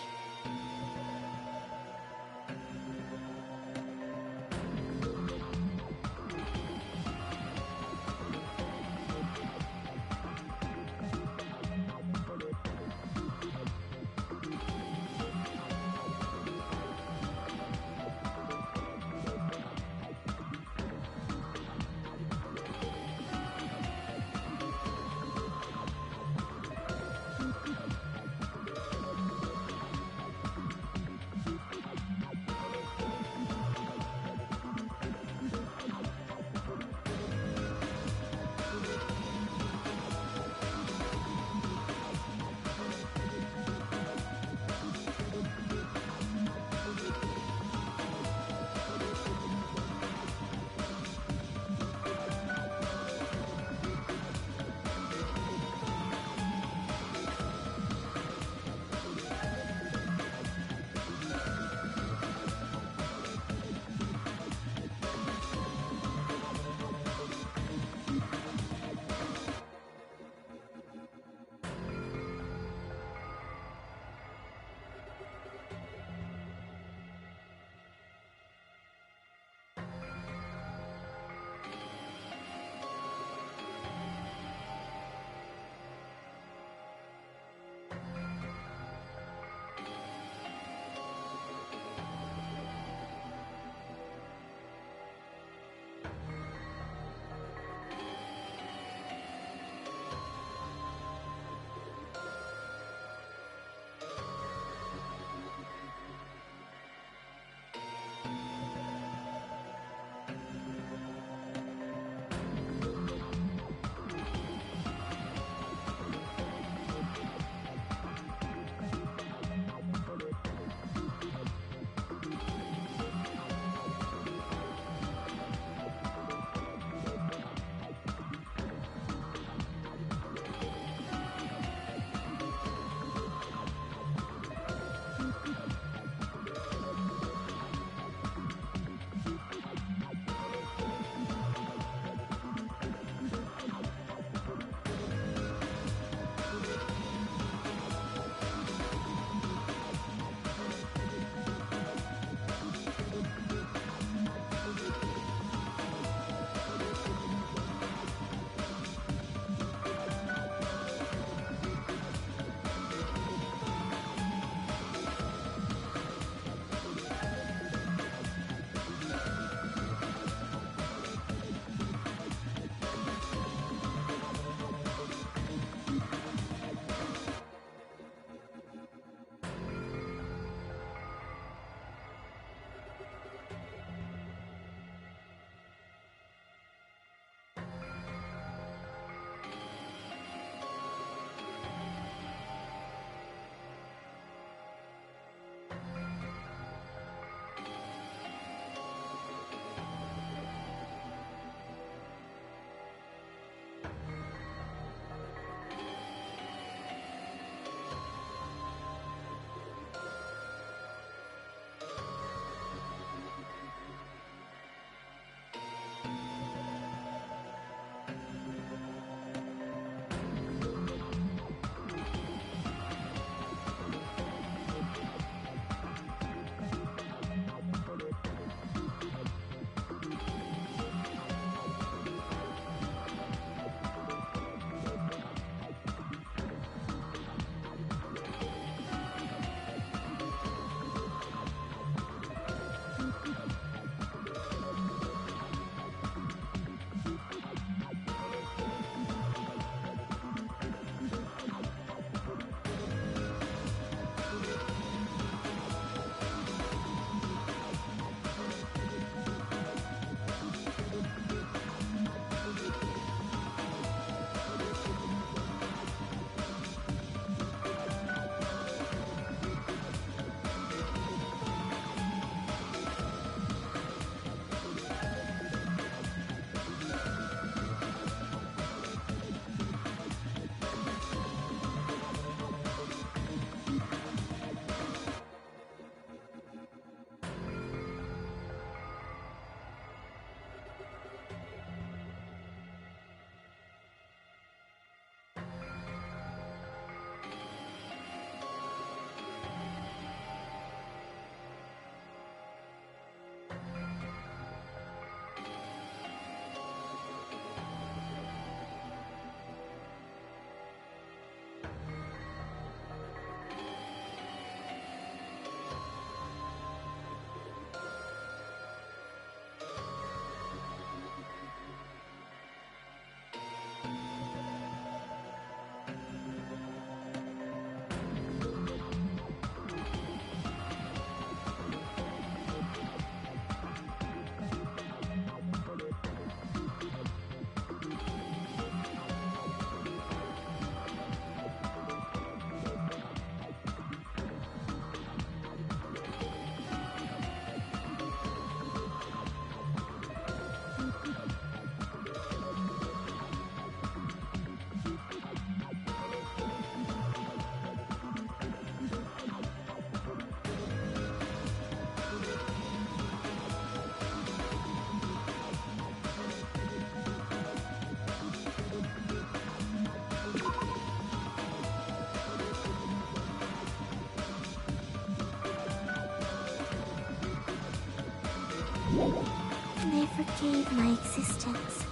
S1: forgave my existence.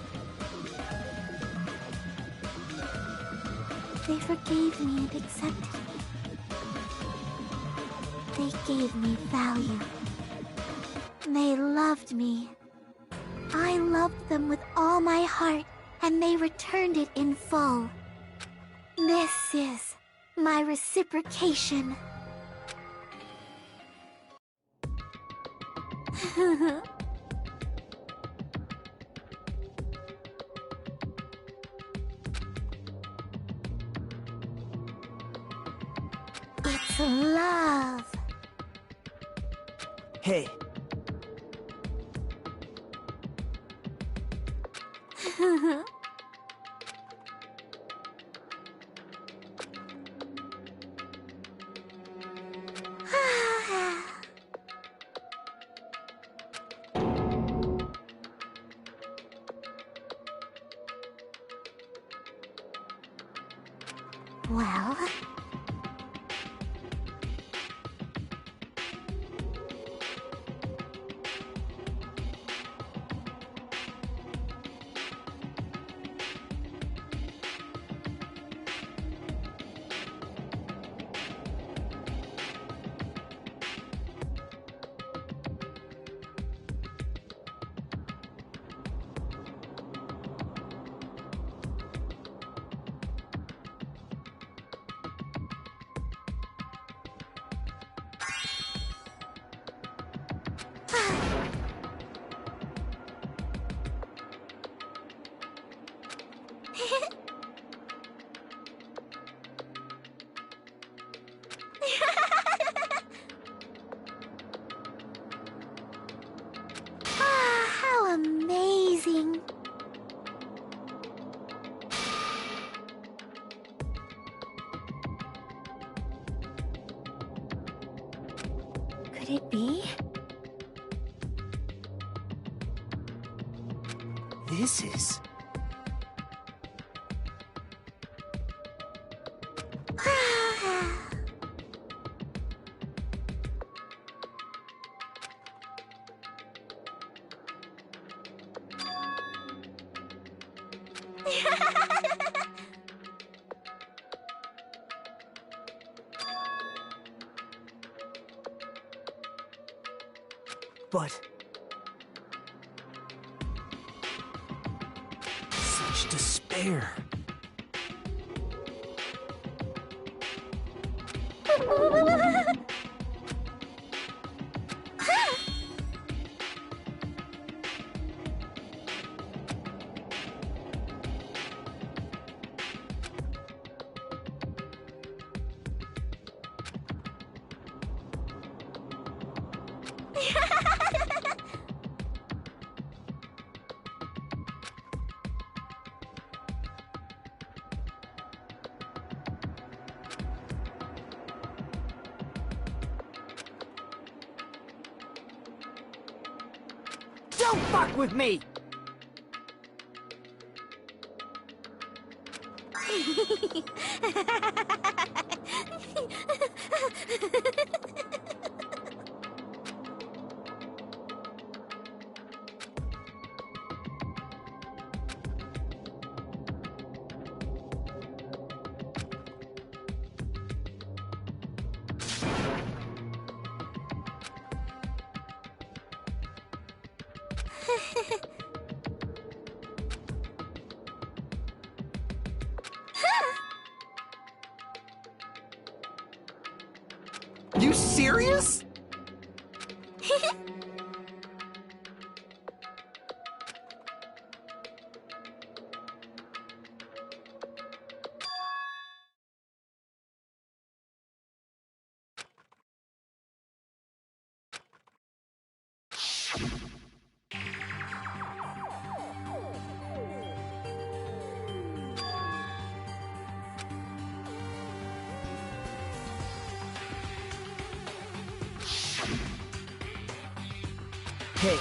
S1: They forgave me and accepted me. They gave me value. They loved me. I loved them with all my heart, and they returned it in full. This is my reciprocation. It's love.
S6: Hey.
S1: Well... How amazing!
S3: Could it be?
S6: This is... But... such despair. Don't fuck with me! You serious? Hey.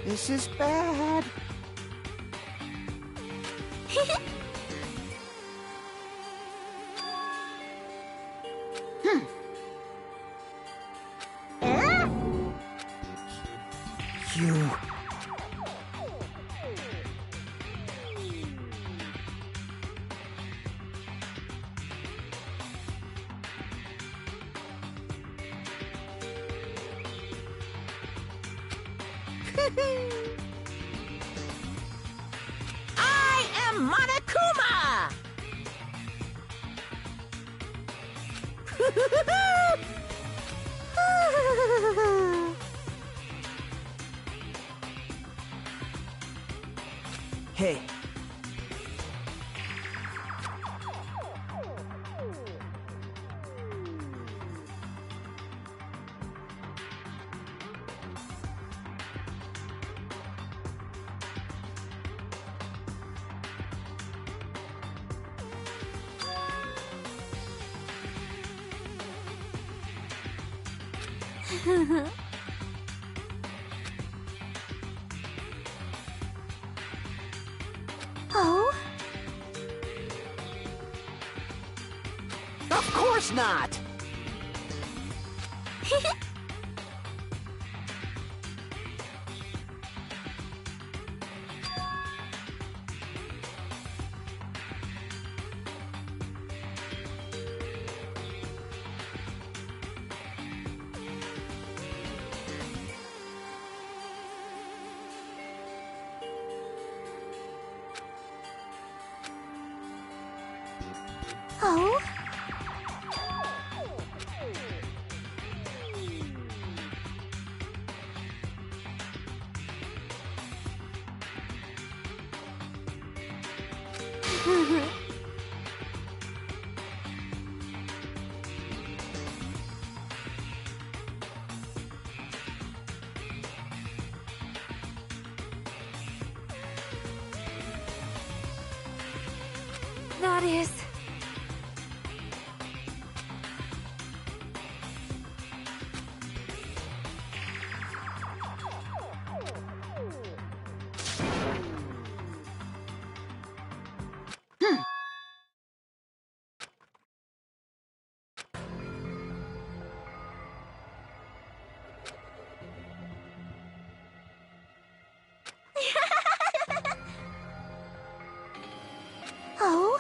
S9: This is bad.
S6: You...
S4: I am Monokuma!
S6: Hey.
S1: Oh?
S9: Of course not!
S1: Oh?
S3: That is...
S1: Oh?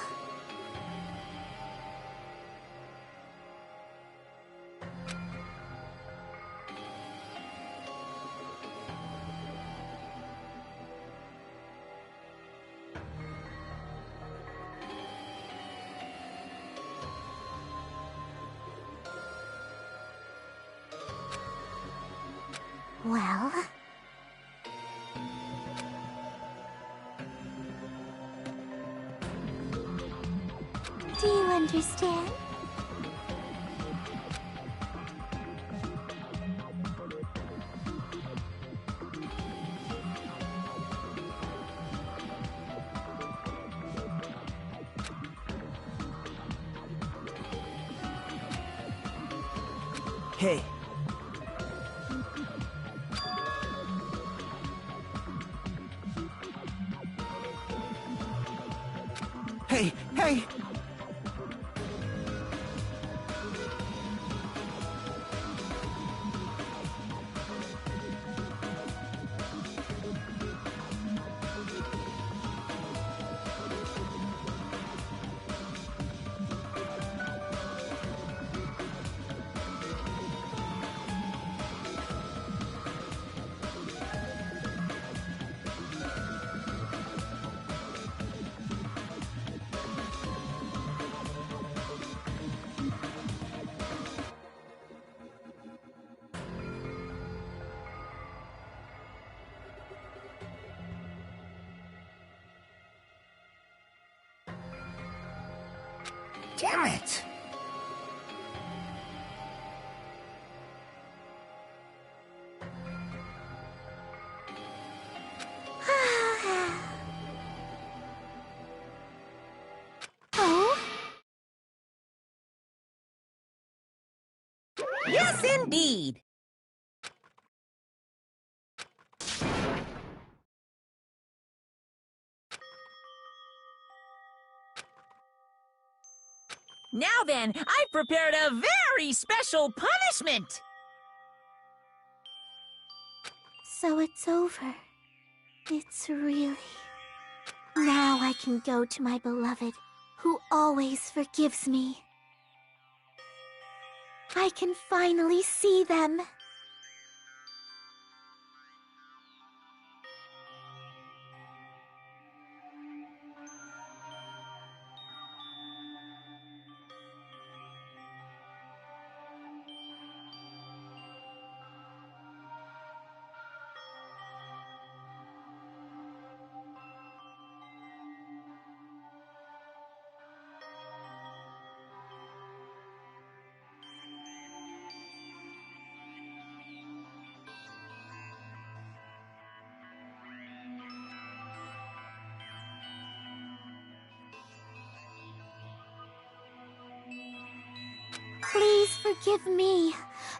S1: Well... Do you understand?
S6: Hey. Hey, hey! Damn it!
S1: Oh?
S4: Yes, indeed! Now then, I've prepared a very special punishment!
S1: So it's over. It's really... Now I can go to my beloved, who always forgives me. I can finally see them. Please forgive me,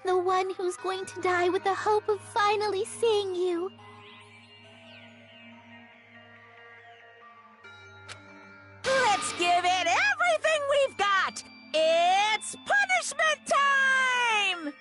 S1: the one who's going to die with the hope of finally seeing you.
S4: Let's give it everything we've got! It's punishment time!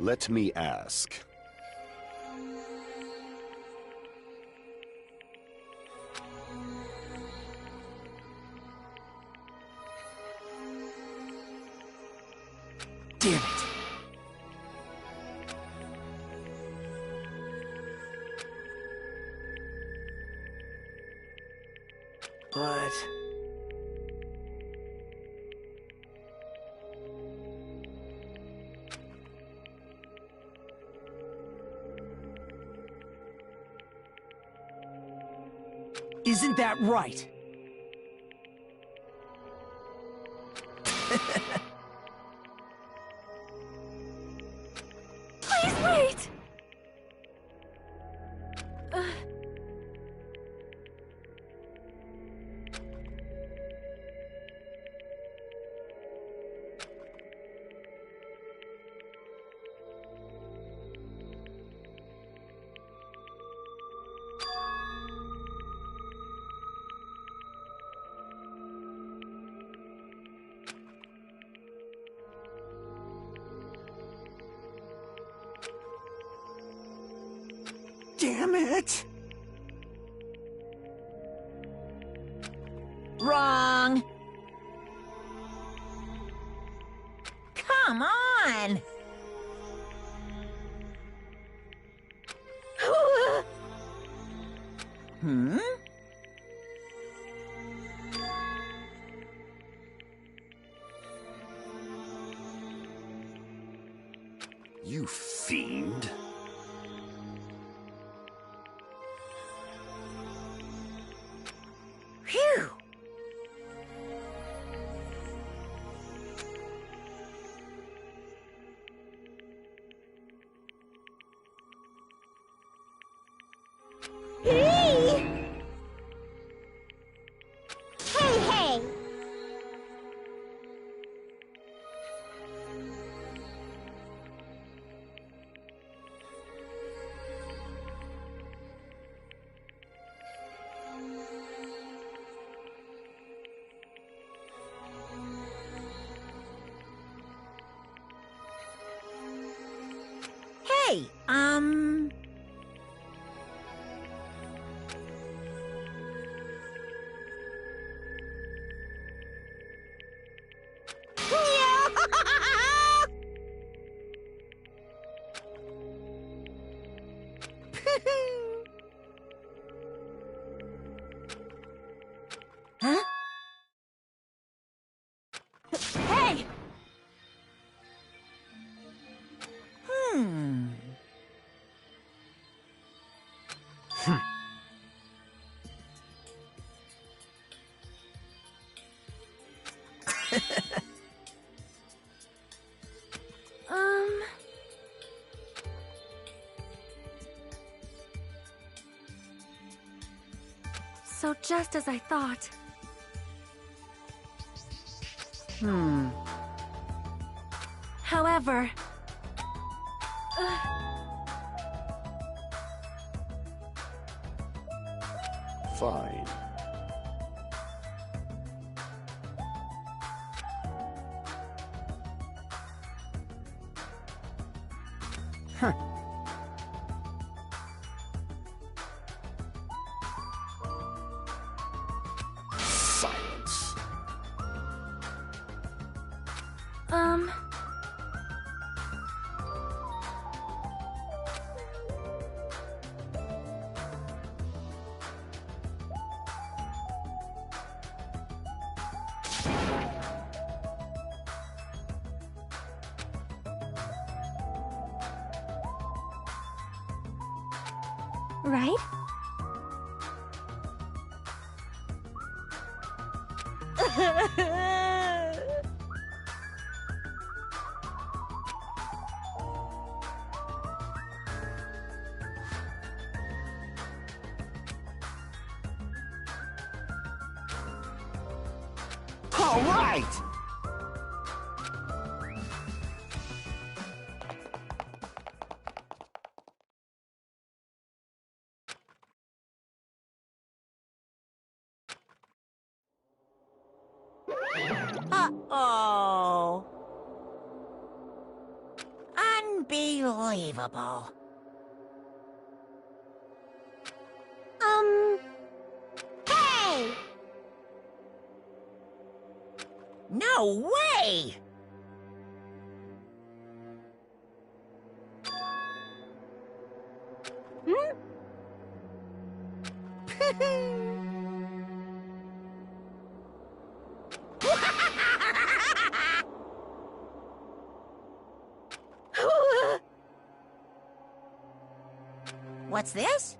S2: Let me ask.
S6: Damn it. But... Isn't that right?
S3: Please wait!
S9: Damn it!
S4: Wrong. Come on. Hmm?
S2: You fiend.
S4: Phew.
S1: Hey! Hey!
S4: Hey,
S10: Huh? Hey!
S4: Hmm.
S3: So just as I thought. However...
S2: Fine. Silence.
S3: Right?
S9: All right!
S4: Uh-oh. Unbelievable.
S1: Hey!
S4: No way! What's this?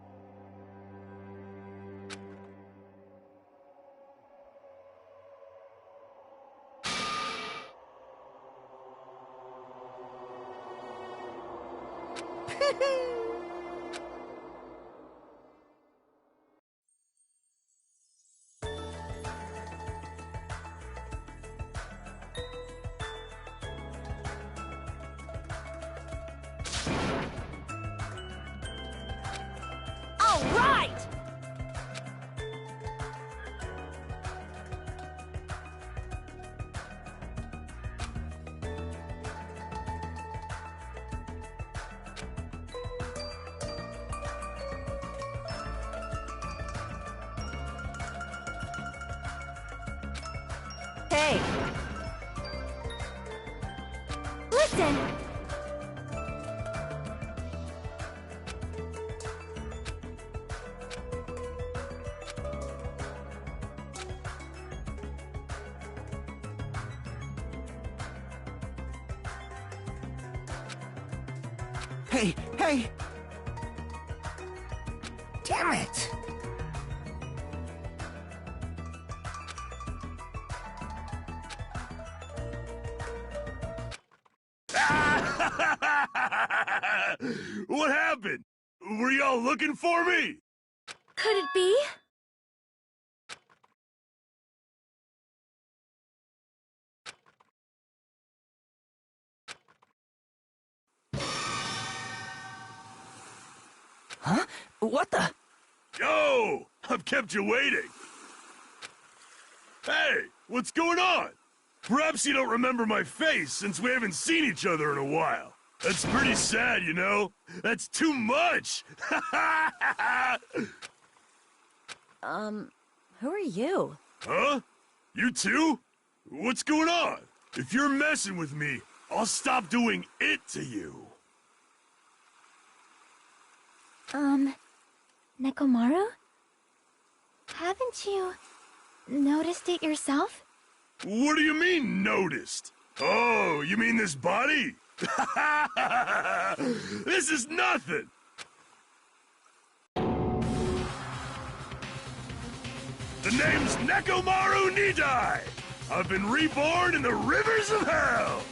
S10: All right!
S3: listen!
S9: Hey, hey!
S6: Damn it!
S2: What happened? Were y'all looking for me?
S3: Could it be?
S11: Huh? What the?
S2: Yo! I've kept you waiting. Hey, what's going on? Perhaps you don't remember my face since we haven't seen each other in a while. That's pretty sad, you know? That's too much!
S10: Who are you?
S2: Huh? You too? What's going on? If you're messing with me, I'll stop doing it to you.
S3: Nekomaru? Haven't you noticed it yourself?
S2: What do you mean, noticed? Oh, you mean this body? This is nothing! The name's Nekomaru Nidai! I've been reborn in the rivers of hell!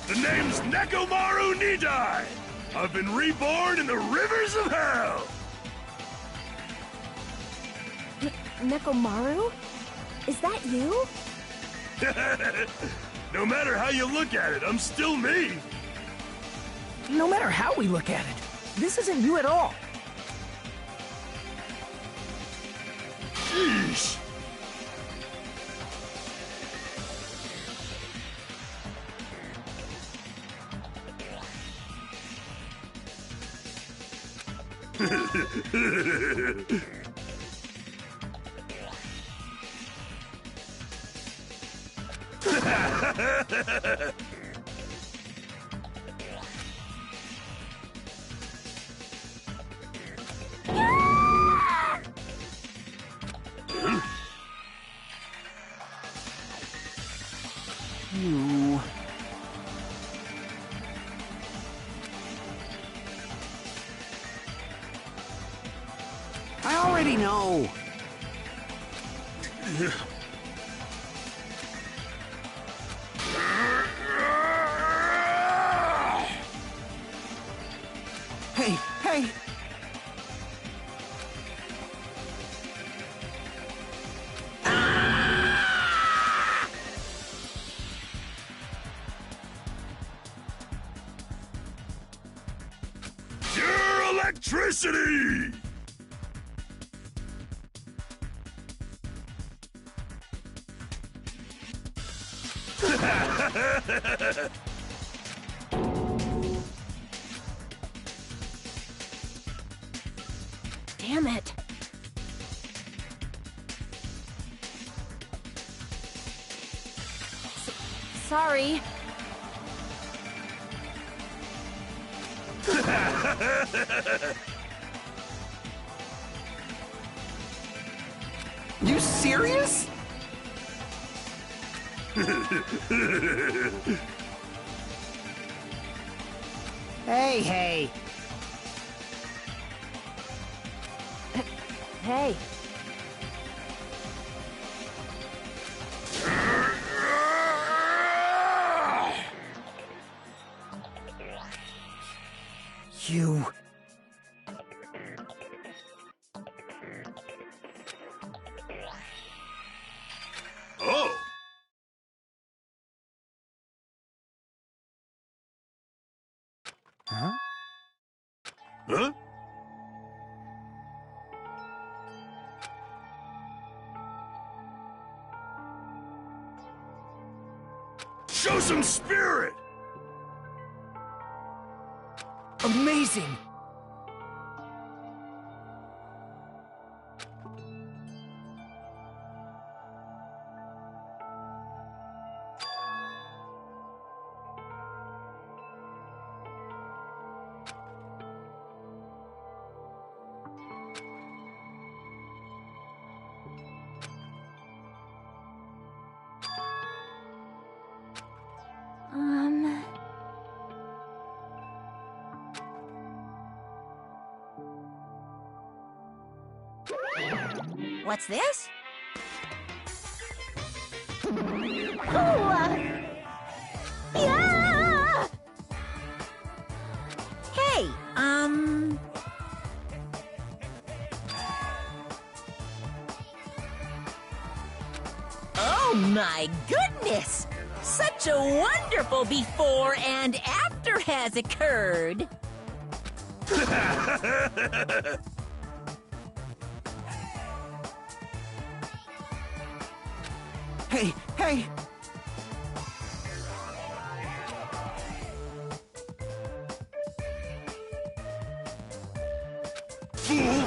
S2: The name's Nekomaru Nidai! I've been reborn in the rivers of hell!
S3: Nekomaru? Is that you?
S2: No matter how you look at it, I'm still me!
S6: No matter how we look at it, this isn't you at all.
S2: Sheesh!
S9: You... I already know. Hey, hey!
S2: electricity!
S10: Damn it. Sorry.
S9: You serious?
S12: Hey, hey.
S10: Hey.
S12: You...
S2: Oh!
S12: Huh?
S2: Huh? Show some spirit!
S6: Amazing!
S4: What's this?
S1: Yeah!
S4: Hey, Oh my goodness! Such a wonderful before and after has occurred.
S9: Hey, hey!
S2: Fool!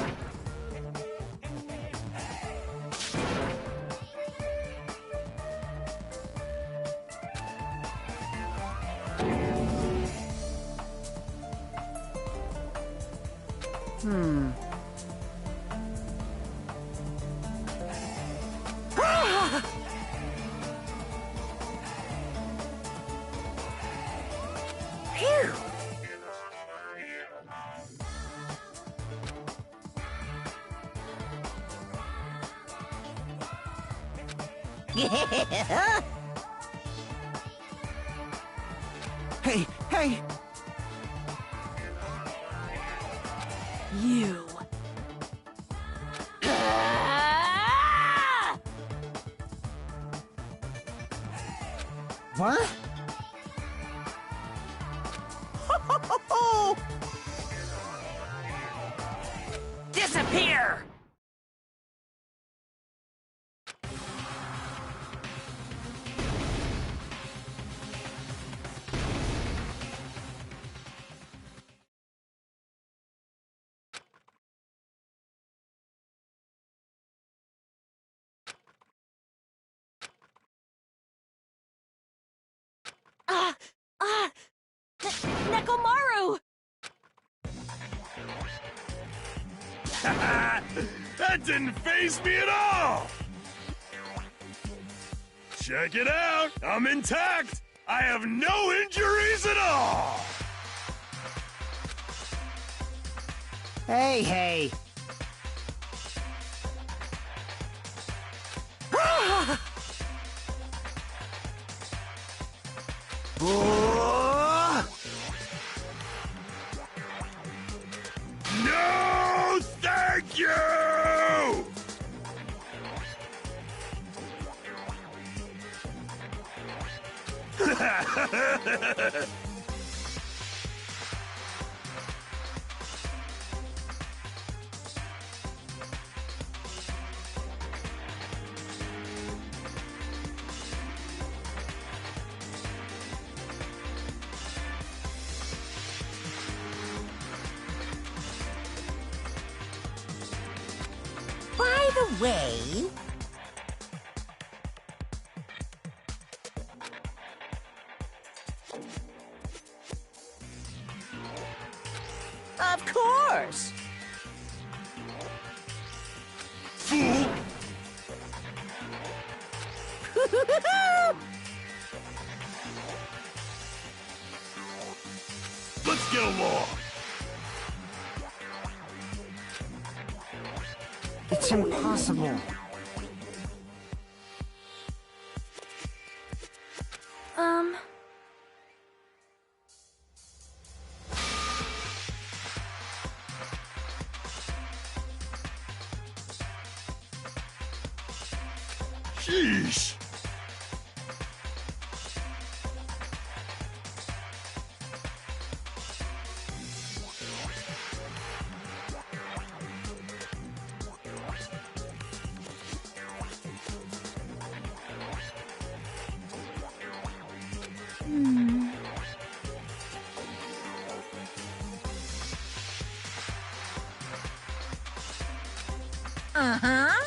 S4: Phew!
S9: Hey, hey!
S10: You.
S12: What?
S5: Disappear!
S10: Nekomaru!
S2: That didn't faze me at all! Check it out! I'm intact! I have no injuries at all!
S12: Hey, hey.
S2: No, thank you!
S4: way... Of course!
S2: Fool! Let's get along!
S12: It's impossible.
S2: Sheesh!
S4: Uh-huh.